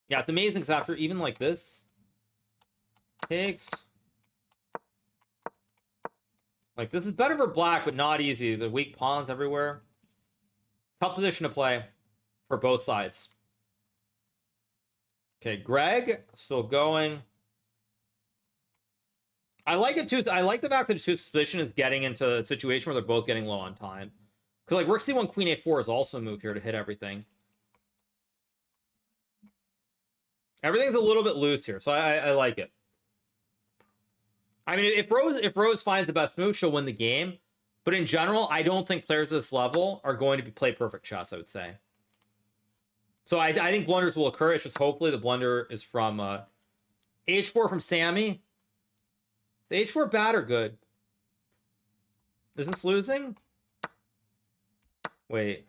Yeah, it's amazing because after even like this, takes... Like, this is better for black, but not easy. The weak pawns everywhere. Tough position to play for both sides. Okay, Greg, still going. I like it too. I like the fact that Atousa's position is getting into a situation where they're both getting low on time. Because, like, rook c1, queen a4 is also a move here to hit everything. Everything's a little bit loose here, so I like it. I mean, if Rose finds the best move, she'll win the game. But in general, I don't think players at this level are going to play perfect chess, I would say. So I think blunders will occur. It's just hopefully the blunder is from h4 from Sammy. Is h4 bad or good? Is this losing? Wait.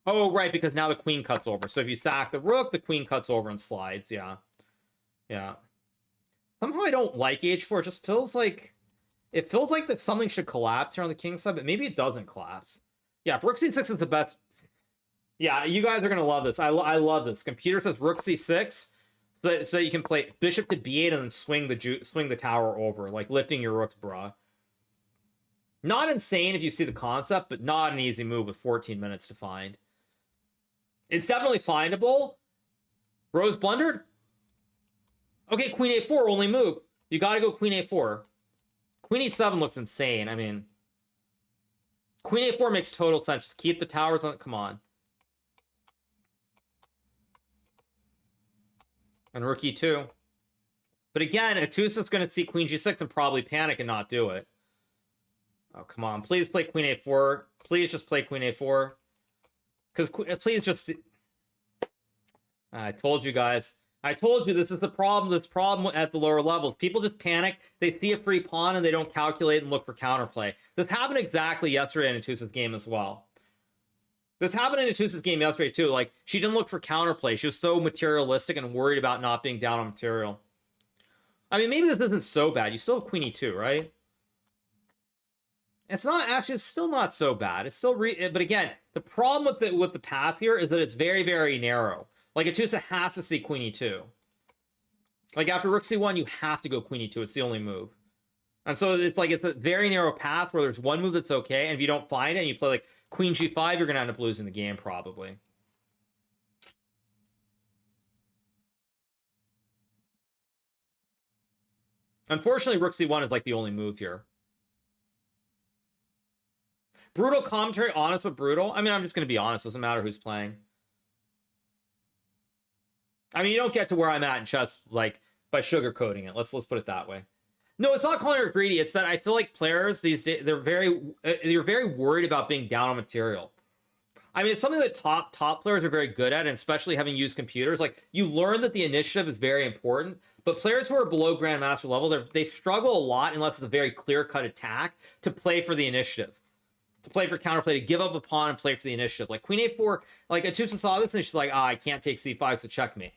Oh, right, because now the queen cuts over. So if you sack the rook, the queen cuts over and slides. Yeah. Yeah. Somehow I don't like h4. It just feels like... It feels like that something should collapse here on the king side, but maybe it doesn't collapse. Yeah, if rook c6 is the best... Yeah, you guys are going to love this. I love this. Computer says rook c6, so you can play bishop to b8 and then swing the tower over, like lifting your rooks, bruh. Not insane if you see the concept, but not an easy move with 14 minutes to find. It's definitely findable. Rose blundered? Okay, queen a4, only move. You gotta go queen a4. Queen e7 looks insane. I mean, queen a4 makes total sense. Just keep the towers on. Come on. And rook e2. But again, Atousa's going to see queen g6 and probably panic and not do it. Oh, come on. Please play queen a4. Please just play queen a4. Because please just... I told you guys. I told you this is the problem. This problem at the lower levels. People just panic. They see a free pawn and they don't calculate and look for counterplay. This happened exactly yesterday in Atousa's game as well. This happened in Atousa's game yesterday too. Like, she didn't look for counterplay. She was so materialistic and worried about not being down on material. I mean, maybe this isn't so bad. You still have queen e2, right? It's not actually. It's still not so bad. It's still but again, the problem with the path here is that it's very, very narrow. Like, Atousa has to see queen e2. Like, after rook c1, you have to go queen e2. It's the only move. And so it's like, it's a very narrow path where there's one move that's okay, and if you don't find it and you play like queen g5, you're going to end up losing the game probably. Unfortunately, rook c1 is like the only move here. Brutal commentary, honest but brutal. I mean, I'm just going to be honest. Doesn't matter who's playing. I mean, you don't get to where I'm at in chess, like, by sugarcoating it. Let's put it that way. No, it's not calling her greedy. It's that I feel like players these days, you're very worried about being down on material. I mean, it's something that top players are very good at, and especially having used computers. Like, you learn that the initiative is very important, but players who are below Grandmaster level, they struggle a lot unless it's a very clear-cut attack to play for the initiative. To play for counterplay, to give up a pawn and play for the initiative. Like, Queen A4, like, Atousa saw this, and she's like, I can't take C5, so checkmate.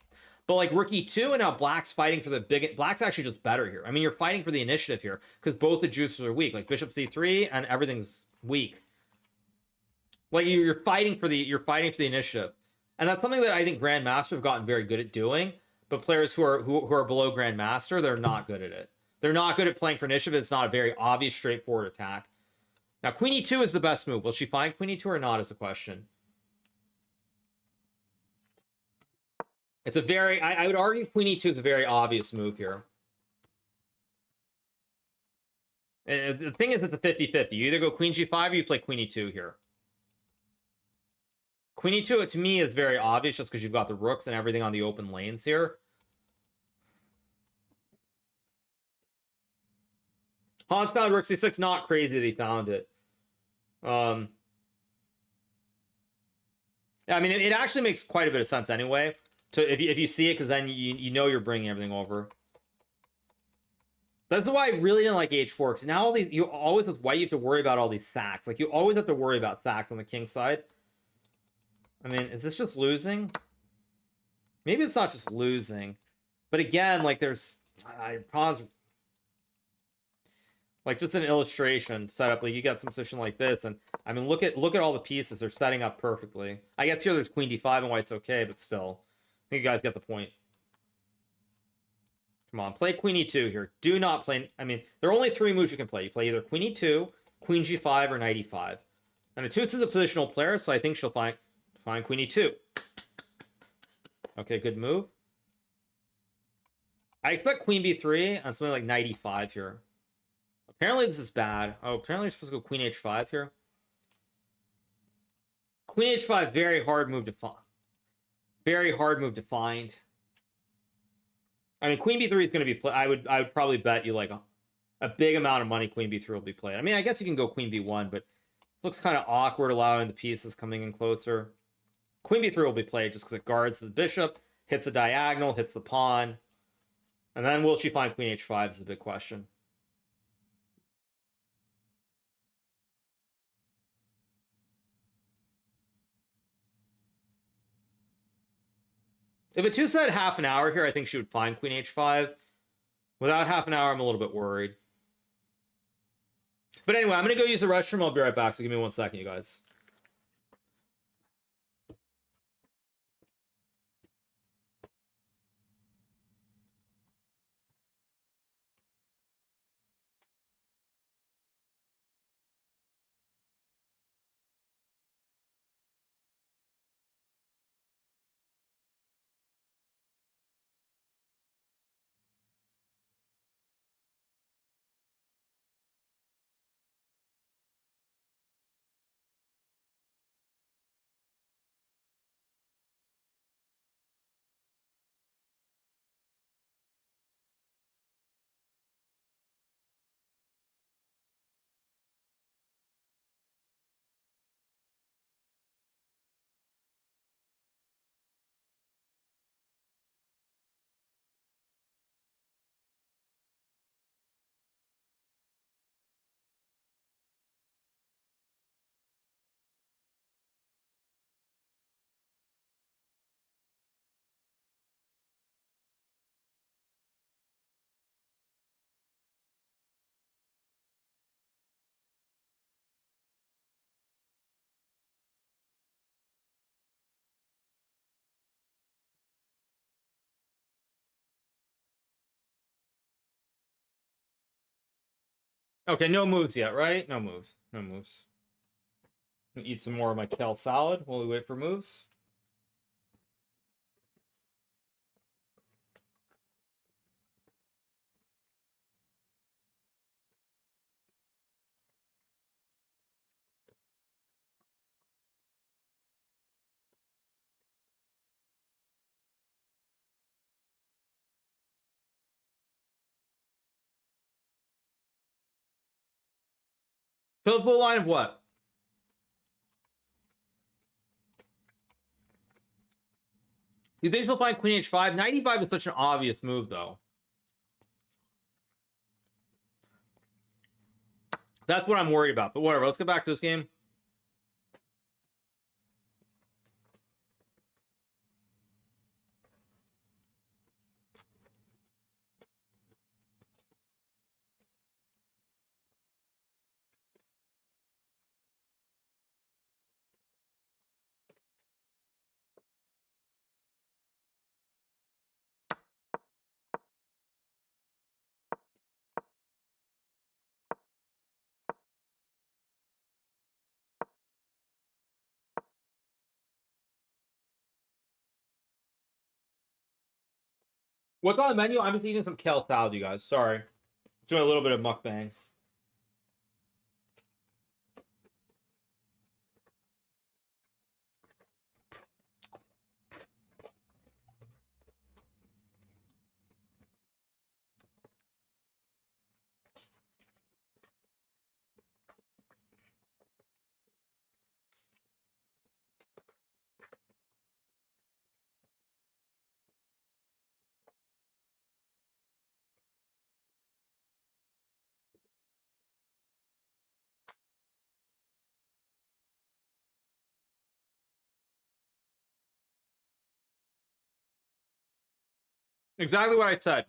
But, like, Rook E2, and now Black's fighting for the big... Black's actually just better here. I mean, you're fighting for the initiative here, because both the juices are weak. Like, Bishop C3, and everything's weak. Like, you're fighting for the initiative, and that's something that I think Grandmaster have gotten very good at doing. But players who are below Grandmaster, they're not good at it. They're not good at playing for initiative. It's not a very obvious, straightforward attack. Now, Queen E2 is the best move. Will she find Queen E2 or not is the question. It's a very... I would argue Queen E2 is a very obvious move here. And the thing is, it's a 50-50. You either go Queen G5 or you play Queen E2 here. Queen E2, to me, is very obvious just because you've got the rooks and everything on the open lanes here. Hans found Rook C6. Not crazy that he found it. I mean, it actually makes quite a bit of sense anyway. So if you see it, because then you know you're bringing everything over. That's why I really didn't like H4, because now all these, you always, with white, you have to worry about all these sacks. Like, you always have to worry about sacks on the king side. I mean, is this just losing? Maybe it's not just losing. But again, like, there's pawns. Like, just an illustration setup. Like, you got some position like this, and I mean, look at all the pieces. They're setting up perfectly. I guess here there's Queen D5 and white's okay, but still, I think you guys get the point. Come on, play Queen E2 here. Do not play... I mean, there are only 3 moves you can play. You play either Queen E2, Queen G5, or Knight E5. And Atousa is a positional player, so I think she'll find Queen E2. Okay, good move. I expect Queen B3 on something like Knight E5 here. Apparently this is bad. Oh, apparently you're supposed to go Queen H5 here. Queen H5, very hard move to find. Very hard move to find. I mean, Queen B3 is going to be played. I would probably bet you like a big amount of money Queen B3 will be played. I mean, I guess you can go Queen B1, but it looks kind of awkward allowing the pieces coming in closer. Queen B3 will be played just because it guards the bishop, hits a diagonal, hits the pawn. And then will she find Queen H5 is the big question. If Atousa had half an hour here, I think she would find Queen H5. Without half an hour, I'm a little bit worried. But anyway, I'm going to go use the restroom. I'll be right back, so give me 1 second, you guys. Okay, no moves yet, right? No moves. No moves. Eat some more of my kale salad while we wait for moves. Fill the full line of what? You think she'll find queen h5? Knight e5 is such an obvious move, though. That's what I'm worried about. But whatever, let's get back to this game. What's on the menu? I'm just eating some kale salad, you guys. Sorry. Doing a little bit of mukbang. Exactly what I said.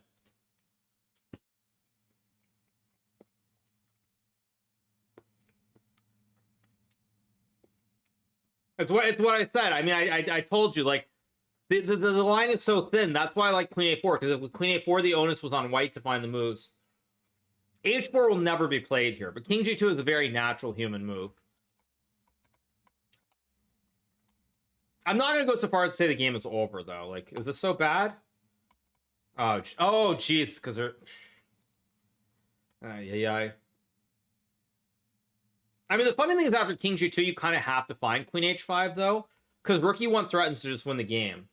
It's what I said. I mean, I told you, like, the line is so thin. That's why I like queen a4, because with queen a4, the onus was on white to find the moves. h4 will never be played here, but king g2 is a very natural human move. I'm not going to go so far as to say the game is over, though. Like, is this so bad? Oh, jeez, because they're... yeah. I mean, the funny thing is after king g2, you kind of have to find queen h5, though, because rook e1 threatens to just win the game.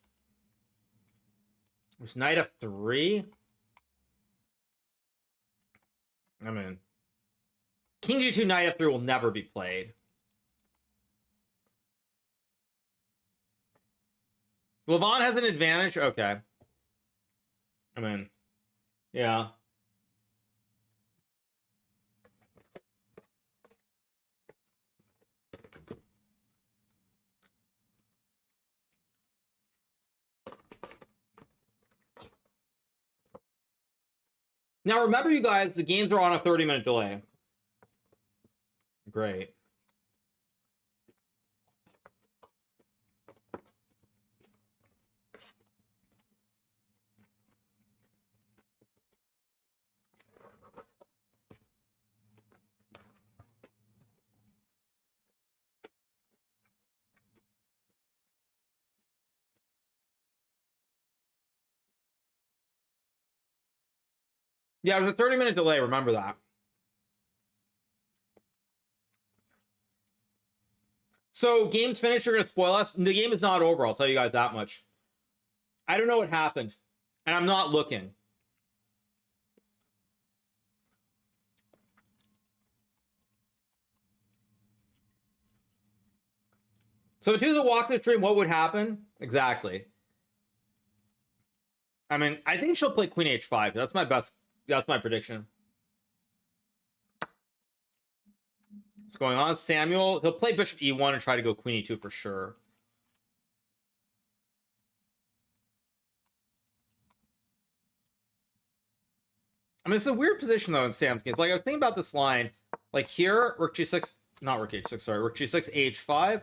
There's knight f3. I mean, king g2, knight f3 will never be played. Levon has an advantage? Okay. I mean, yeah. Now, remember, you guys, the games are on a 30-minute delay. Great. Yeah, there's a 30-minute delay. Remember that. So, game's finished. You're going to spoil us. The game is not over. I'll tell you guys that much. I don't know what happened. And I'm not looking. So, if Atousa walks the stream, what would happen? Exactly. I mean, I think she'll play queen h5. That's my best. That's my prediction. What's going on? Samuel, he'll play bishop e1 and try to go queen e2 for sure. I mean, it's a weird position, though, in Sam's games. Like, I was thinking about this line. Like, here, rook g6, not rook h6, sorry, rook g6, h5.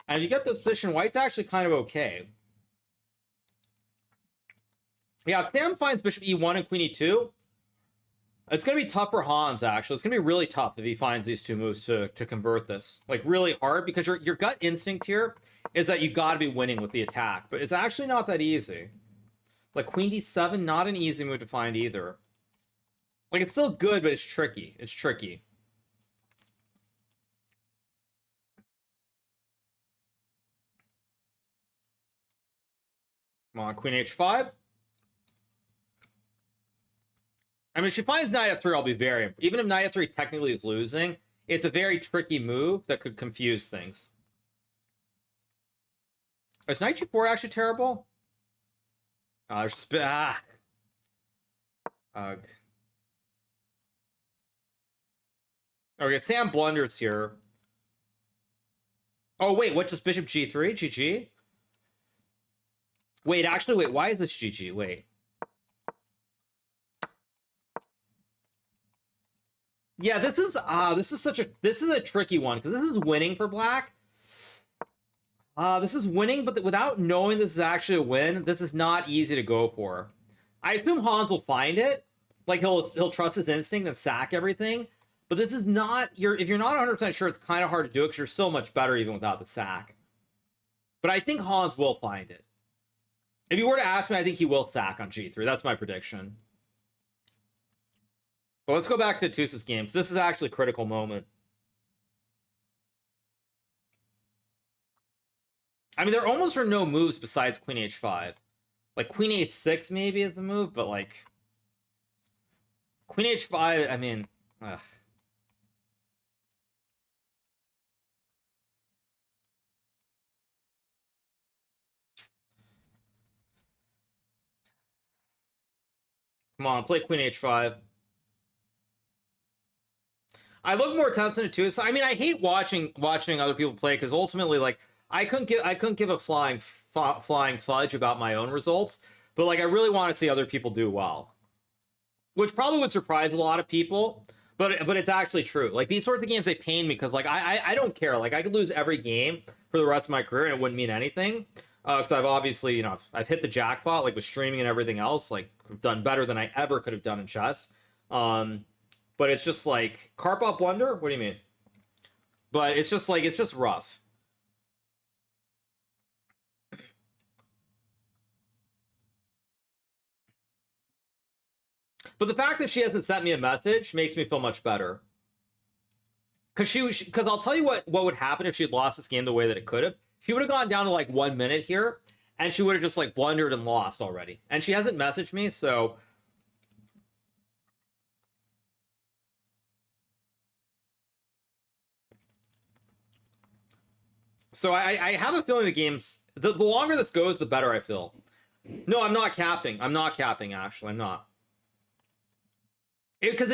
And if you get this position, white's actually kind of okay. Yeah, if Sam finds bishop e1 and queen e2, it's going to be tough for Hans, actually. It's going to be really tough if he finds these two moves to convert this. Like, really hard, because your gut instinct here is that you got to be winning with the attack. But it's actually not that easy. Like, queen d7, not an easy move to find either. Like, it's still good, but it's tricky. It's tricky. Come on, queen h5. I mean, if she finds knight f3, I'll be very... Even if knight f3 technically is losing, it's a very tricky move that could confuse things. Is knight g4 actually terrible? Ugh. Okay, Sam blunders here. Oh, wait, what? Just bishop g3? GG? Wait, actually, wait, why is this GG? Wait. Yeah, this is a tricky one, because this is winning for black. This is winning, but without knowing this is actually a win, this is not easy to go for. I assume Hans will find it. Like, he'll trust his instinct and sack everything. But this is not... If you're not 100% sure, it's kind of hard to do it, because you're so much better even without the sack. But I think Hans will find it. If you were to ask me, I think he will sack on g3. That's my prediction. But let's go back to Atousa's game, because this is actually a critical moment. I mean, there almost are no moves besides queen h5. Like, queen h6 maybe is the move, but, like... Queen h5, I mean... Ugh. Come on, play queen h5. I look more tense than Atousa. I mean, I hate watching other people play, because ultimately, like, I couldn't give a flying fudge about my own results, but, like, I really want to see other people do well, which probably would surprise a lot of people, but it's actually true. Like, these sorts of games, they pain me, because, like, I don't care. Like, I could lose every game for the rest of my career and it wouldn't mean anything, because I've obviously, you know, I've hit the jackpot, like, with streaming and everything else. Like, I've done better than I ever could have done in chess. But it's just like, Karpov blunder? What do you mean? But it's just like, it's just rough. But the fact that she hasn't sent me a message makes me feel much better. Because I'll tell you what would happen if she had lost this game the way that it could have. She would have gone down to like 1 minute here, and she would have just like blundered and lost already. And she hasn't messaged me, so... So I have a feeling the game's... The longer this goes, the better I feel. No, I'm not capping. I'm not capping, actually. I'm not. Because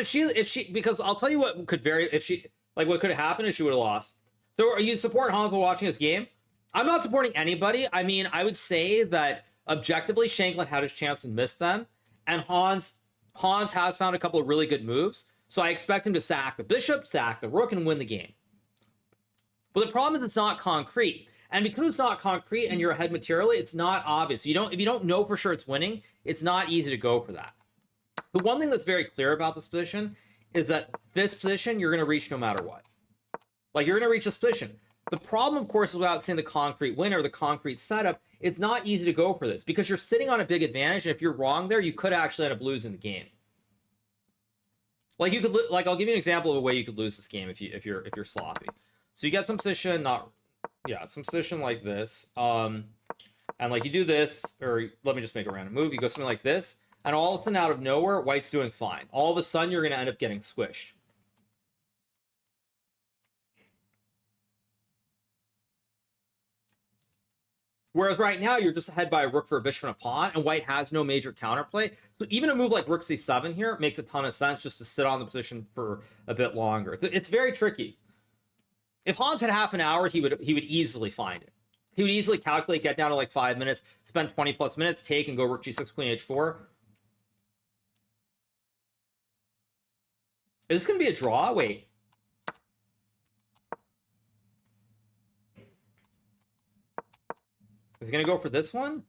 because I'll tell you what could what could have happened if she would have lost. So are you support Hans while watching this game? I'm not supporting anybody. I mean, I would say that objectively, Shanklin had his chance and missed them, and Hans has found a couple of really good moves. So I expect him to sack the bishop, sack the rook, and win the game. But the problem is it's not concrete. And because it's not concrete and you're ahead materially, it's not obvious. If you don't know for sure it's winning, it's not easy to go for that. The one thing that's very clear about this position is that this position you're going to reach no matter what. Like, you're going to reach this position. The problem, of course, is without seeing the concrete win or the concrete setup, it's not easy to go for this because you're sitting on a big advantage, and if you're wrong there, you could actually end up losing the game. Like, you could, like, I'll give you an example of a way you could lose this game if you're sloppy. So you get some position, some position like this, and like you do this, or let me just make a random move. You go something like this, and all of a sudden, out of nowhere, white's doing fine. All of a sudden, you're going to end up getting squished. Whereas right now, you're just ahead by a rook for a bishop and a pawn, and white has no major counterplay. So even a move like rook c7 here makes a ton of sense just to sit on the position for a bit longer. It's very tricky. If Hans had half an hour, he would easily find it. He would easily calculate, get down to like 5 minutes, spend 20 plus minutes, take, and go rook g6, queen h4. Is this going to be a draw? Wait. Is he going to go for this one?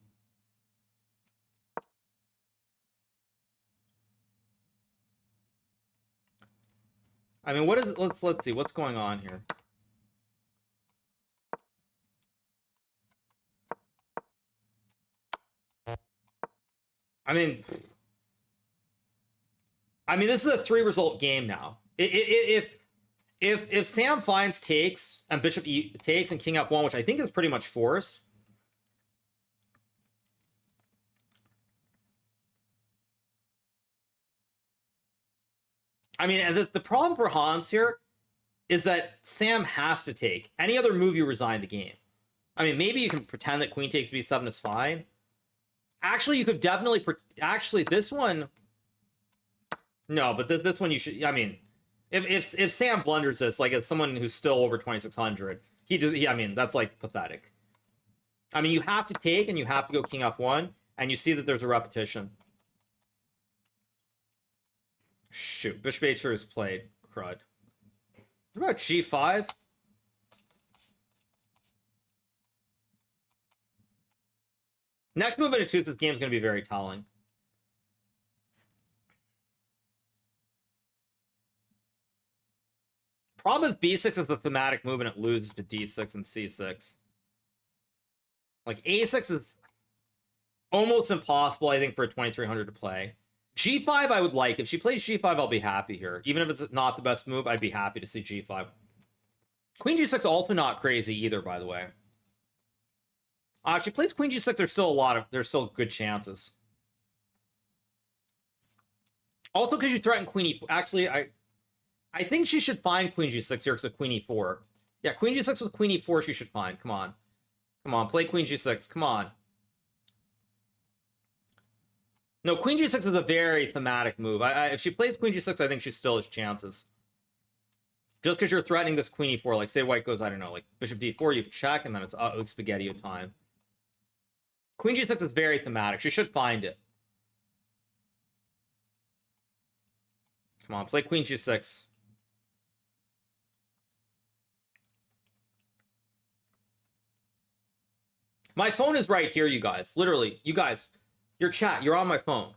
I mean, what is... Let's see. What's going on here? I mean, this is a 3-result game now. If Sam finds takes and bishop takes and king f1, which I think is pretty much forced. I mean, the problem for Hans here is that Sam has to take. Any other move, you resign the game. I mean, maybe you can pretend that queen takes b7 is fine. Actually, you could definitely... Actually, this one... No, but this one you should... I mean, if Sam blunders this, like, as someone who's still over 2,600, I mean, that's, like, pathetic. I mean, you have to take, and you have to go king f1, and you see that there's a repetition. Shoot, bishop h3 is played. Crud. What about g5? Next move in Atousa's game is going to be very telling. Problem is b6 is the thematic move and it loses to d6 and c6. Like, a6 is almost impossible, I think, for a 2300 to play. g5 I would like. If she plays g5, I'll be happy here. Even if it's not the best move, I'd be happy to see g5. Queen g6 also not crazy either, by the way. If she plays queen g6, there's still good chances. Also, because you threaten queen e4. Actually, I think she should find queen g6 here because of queen e4. Yeah, queen g6 with queen e4 she should find. Come on. Come on, play queen g6. Come on. No, queen g6 is a very thematic move. If she plays queen g6, I think she still has chances. Just because you're threatening this queen e4, like, say white goes, I don't know, like, bishop d4, you check, and then it's spaghetti time. Queen g6 is very thematic. She should find it. Come on, play queen g6. My phone is right here, you guys. Literally, you guys, your chat, you're on my phone.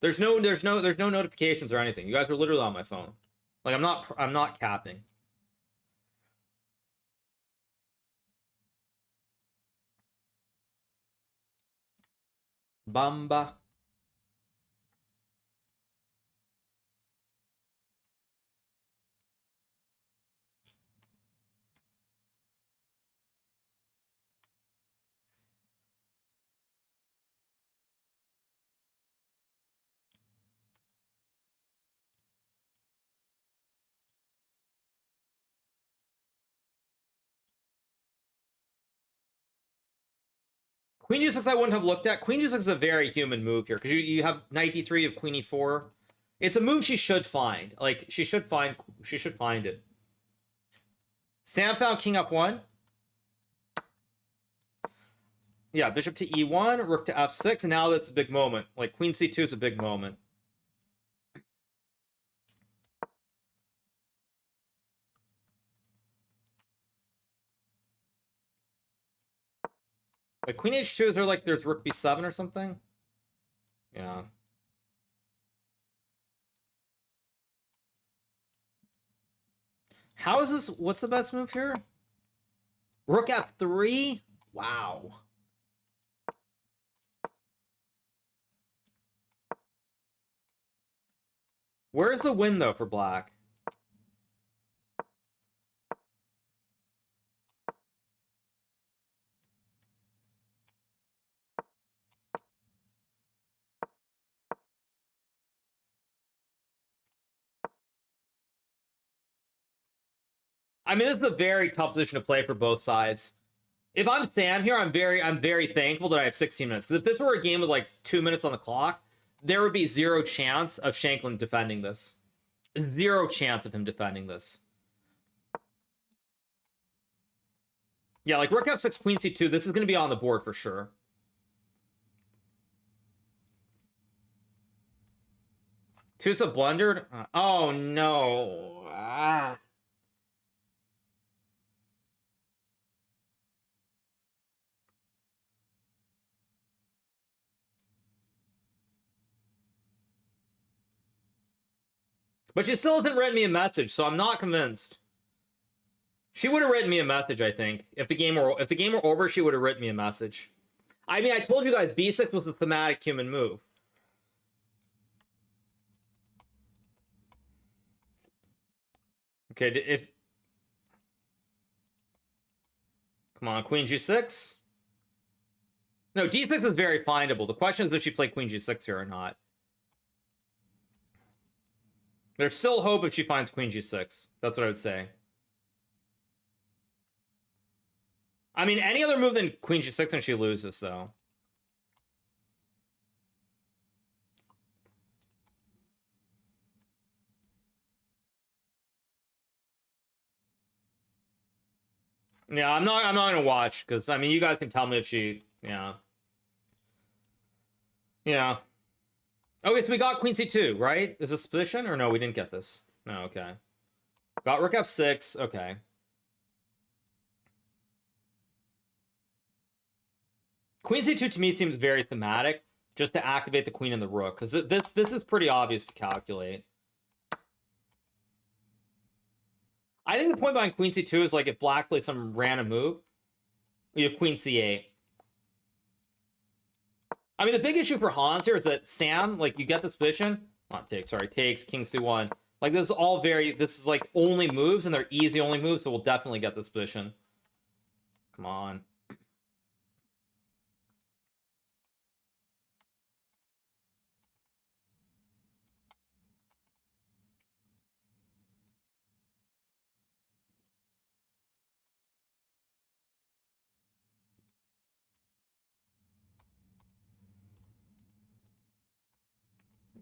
There's no notifications or anything. You guys are literally on my phone. Like, I'm not capping. Bamba. Queen g6 I wouldn't have looked at. Queen g6 is a very human move here because you have knight d3 of queen e4. It's a move she should find. Like, she should find it. Sam found king f1. Yeah, bishop to e1, rook to f6, and now that's a big moment. Like, queen c2 is a big moment. Like, queen h2 is there, like, there's rook b7 or something? Yeah. How is this? What's the best move here? Rook f3? Wow. Where's the win, though, for black? I mean, this is a very tough position to play for both sides. If I'm Sam here, I'm very thankful that I have 16 minutes. Because if this were a game with like 2 minutes on the clock, there would be zero chance of Shanklin defending this. Zero chance of him defending this. Yeah, like rook f6, queen c2, this is going to be on the board for sure. Atousa blundered? Oh, no. Ah. But she still hasn't written me a message, so I'm not convinced. She would have written me a message, I think. If the game were over, she would have written me a message. I mean, I told you guys b6 was the thematic human move. Okay, come on, queen g6. No, d6 is very findable. The question is, does she play queen g6 here or not? There's still hope if she finds queen g6. That's what I would say. I mean, any other move than queen g6 and she loses, though. Yeah, I'm not gonna watch because I mean you guys can tell me if she. Yeah. Yeah. Okay, so we got Queen C2, right? Is this position or no? We didn't get this. No. Okay. Got Rook F6. Okay. Queen C2 to me seems very thematic, just to activate the queen and the rook, because this is pretty obvious to calculate. I think the point behind Queen C2 is like if black plays some random move, we have Queen C8. I mean, the big issue for Hans here is that Sam, like, you get this position, not takes, sorry, takes, King C1. Like, this is all very, this is like only moves, and they're easy only moves, so we'll definitely get this position. Come on.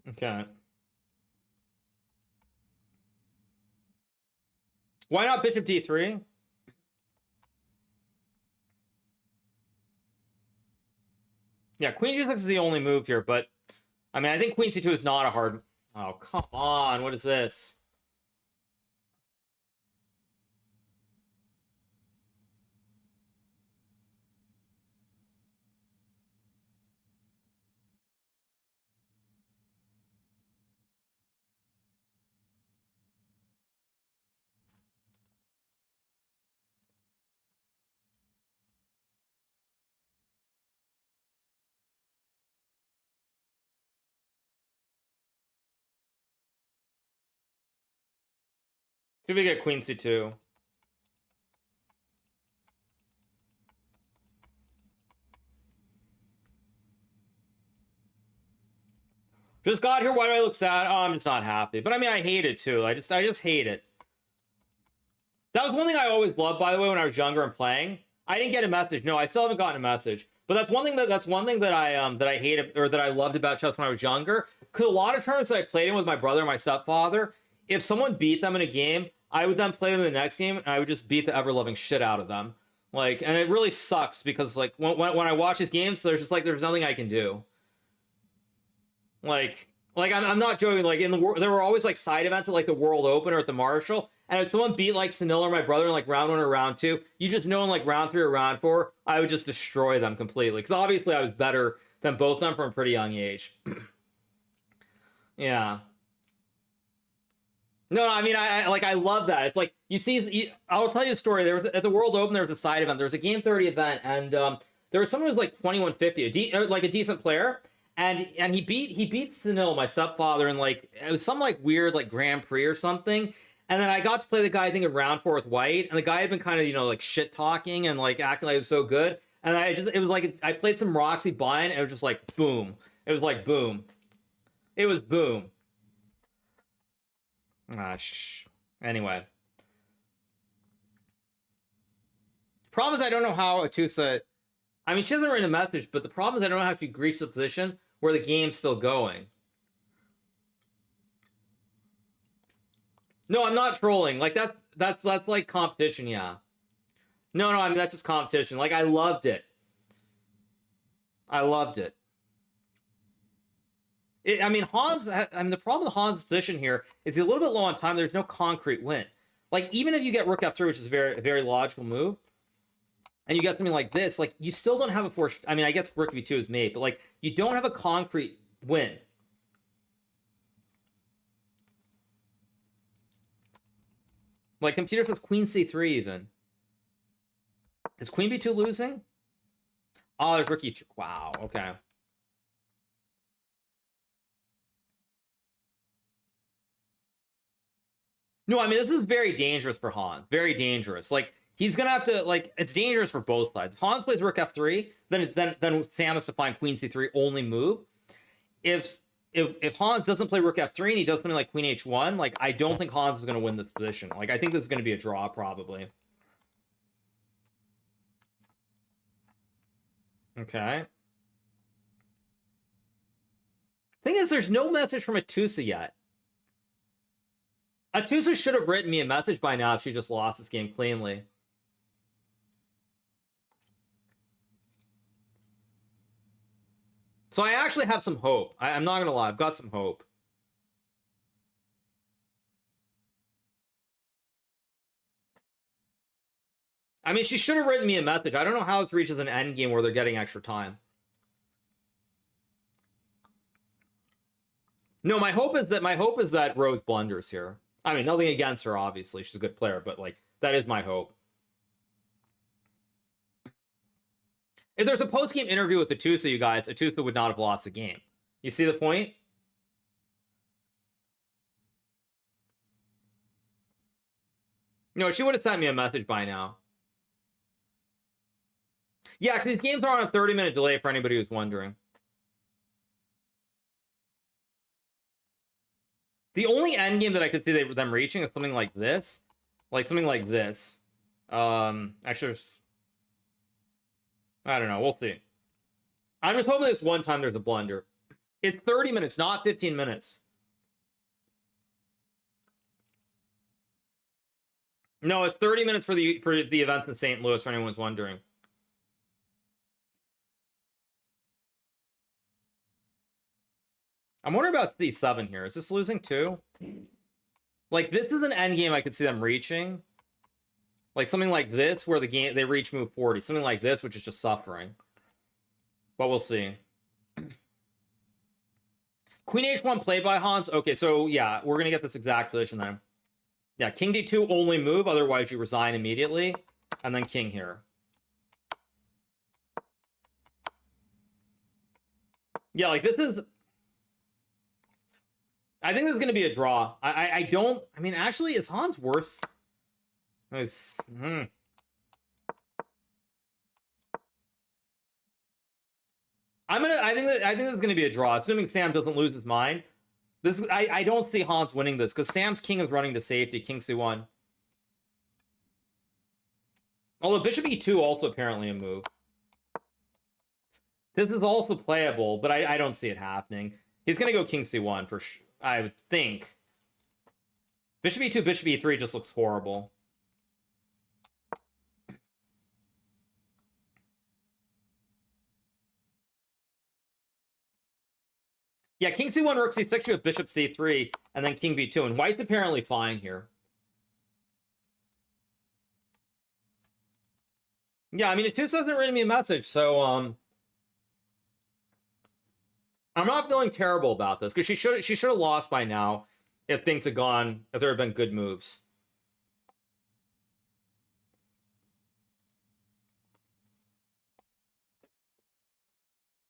Okay. Why not Bishop D3? Yeah, Queen G6 is the only move here, but I mean, I think Queen C2 is not a hard. Oh, come on. What is this? See if we get Queen C2. Just got here. Why do I look sad? Oh, I'm just not happy. But I mean, I hate it too. I just hate it. That was one thing I always loved, by the way, when I was younger and playing. I didn't get a message. No, I still haven't gotten a message. But that's one thing that I hated or that I loved about chess when I was younger. Because a lot of tournaments that I played in with my brother and my stepfather, if someone beat them in a game, I would then play them in the next game, and I would just beat the ever loving shit out of them. Like, and it really sucks because like when I watch these games, there's just like there's nothing I can do. Like I'm not joking. Like in the world, there were always like side events at like the World Open or at the Marshall. And if someone beat like Sunil or my brother in like round 1 or round 2, you just know in like round 3 or round 4, I would just destroy them completely. Because obviously I was better than both of them from a pretty young age. Yeah. No, I mean, I love that. It's like I'll tell you a story. There was at the World Open, there was a side event. There was a game 30 event, and there was someone who was like 2150, like a decent player, and he beat Sunil, my stepfather, in like it was some like weird like Grand Prix or something. And then I got to play the guy I think in round 4 with White, and the guy had been kind of like shit talking and like acting like it was so good. And it was like I played some Roxy blind, and it was just like boom. It was like boom. It was boom. Ah, Anyway, problem is I don't know how Atousa. I mean, she hasn't written a message, but the problem is I don't know how she reached the position where the game's still going. No, I'm not trolling. Like that's like competition, yeah. No, I mean that's just competition. Like I loved it. I loved it. I mean, the problem with Hans' position here is he's a little bit low on time. There's no concrete win. Like, even if you get Rook F3, which is a very logical move, and you get something like this, like, you still don't have a force. I mean, I guess Rook B2 is made, but, like, you don't have a concrete win. Like, computer says Queen C3 even. Is Queen B2 losing? Oh, there's Rook E3. Wow, okay. No, I mean this is very dangerous for Hans. Very dangerous. Like he's gonna have to like it's dangerous for both sides. If Hans plays Rook F3, then Sam has to find Queen C3 only move. If Hans doesn't play Rook F3 and he does something like Queen H1, like I don't think Hans is gonna win this position. Like I think this is gonna be a draw probably. Okay. Thing is, there's no message from Atousa yet. Atousa should have written me a message by now if she just lost this game cleanly. So I actually have some hope. I'm not gonna lie, I've got some hope. I mean, she should have written me a message. I don't know how this reaches an end game where they're getting extra time. No, my hope is that Rose blunders here. I mean, nothing against her, obviously. She's a good player, but like that is my hope. If there's a post-game interview with Atousa, you guys, Atousa would not have lost the game. You see the point? No, she would have sent me a message by now. Yeah, because these games are on a 30-minute delay for anybody who's wondering. The only end game that I could see them reaching is something like this. Like something like this. Actually, I don't know. We'll see. I'm just hoping this one time there's a blunder. It's 30 minutes, not 15 minutes. No, it's 30 minutes for the events in St. Louis, for anyone's wondering. I'm wondering about C7 here. Is this losing too? Like, this is an end game I could see them reaching. Like something like this, where they reach move 40. Something like this, which is just suffering. But we'll see. Queen H1 played by Hans. Okay, so yeah, we're gonna get this exact position then. Yeah, King D2 only move, otherwise you resign immediately. And then King here. Yeah, like this is... I think this is going to be a draw. I mean, actually, is Hans worse? I think this is going to be a draw, assuming Sam doesn't lose his mind. I don't see Hans winning this, because Sam's king is running to safety, King C1. Although Bishop E2 also apparently a move. This is also playable, but I don't see it happening. He's going to go King C1 for sure. I would think. Bishop E2, Bishop E3 just looks horrible. Yeah, King C1, Rook C6 with Bishop C3, and then King B2. And White's apparently fine here. Yeah, I mean, Atousa hasn't written me a message, so I'm not feeling terrible about this, because she should have lost by now if things had gone, if there had been good moves.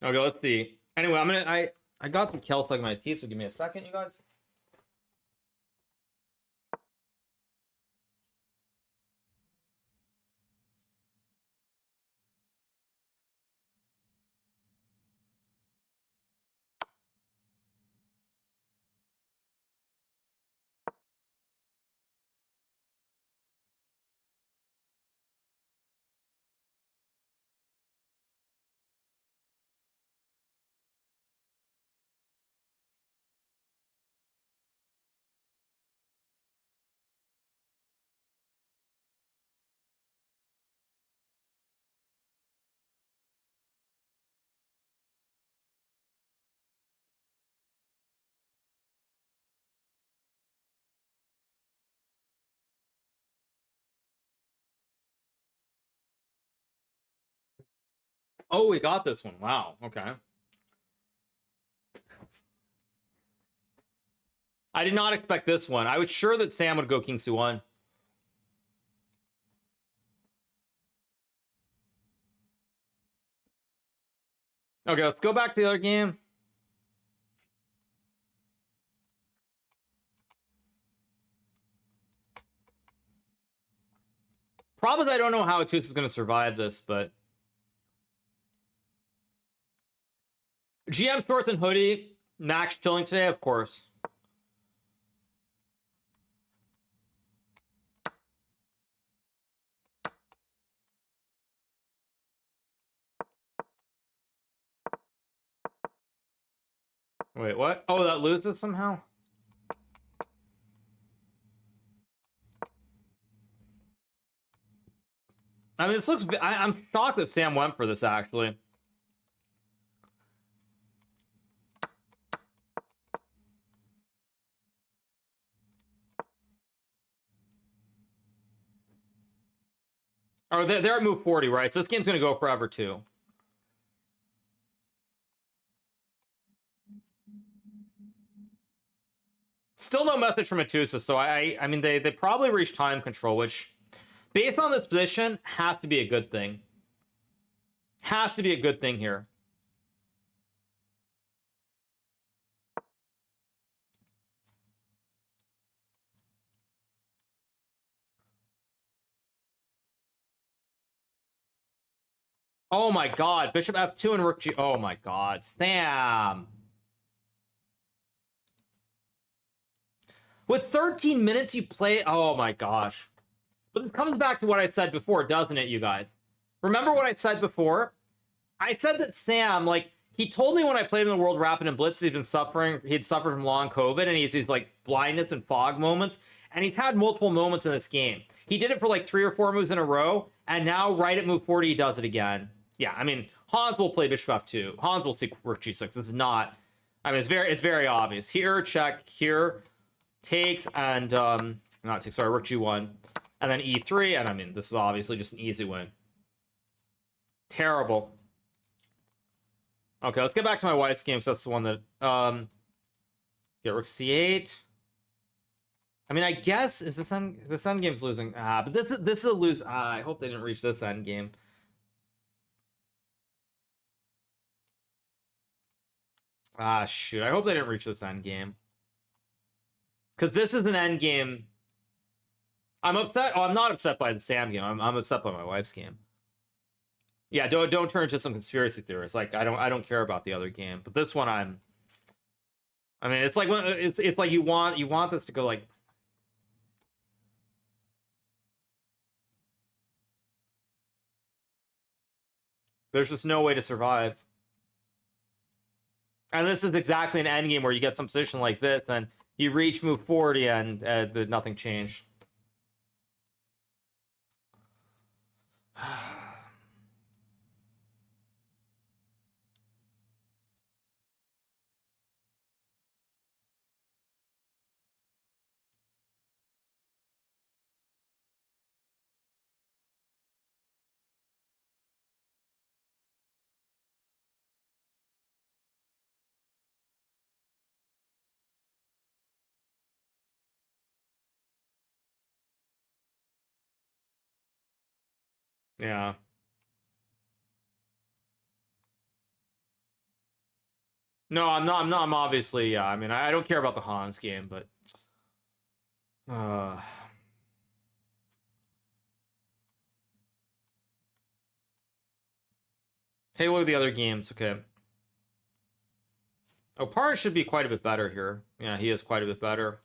Okay, let's see. Anyway, I got some Kel stuck in my teeth, so give me a second, you guys. Oh, we got this one. Wow, okay. I did not expect this one. I was sure that Sam would go King C1. Okay, let's go back to the other game. Problem is, I don't know how Atousa is going to survive this, but... GM shorts and hoodie. Max chilling today, of course. Wait, what? Oh, that loses somehow? I mean, this looks... I'm shocked that Sam went for this, actually. Or they're at move 40, right? So this game's going to go forever, too. Still no message from Atousa, so I mean, they probably reached time control, which, based on this position, has to be a good thing. Has to be a good thing here. Oh my god, bishop f2 and rook g. Oh my god, Sam. With 13 minutes you play. Oh my gosh. But this comes back to what I said before, doesn't it, you guys? Remember what I said before? I said that Sam, like, he told me when I played in the World Rapid and Blitz, he'd suffered from long COVID, and he's like blindness and fog moments, and he's had multiple moments in this game. He did it for like 3 or 4 moves in a row, and now right at move 40, he does it again. Yeah, I mean, Hans will play bishop f2. Hans will see rook g6. This is not. I mean, it's very obvious. Here, check. Here, takes, and not takes. Sorry, rook g1, and then e3. And I mean, this is obviously just an easy win. Terrible. Okay, let's get back to my wife's game. So that's the one that get rook c8. I mean, I guess is this endgame's losing. But this is a lose. I hope they didn't reach this endgame. Shoot. I hope they didn't reach this endgame. Because this is an endgame. I'm upset. Oh, I'm not upset by the Sam game. I'm upset by my wife's game. Yeah, don't turn into some conspiracy theorist. Like, I don't care about the other game. But this one I mean, it's like it's like you want this to go like. There's just no way to survive. And this is exactly an endgame where you get some position like this, and you reach move 40, and nothing changed. Yeah. No, I'm not. I'm obviously. Yeah. I mean, I don't care about the Hans game, but. Hey, look at the other games. Okay. Oh, Parr should be quite a bit better here. Yeah, he is quite a bit better.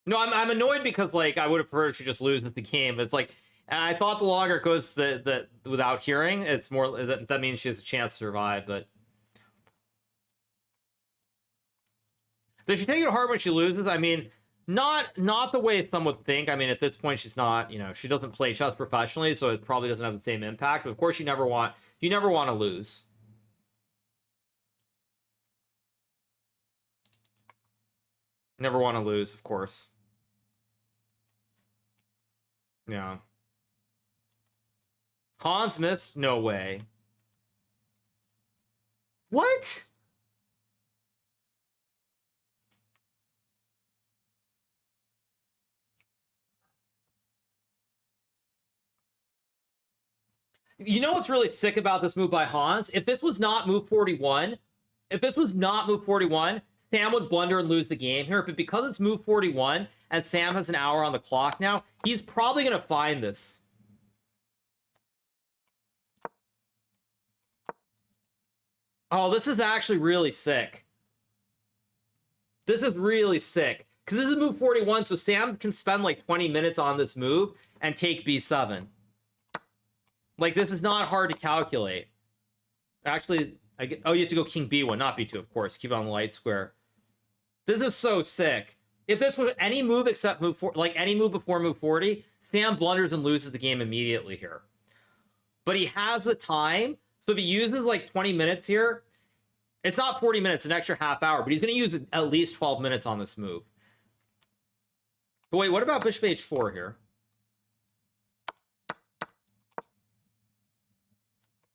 No, I'm annoyed because like I would have preferred she just lose at the game. It's like I thought the longer it goes that without hearing, it's more that means she has a chance to survive. But does she take it hard when she loses? I mean, not the way some would think. I mean, at this point, she's not. She doesn't play chess professionally, so it probably doesn't have the same impact. But of course, you never want to lose. Never want to lose, of course. Yeah. Hans missed? No way. What? You know what's really sick about this move by Hans? If this was not move 41, Sam would blunder and lose the game here. But because it's move 41 and Sam has an hour on the clock now, he's probably going to find this. Oh, this is actually really sick. This is really sick. Because this is move 41, so Sam can spend like 20 minutes on this move and take b7. Like, this is not hard to calculate. Actually, you have to go king b1, not b2, of course. Keep it on the light square. This is so sick. If this was any move except move 4, like any move before move 40, Sam blunders and loses the game immediately here. But he has the time, so if he uses like 20 minutes here, it's not 40 minutes, an extra half hour, but he's going to use at least 12 minutes on this move. But wait, what about bishop h4 here?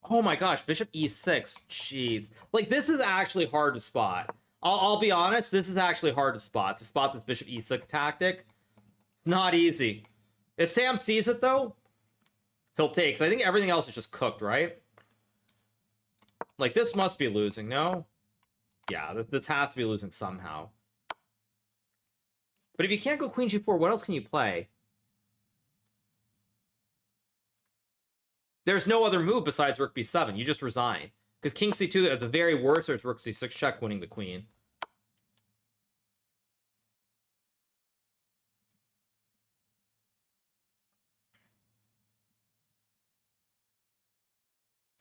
Oh my gosh, bishop e6. Jeez. Like, this is actually hard to spot. I'll be honest, this is actually hard to spot. To spot this bishop e6 tactic. Not easy. If Sam sees it, though, he'll take. 'Cause I think everything else is just cooked, right? Like, this must be losing, no? Yeah, this has to be losing somehow. But if you can't go queen g4, what else can you play? There's no other move besides rook b7. You just resign. Because king c2, at the very worst, there's rook c6 check, winning the queen.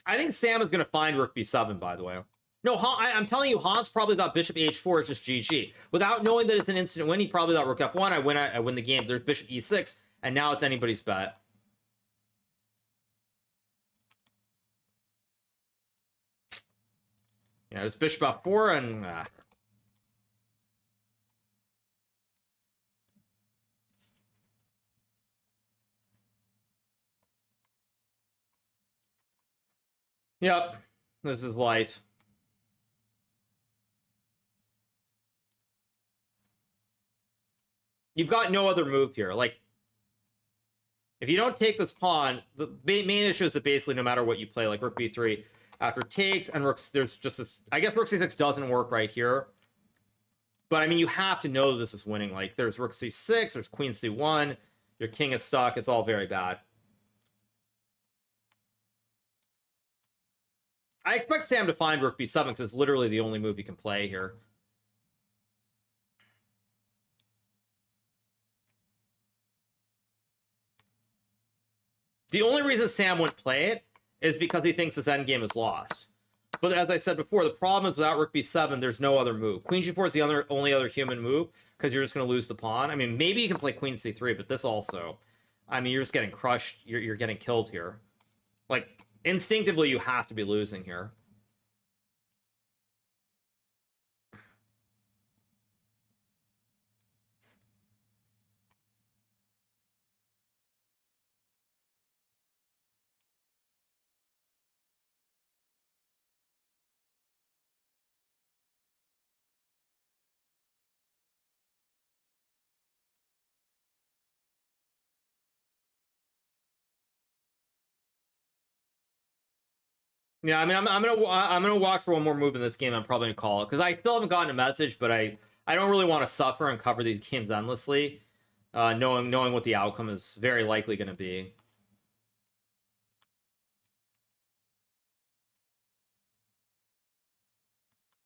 I think Sam is going to find rook b7, by the way. No, I'm telling you, Hans probably thought bishop h4 is just GG. Without knowing that it's an instant win, he probably thought rook f1, I win the game. There's bishop e6, and now it's anybody's bet. Yeah, there's bishop f4, and... Yep, this is life. You've got no other move here. Like, if you don't take this pawn, the main issue is that basically no matter what you play, like rook b3 after takes and rooks, there's just this... I guess rook c6 doesn't work right here. But, I mean, you have to know this is winning. Like, there's rook c6, there's queen c1, your king is stuck. It's all very bad. I expect Sam to find rook b7 because it's literally the only move he can play here. The only reason Sam wouldn't play it is because he thinks this endgame is lost. But as I said before, the problem is without rook b7, there's no other move. Queen g4 is the only other human move because you're just going to lose the pawn. I mean, maybe you can play queen c3, but this also... I mean, you're just getting crushed. You're getting killed here. Like, instinctively, you have to be losing here. Yeah, I mean, I'm gonna watch for one more move in this game. I'm probably gonna call it because I still haven't gotten a message, but I don't really want to suffer and cover these games endlessly, knowing what the outcome is very likely going to be.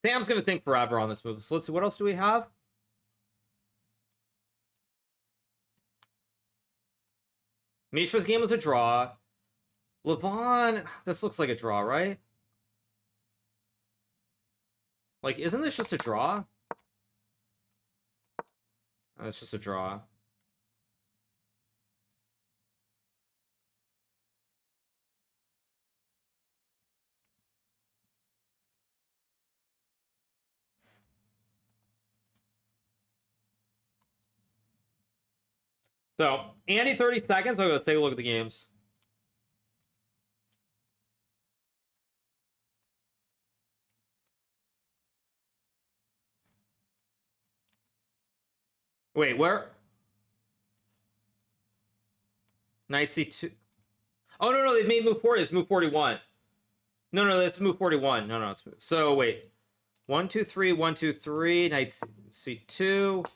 Sam's gonna think forever on this move. So let's see, what else do we have? Mishra's game was a draw. Levon, this looks like a draw, right? Like, isn't this just a draw? Oh, it's just a draw. So, Andy, 30 seconds. I'll go take a look at the games. Wait, where? Knight c2. Oh, no, they made move 40. It's move 41. No, that's move 41. No, it's move. So, wait. 1, 2, 3, 1, 2, 3. Knight c2.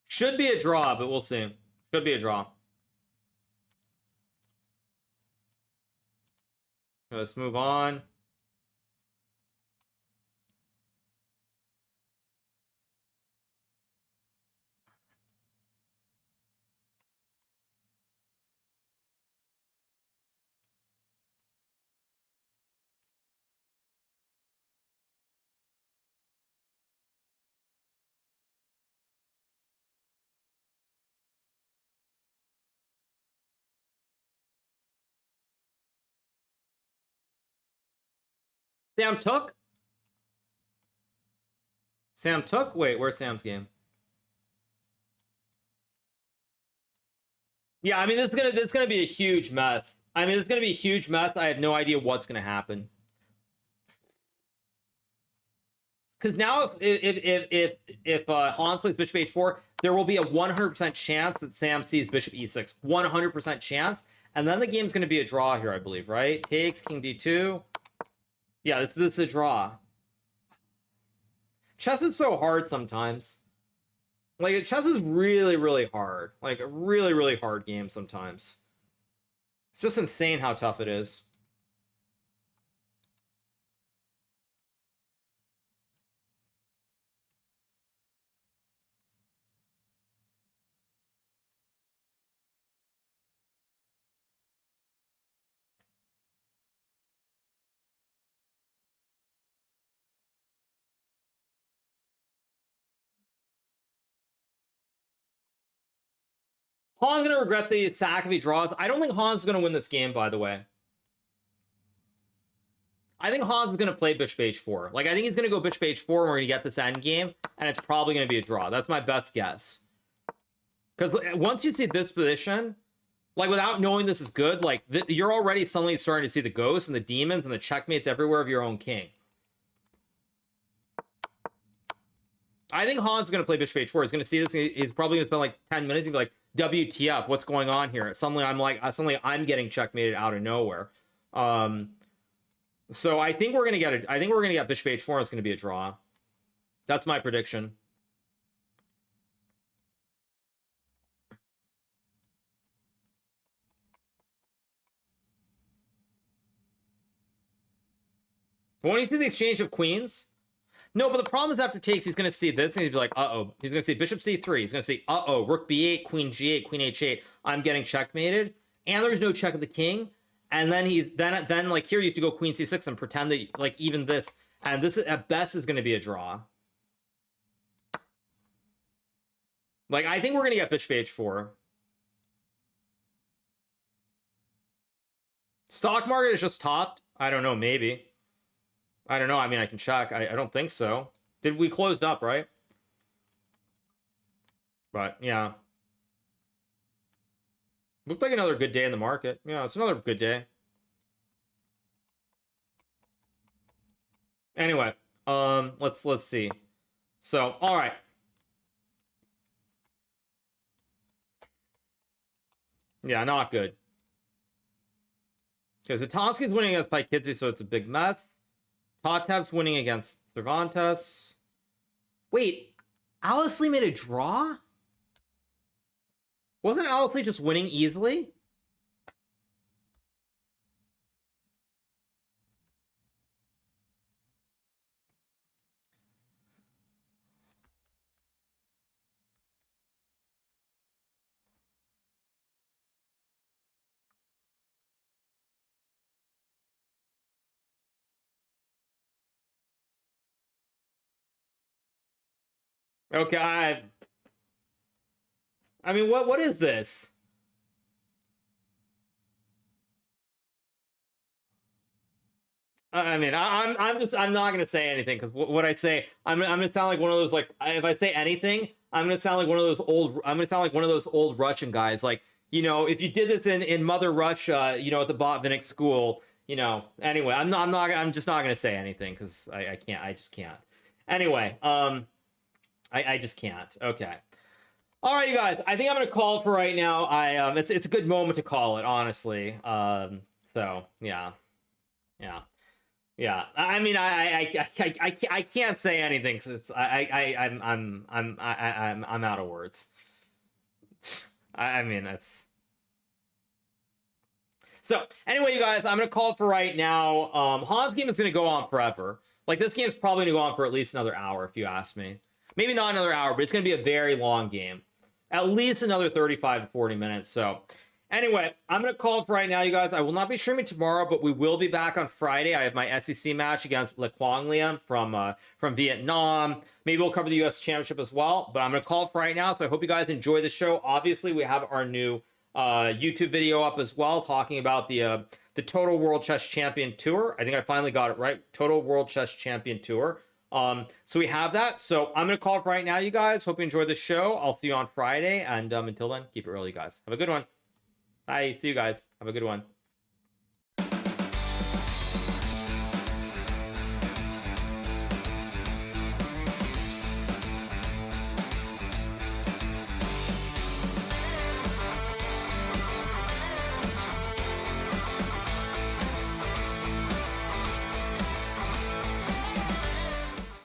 Should be a draw, but we'll see. Should be a draw. Let's move on. Sam took? Sam took? Wait, where's Sam's game? Yeah, I mean, this is gonna be a huge mess. I mean, it's gonna be a huge mess. I have no idea what's gonna happen. Because now, if Hans plays bishop h4, there will be a 100% chance that Sam sees bishop e6. 100% chance, and then the game's going to be a draw here, I believe, right? Takes king d2. Yeah, this is a draw. Chess is so hard sometimes. Like, chess is really, really hard. Like, a really, really hard game sometimes. It's just insane how tough it is. Han's gonna regret the sack if he draws. I don't think Han's gonna win this game, by the way. I think Hans is gonna play bishop h4. Like, I think he's gonna go bishop h4 and we're gonna get this endgame, and it's probably gonna be a draw. That's my best guess. Because once you see this position, like, without knowing this is good, like, you're already suddenly starting to see the ghosts and the demons and the checkmates everywhere of your own king. I think Han's going to play bishop h4. He's going to see this. He's probably going to spend like 10 minutes and be like, WTF, what's going on here? Suddenly I'm getting checkmated out of nowhere. So I think we're going to get it. I think we're going to get bishop h4 and it's going to be a draw. That's my prediction. When you see the exchange of queens, no, but the problem is after takes, he's going to see this and he'd be like, uh-oh. He's going to see bishop c3. He's going to see, uh-oh, rook b8, queen g8, queen h8. I'm getting checkmated. And there's no check of the king. And then then like here you have to go queen c6 and pretend that like even this. And this at best is going to be a draw. Like, I think we're going to get bishop h4. Stock market is just topped. I don't know, maybe. I don't know. I mean, I can check. I don't think so. Did we closed up, right? But yeah. Looked like another good day in the market. Yeah, it's another good day. Anyway, let's see. So, all right. Yeah, not good. Okay, so Tomsky's winning against Paikidze, so it's a big mess. Tatev's winning against Cervantes. Wait, Alice Lee made a draw? Wasn't Alice Lee just winning easily? Okay, I mean, what is this? I mean, I'm not gonna say anything because what I say, I'm gonna sound like one of those, like, if I say anything, I'm gonna sound like one of those old, I'm gonna sound like one of those old Russian guys, like, you know, if you did this in Mother Russia, you know, at the Botvinnik school, you know. Anyway, I'm just not gonna say anything because I can't, I just can't. Anyway, I just can't. Okay. All right, you guys. I think I'm gonna call it for right now. It's a good moment to call it, honestly. So yeah, yeah. Yeah, I mean, I can't say anything because it's I'm out of words. I mean, that's so. Anyway, you guys, I'm gonna call it for right now. Han's game is gonna go on forever. Like, this game's probably gonna go on for at least another hour, if you ask me. Maybe not another hour, but it's gonna be a very long game. At least another 35 to 40 minutes. So. Anyway, I'm going to call it for right now, you guys. I will not be streaming tomorrow, but we will be back on Friday. I have my SCC match against Le Quang Liam from Vietnam. Maybe we'll cover the U.S. Championship as well, but I'm going to call it for right now, so I hope you guys enjoy the show. Obviously, we have our new YouTube video up as well, talking about the Total World Chess Champion Tour. I think I finally got it right. Total World Chess Champion Tour. So we have that. So I'm going to call it for right now, you guys. Hope you enjoyed the show. I'll see you on Friday, and until then, keep it real, you guys. Have a good one. Bye. See you guys. Have a good one.